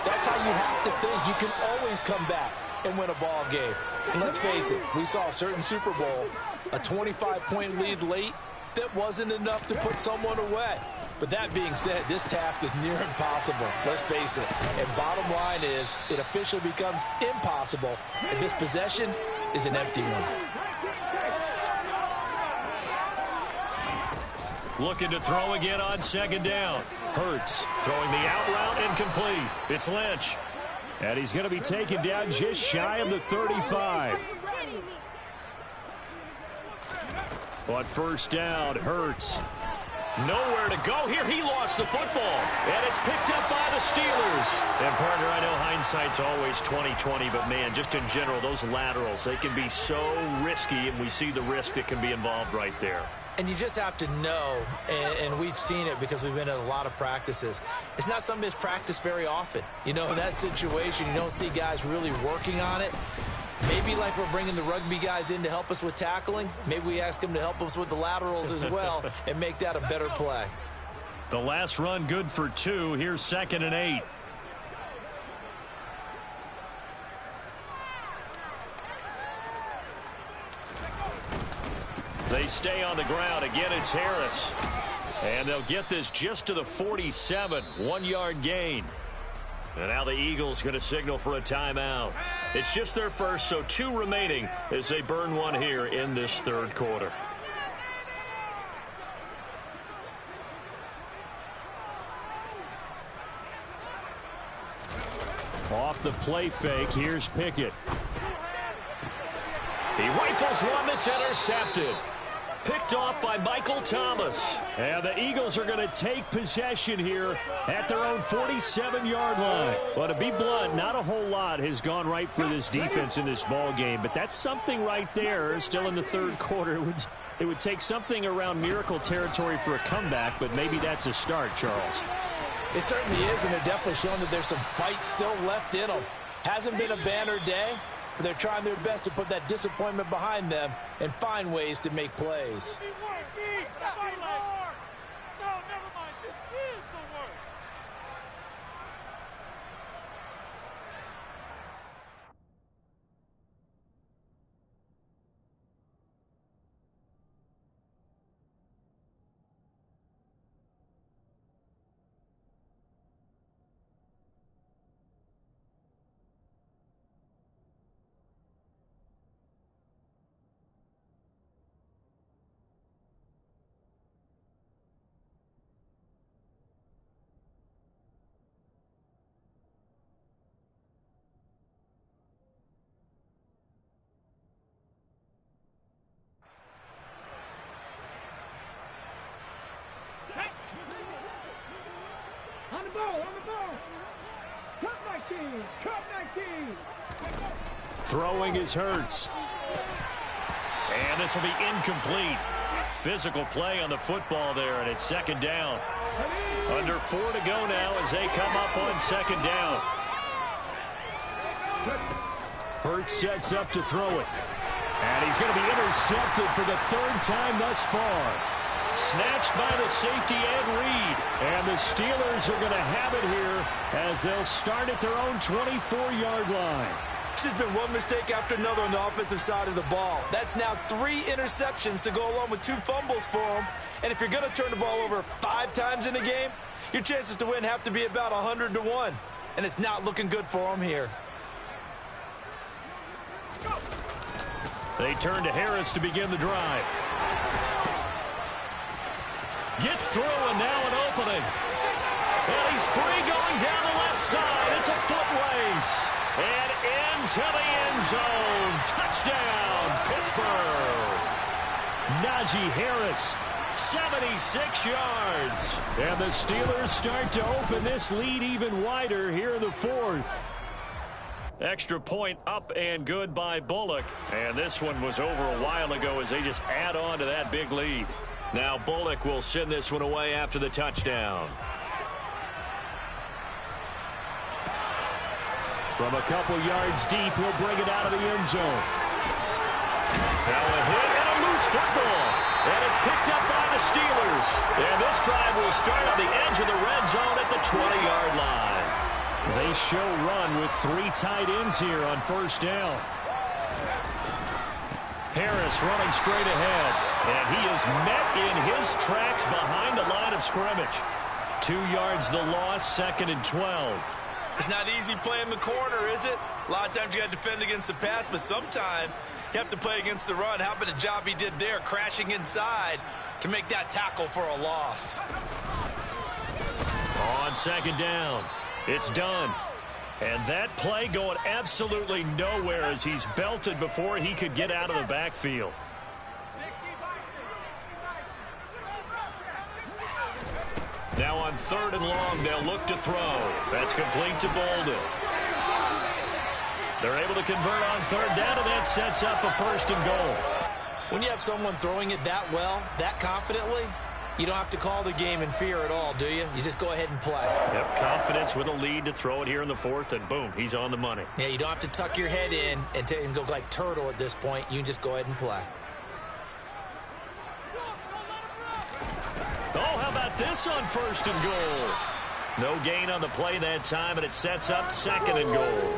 that's how you have to think. You can always come back and win a ball game. And let's face it, we saw a certain Super Bowl, a 25-point lead late that wasn't enough to put someone away. But that being said, this task is near impossible. Let's face it. And bottom line is, it officially becomes impossible if this possession is an empty one. Looking to throw again on second down. Hurts throwing the out route incomplete. It's Lynch. And he's going to be taken down just shy of the 35. On first down, Hurts. Nowhere to go here. He lost the football. And it's picked up by the Steelers. And, partner, I know hindsight's always 20/20, but, man, just in general, those laterals, they can be so risky, and we see the risk that can be involved right there. And you just have to know, and we've seen it because we've been at a lot of practices. It's not something that's practiced very often. You know, in that situation, you don't see guys really working on it. Maybe like we're bringing the rugby guys in to help us with tackling. Maybe we ask them to help us with the laterals as well and make that a better play. The last run good for 2. Here's 2nd and 8. They stay on the ground. Again, it's Harris. And they'll get this just to the 47. 1-yard gain. And now the Eagles going to signal for a timeout. It's just their first, so 2 remaining as they burn one here in this third quarter. Off the play fake, here's Pickett. He rifles one that's intercepted. Picked off by Michael Thomas. And the Eagles are going to take possession here at their own 47-yard line. Well, to be blunt, not a whole lot has gone right for this defense in this ball game, but that's something right there. Still in the third quarter, it would take something around miracle territory for a comeback, but maybe that's a start, Charles. It certainly is, and they're definitely showing that there's some fight still left in them. Hasn't been a banner day, but they're trying their best to put that disappointment behind them and find ways to make plays. Throwing is Hurts. And this will be incomplete. Physical play on the football there, and it's second down. Under 4 to go now as they come up on second down. Hurts sets up to throw it. And he's going to be intercepted for the third time thus far. Snatched by the safety Ed Reed. And the Steelers are going to have it here as they'll start at their own 24-yard line. It's just been one mistake after another on the offensive side of the ball. That's now 3 interceptions to go along with 2 fumbles for him. And if you're going to turn the ball over 5 times in a game, your chances to win have to be about 100 to 1. And it's not looking good for him here. They turn to Harris to begin the drive. Gets through, and now an opening. And he's free going down the left side. It's a foot race. And into the end zone. Touchdown, Pittsburgh. Najee Harris, 76 yards. and the Steelers start to open this lead even wider here in the fourth. Extra point up and good by Bullock. And this one was over a while ago as they just add on to that big lead. Now Bullock will send this one away after the touchdown. From a couple yards deep, he'll bring it out of the end zone. Now a hit and a loose football. And it's picked up by the Steelers. And this drive will start on the edge of the red zone at the 20-yard line. They show run with 3 tight ends here on first down. Harris running straight ahead. And he is met in his tracks behind the line of scrimmage. 2 yards the loss, 2nd and 12. It's not easy playing the corner, is it? A lot of times you got to defend against the pass, but sometimes you have to play against the run. How about the job he did there, crashing inside to make that tackle for a loss? On second down, it's done. And that play going absolutely nowhere as he's belted before he could get out of the backfield. Now on 3rd and long, they'll look to throw. That's complete to Bolden. They're able to convert on 3rd down, and that sets up a 1st and goal. When you have someone throwing it that well, that confidently, you don't have to call the game in fear at all, do you? You just go ahead and play. Yep, confidence with a lead to throw it here in the 4th, and boom, he's on the money. Yeah, you don't have to tuck your head in and go like turtle at this point. You can just go ahead and play. Oh, how about this on 1st and goal? No gain on the play that time, and it sets up 2nd and goal.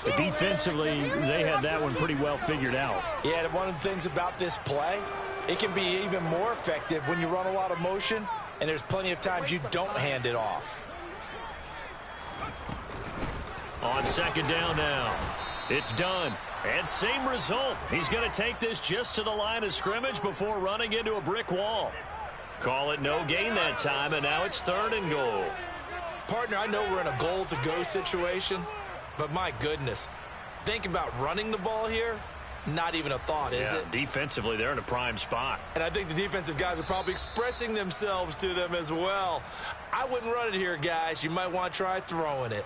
But defensively, they had that one pretty well figured out. Yeah, and one of the things about this play, it can be even more effective when you run a lot of motion, and there's plenty of times you don't hand it off. On 2nd down now. It's done. And same result. He's going to take this just to the line of scrimmage before running into a brick wall. Call it no gain that time, and now it's 3rd and goal. Partner, I know we're in a goal-to-go situation, but my goodness, think about running the ball here. Not even a thought, is it? Defensively, they're in a prime spot. And I think the defensive guys are probably expressing themselves to them as well. I wouldn't run it here, guys. You might want to try throwing it.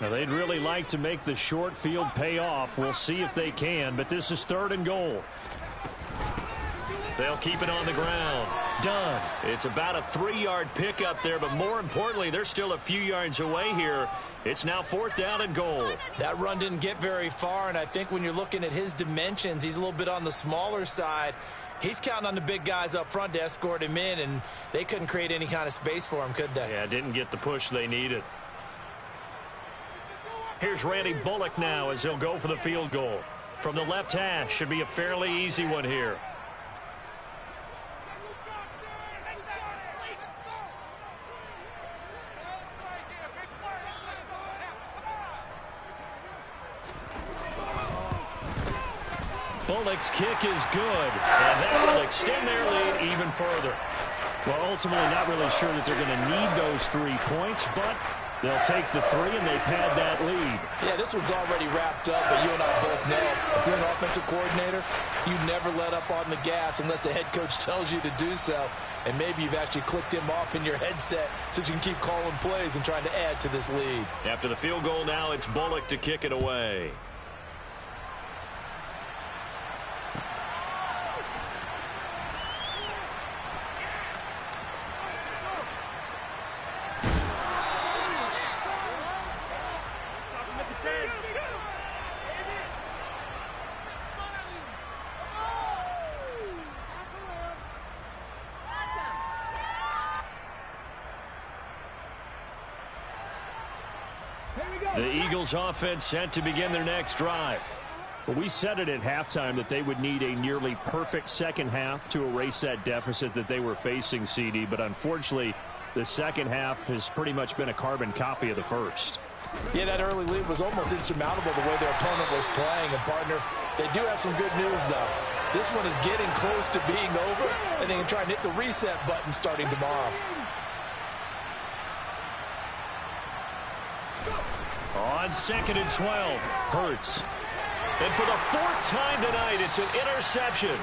Now, they'd really like to make the short field pay off. We'll see if they can, but this is 3rd and goal. They'll keep it on the ground. Done. It's about a 3-yard pickup there, but more importantly, they're still a few yards away here. It's now 4th down and goal. That run didn't get very far, and I think when you're looking at his dimensions, he's a little bit on the smaller side. He's counting on the big guys up front to escort him in, and they couldn't create any kind of space for him, could they? Yeah, didn't get the push they needed. Here's Randy Bullock now as he'll go for the field goal. From the left hash, should be a fairly easy one here. Bullock's kick is good, and that will extend their lead even further. Well, ultimately not really sure that they're going to need those 3 points, but They'll take the three, and they pad that lead. Yeah, this one's already wrapped up, but you and I both know if you're an offensive coordinator, you never let up on the gas unless the head coach tells you to do so. And maybe you've actually clicked him off in your headset so you can keep calling plays and trying to add to this lead. After the field goal now, it's Bullock to kick it away. The Eagles offense set to begin their next drive. Well, we said it at halftime that they would need a nearly perfect second half to erase that deficit that they were facing, CD. But unfortunately, the second half has pretty much been a carbon copy of the first. Yeah, that early lead was almost insurmountable the way their opponent was playing. And, partner, they do have some good news, though. This one is getting close to being over, and they can try and hit the reset button starting tomorrow. On 2nd and 12, Hurts. And for the 4th time tonight, it's an interception.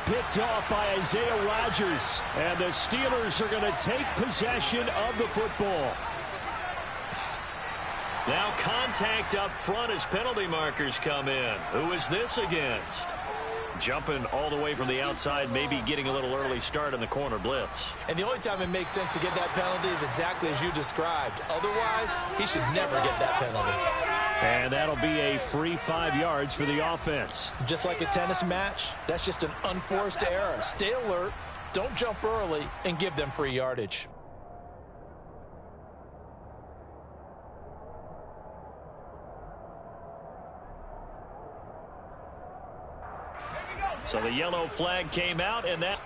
Picked off by Isaiah Rodgers. And the Steelers are going to take possession of the football. Now contact up front as penalty markers come in. Who is this against? Jumping all the way from the outside, maybe getting a little early start in the corner blitz. And the only time it makes sense to get that penalty is exactly as you described. Otherwise, he should never get that penalty. And that'll be a free 5 yards for the offense. Just like a tennis match, that's just an unforced error. Stay alert, don't jump early, and give them free yardage. So the yellow flag came out, and that